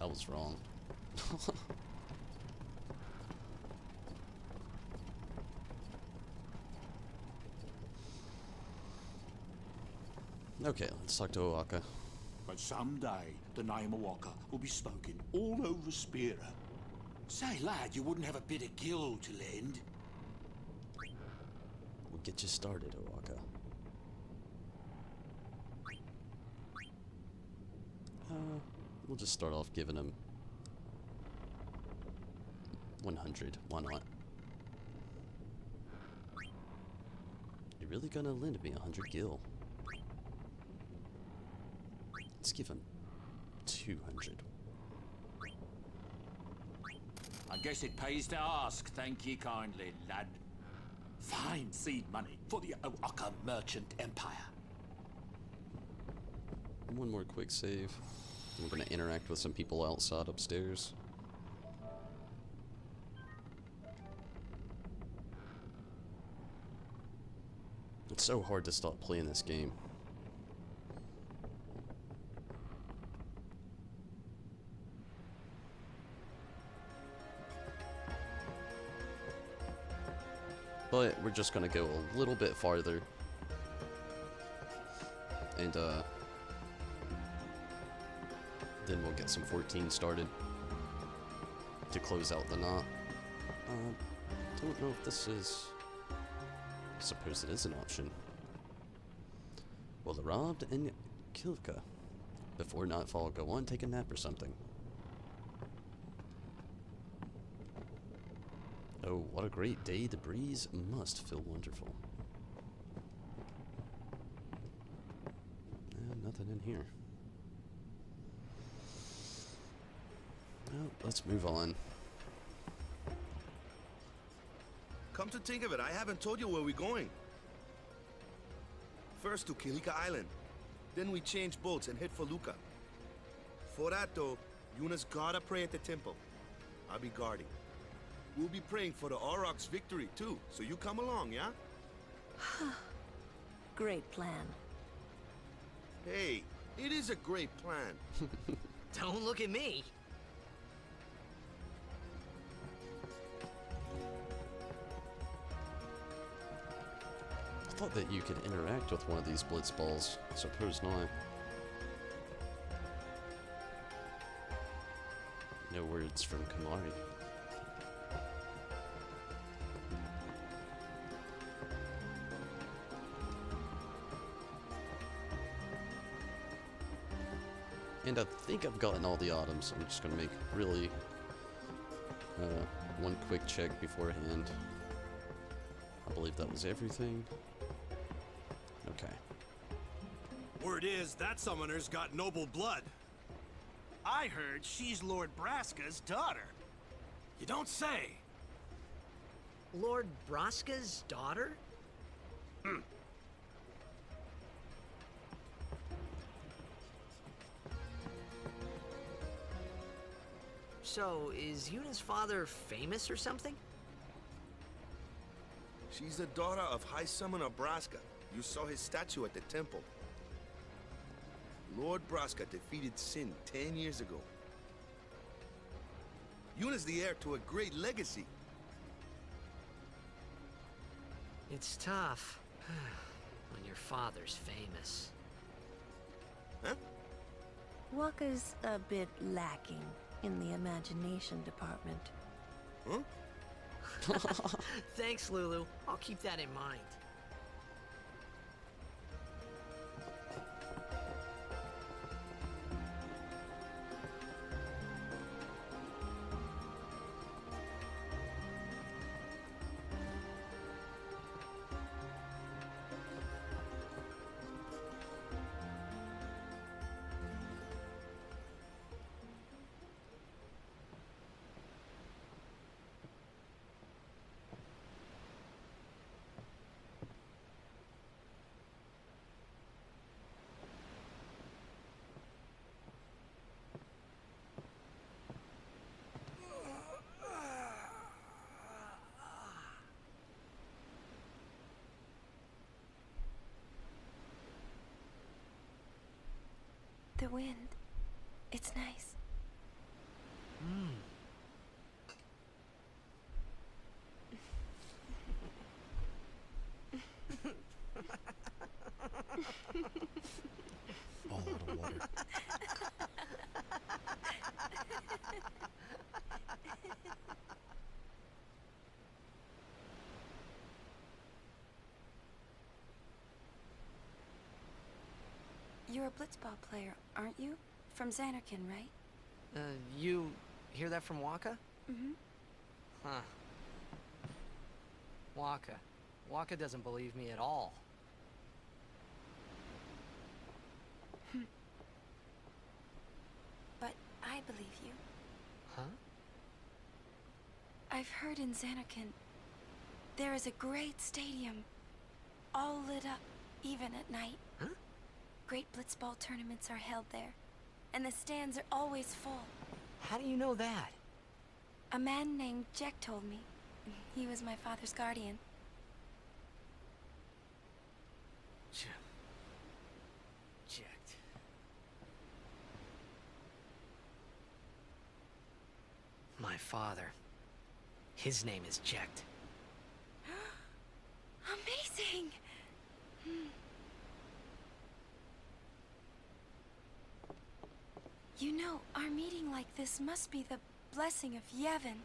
I was wrong. Okay, let's talk to Owaka. But someday, the name Awaka will be spoken all over Spira. Say, lad, you wouldn't have a bit of gill to lend? We'll get you started, Owaka. We'll just start off giving him 100. Why not? You're really gonna lend me 100 gil? Let's give him 200. I guess it pays to ask, thank ye kindly, lad. Fine seed money for the Awaka merchant empire. One more quick save. We're gonna interact with some people outside upstairs. It's so hard to stop playing this game. But we're just gonna go a little bit farther. And then we'll get some 14 started to close out the knot. Don't know if this is... I suppose it is an option. Well, the robbed and Kilka. Before nightfall, go on, take a nap or something. Oh, what a great day. The breeze must feel wonderful. Nothing in here. Well, let's move on. Come to think of it, I haven't told you where we're going. First to Kilika Island. Then we change boats and head for Luca. For that though, Yuna's gotta pray at the temple. I'll be guarding. We'll be praying for the Aurochs' victory too, so you come along, yeah? Great plan. Hey, it is a great plan. Don't look at me. I thought that you could interact with one of these blitz balls. Suppose not. No words from Kamari. And I think I've gotten all the items. I'm just gonna make really one quick check beforehand. I believe that was everything. Okay. Word is that summoner's got noble blood. I heard she's Lord Braska's daughter. You don't say. Lord Braska's daughter? So, is Yuna's father famous or something? She's the daughter of High Summoner Braska. You saw his statue at the temple. Lord Braska defeated Sin 10 years ago. Yuna's the heir to a great legacy. It's tough when your father's famous. Huh? Waka's a bit lacking in the imagination department. Huh? Thanks, Lulu. I'll keep that in mind. The wind. It's nice. All out of water. You're a blitzball player, aren't you? From Xanarkin, right? You hear that from Waka? Mm-hmm. Huh. Waka. Waka doesn't believe me at all. But I believe you. Huh? I've heard in Xanarkin, there is a great stadium, all lit up, even at night. Huh? Great blitzball tournaments are held there, and the stands are always full. How do you know that? A man named Jack told me. He was my father's guardian. Checked. My father. His name is Jecht. Amazing! You know, our meeting like this must be the blessing of Yevon.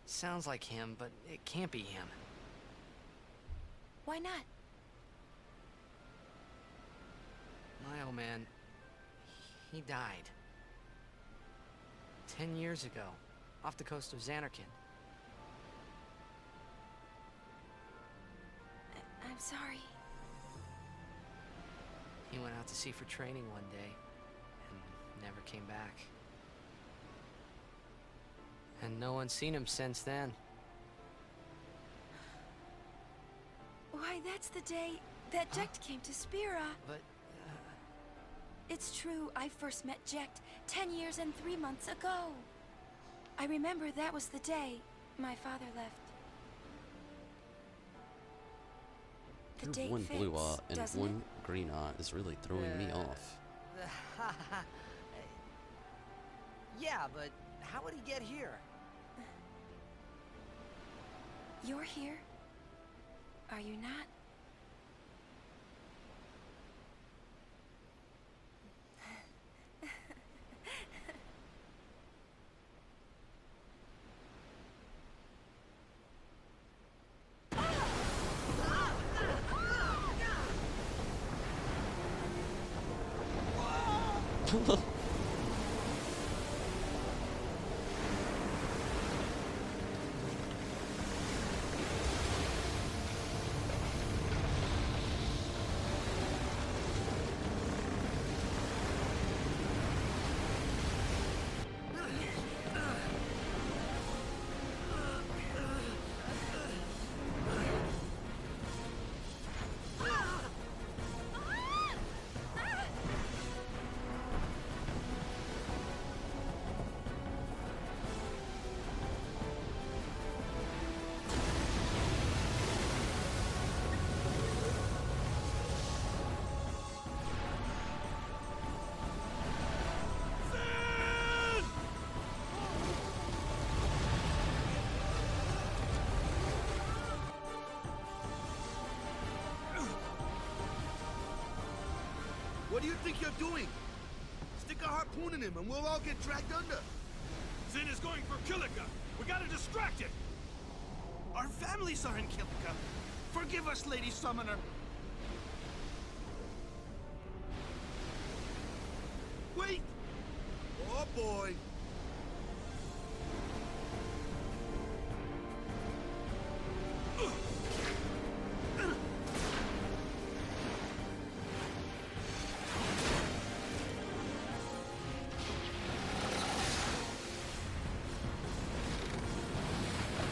Sounds like him, but it can't be him. Why not? My old man, he died. 10 years ago, off the coast of Xanarkand. I'm sorry. He went out to sea for training one day, and never came back. And no one's seen him since then. Why, that's the day that Jecht came to Spira. But, It's true, I first met Jecht 10 years and 3 months ago. I remember that was the day my father left. The Your date one fits, blue eye and doesn't one green eye is really throwing me off. yeah, but how would he get here? You're here? Are you not? What do you think you're doing? Stick a harpoon in him and we'll all get dragged under. Zin is going for Kilika. We gotta distract it. Our families are in Kilika. Forgive us, Lady Summoner. Wait! Oh boy!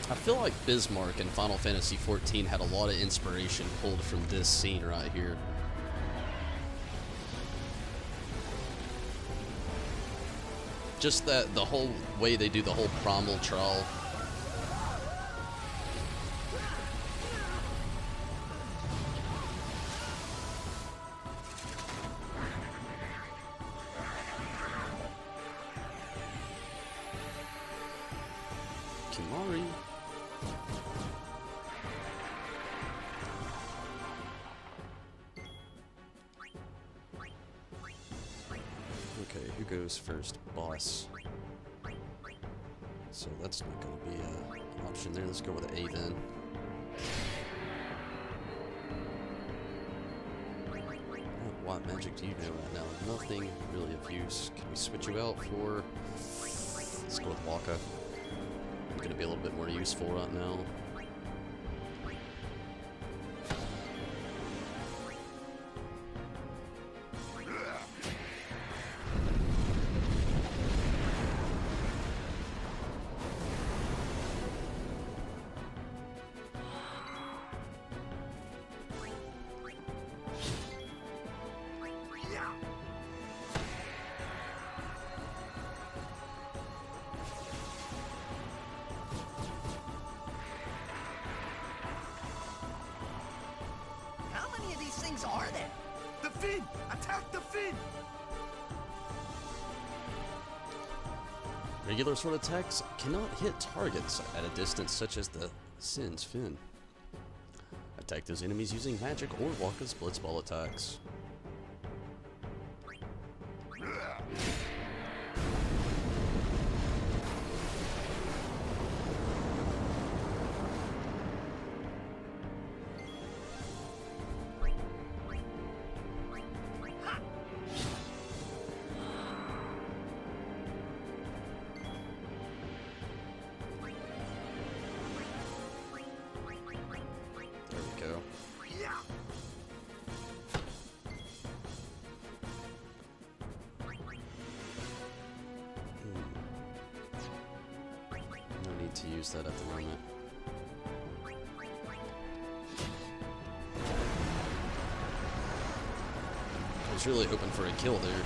I feel like Bismarck in Final Fantasy XIV had a lot of inspiration pulled from this scene right here. Just that, the whole way they do the whole primal trial. Kimari. Okay, who goes first? Boss. So that's not going to be an option there. Let's go with A then. What magic do you know right now? Nothing really of use. Can we switch you out for... Let's go with Waka. I'm going to be a little bit more useful right now. Are there? The fin! Attack the fin! Regular sword attacks cannot hit targets at a distance such as the Sin's Fin. Attack those enemies using magic or Waka's blitzball attacks. To use that at the moment. I was really hoping for a kill there.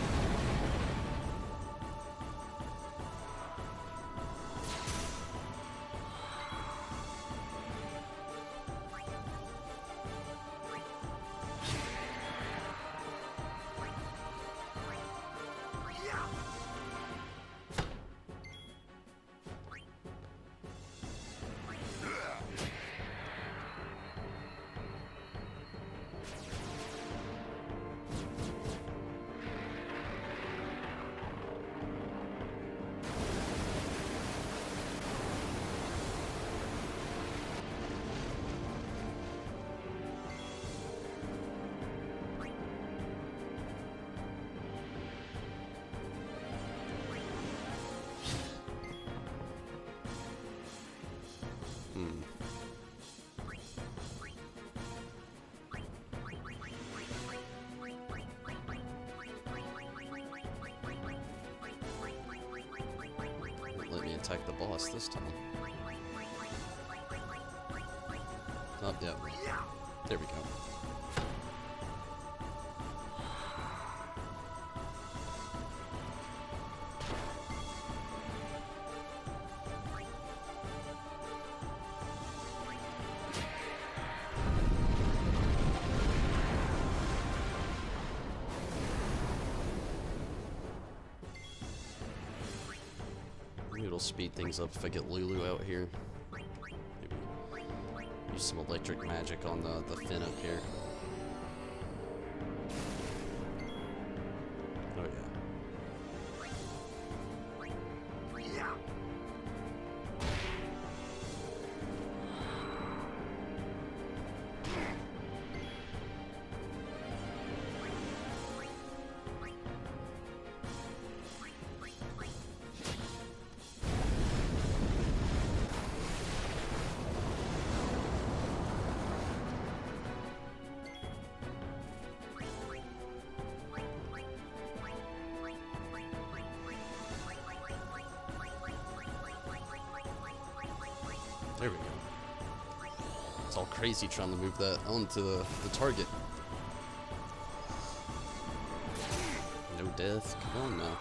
Let me attack the boss this time. Oh, yeah. There we go. It'll speed things up if I get Lulu out here. Maybe use some electric magic on the fin up here. Oh yeah. There we go. It's all crazy trying to move that onto the target. No death. Come on now.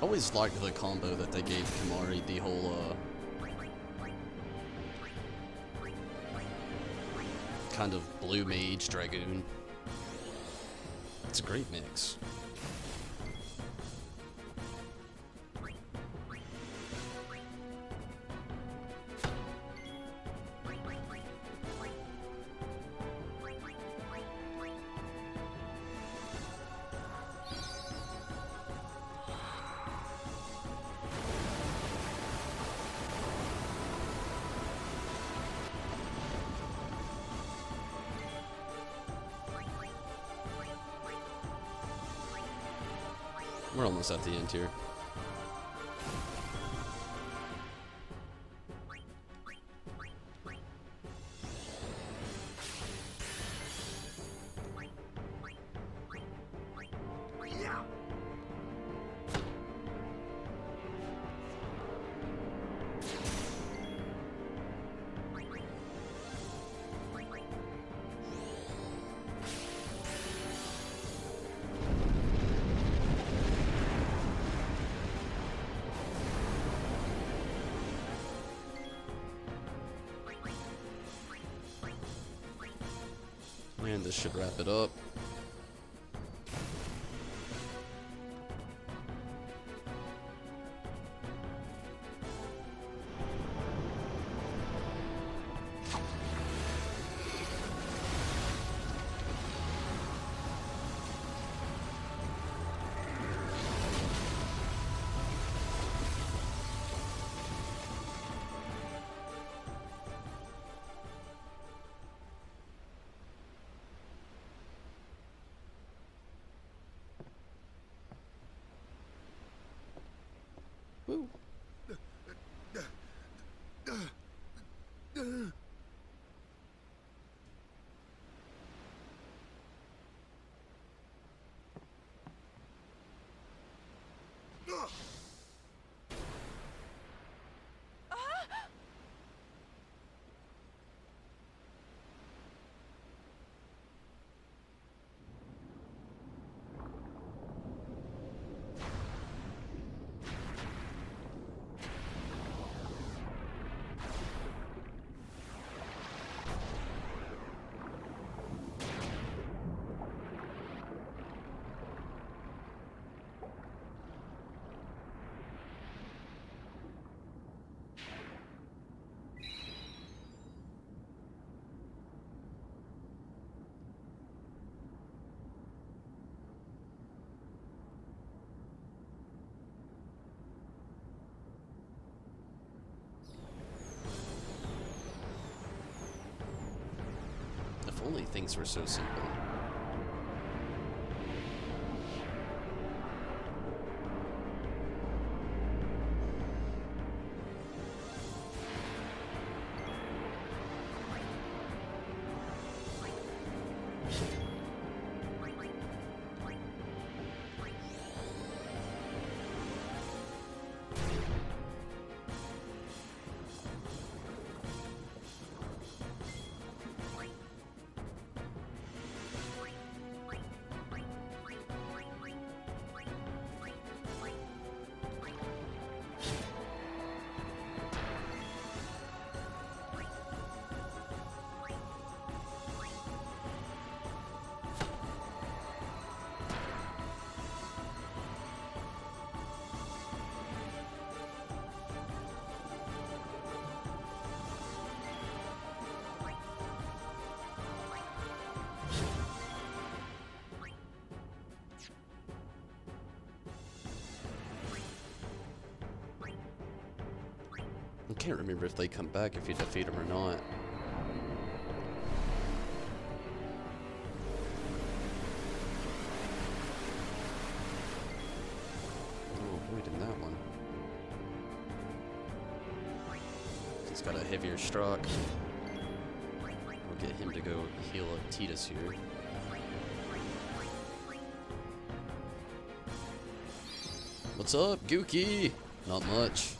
Always liked the combo that they gave Kimahri, the whole kind of blue mage dragoon. It's a great mix. We're almost at the end here. And this should wrap it up. Woo. If only things were so simple. I can't remember if they come back if you defeat them or not. Oh, avoiding that one. He's got a heavier stroke. We'll get him to go heal up Titus here. What's up, Gookie? Not much.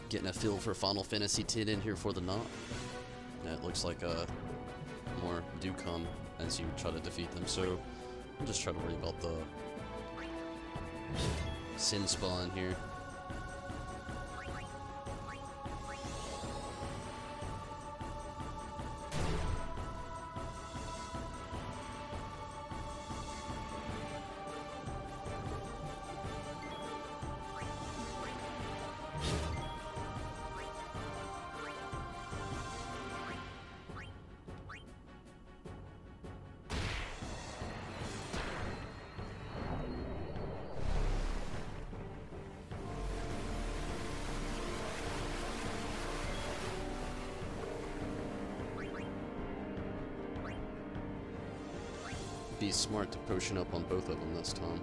Getting a feel for Final Fantasy X in here for the knot. Yeah, it looks like more do come as you try to defeat them, so I'm just trying to worry about the sin spawn here. Be smart to potion up on both of them this time.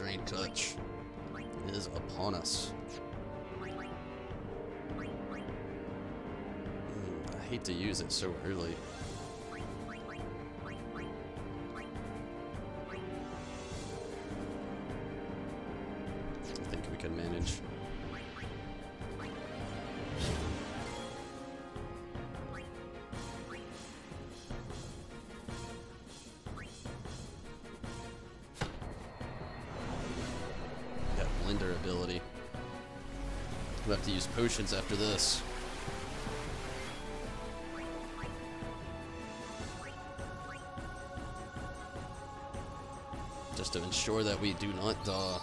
Drain Touch is upon us. I hate to use it so early. I think we can manage. That blender ability. We'll have to use potions after this. Just to ensure that we do not die.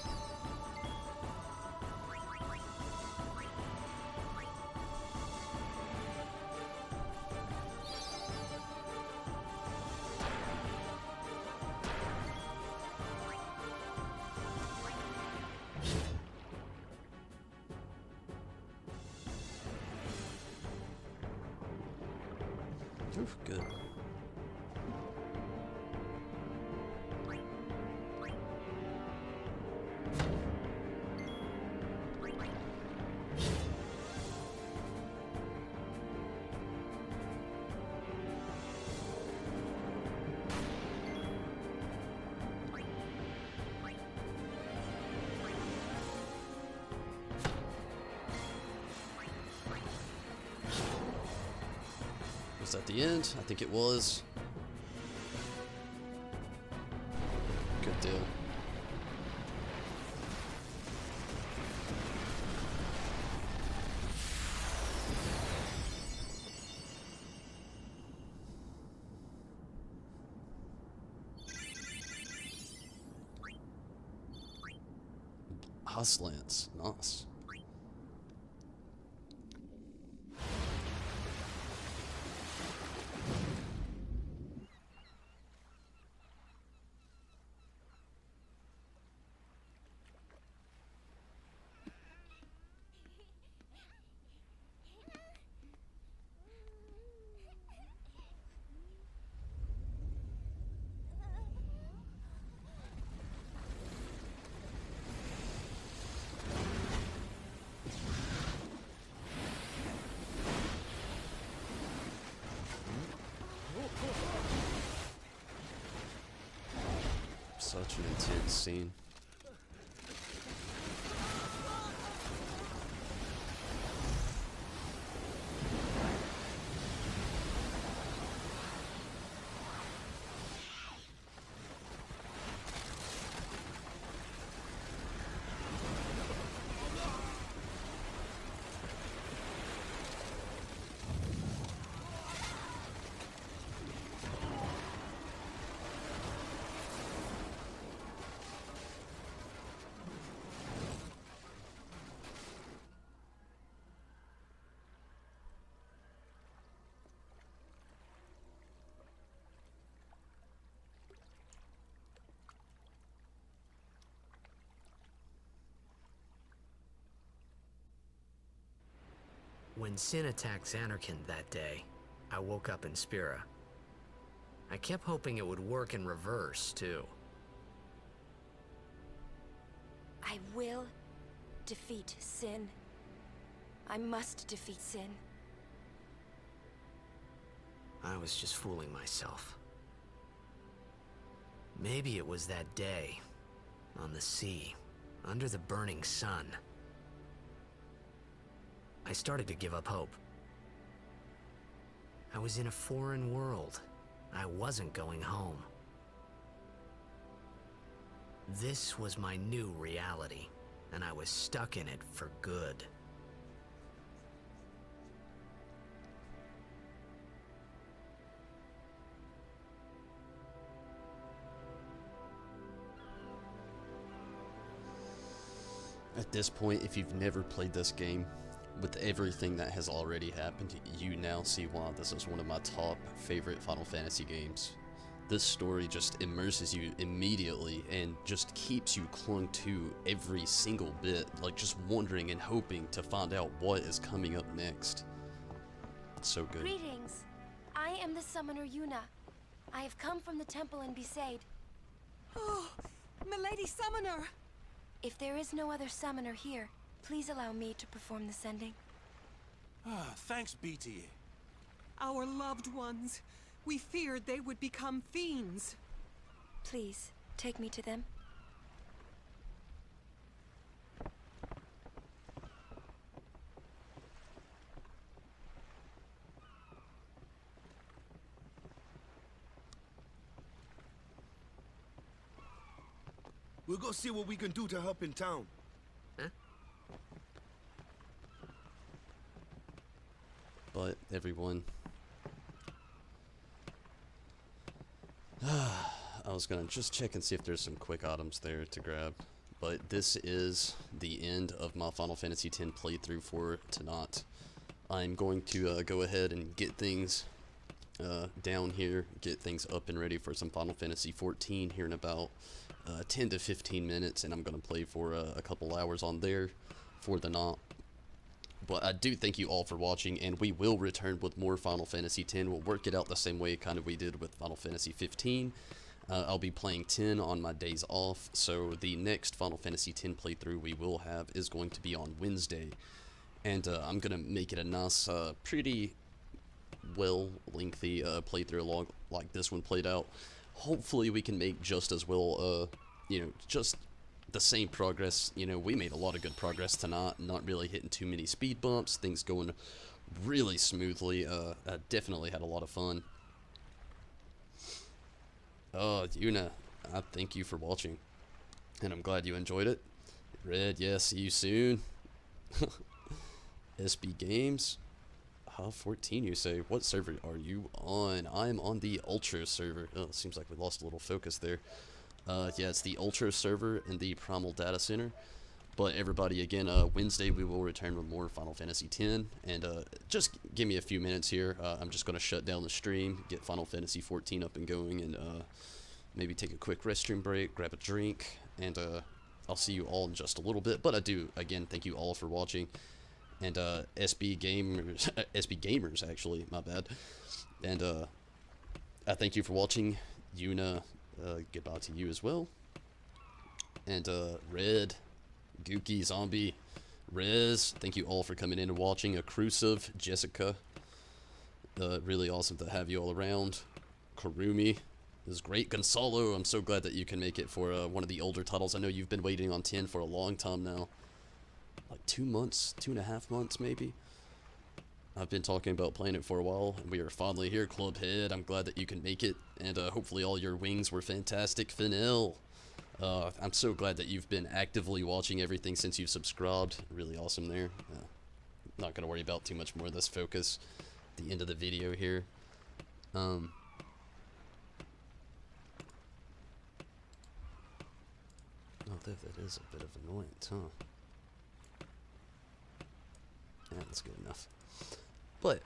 Oof, good. Was that the end? I think it was. Good deal. Hustlance, nice. Such an intense scene. When Sin attacked Xanarkand that day, I woke up in Spira. I kept hoping it would work in reverse, too. I will defeat Sin. I must defeat Sin. I was just fooling myself. Maybe it was that day, on the sea, under the burning sun. I started to give up hope. I was in a foreign world. I wasn't going home. This was my new reality, and I was stuck in it for good. At this point, if you've never played this game, with everything that has already happened, you now see why this is one of my top favorite Final Fantasy games. This story just immerses you immediately and just keeps you clung to every single bit, like just wondering and hoping to find out what is coming up next. It's so good. Greetings. I am the summoner Yuna. I have come from the temple in Besaid. Oh, Milady Summoner! If there is no other summoner here, please allow me to perform the sending. Ah, thanks, BT. Our loved ones. We feared they would become fiends. Please, take me to them. We'll go see what we can do to help in town. Huh? But everyone, I was gonna just check and see if there's some quick items there to grab. But this is the end of my Final Fantasy X playthrough for tonight. I'm going to go ahead and get things down here, get things up and ready for some Final Fantasy XIV here in about 10 to 15 minutes, and I'm going to play for a couple hours on there for the night. But I do thank you all for watching, and we will return with more Final Fantasy X. We'll work it out the same way kind of we did with Final Fantasy 15. I'll be playing 10 on my days off, so the next Final Fantasy X playthrough we will have is going to be on Wednesday. And I'm going to make it a nice, pretty well lengthy playthrough along like this one played out. Hopefully we can make just as well, you know, just the same progress. You know, we made a lot of good progress tonight, not really hitting too many speed bumps, things going really smoothly. I definitely had a lot of fun. Yuna, I thank you for watching, and I'm glad you enjoyed it. Red, yeah, see you soon. SB Games, 14 you say. What server are you on? I'm on the Ultra server. Oh, seems like we lost a little focus there. Yeah, it's the Ultra server in the Primal Data Center. But everybody, again, Wednesday we will return with more Final Fantasy X. And just give me a few minutes here. I'm just going to shut down the stream, get Final Fantasy XIV up and going, and maybe take a quick restroom break, grab a drink, and I'll see you all in just a little bit. But I do, again, thank you all for watching. And SB Gamers, actually, my bad. And I thank you for watching. Yuna, goodbye to you as well. And Red, Gookie, Zombie, Rez, thank you all for coming in and watching. Accrusive, Jessica, really awesome to have you all around. Karumi, this is great. Gonzalo, I'm so glad that you can make it for one of the older titles. I know you've been waiting on 10 for a long time now. Like 2 months, 2.5 months maybe. I've been talking about playing it for a while, and we are finally here. Clubhead, I'm glad that you can make it, and hopefully all your wings were fantastic. Fennel, I'm so glad that you've been actively watching everything since you've subscribed. Really awesome there. Not going to worry about too much more of this focus at the end of the video here. Oh, that is a bit of annoyance, huh? Yeah, that's good enough. But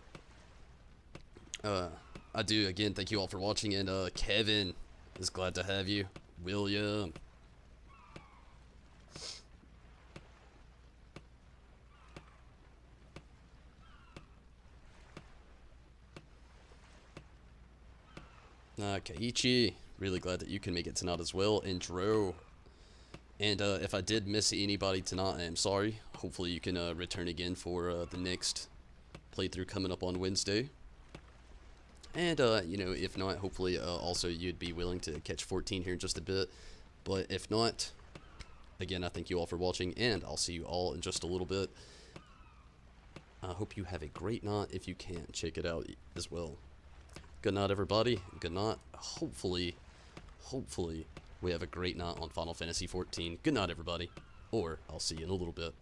I do, again, thank you all for watching, and Kevin is glad to have you. William, Kaiichi, really glad that you can make it tonight as well. And Dro, and if I did miss anybody tonight, I am sorry. Hopefully you can return again for the next playthrough coming up on Wednesday. And, you know, if not, hopefully also you'd be willing to catch 14 here in just a bit. But if not, again, I thank you all for watching, and I'll see you all in just a little bit. I hope you have a great night. If you can, check it out as well. Good night, everybody. Good night. Hopefully we have a great night on Final Fantasy XIV. Good night, everybody. Or I'll see you in a little bit.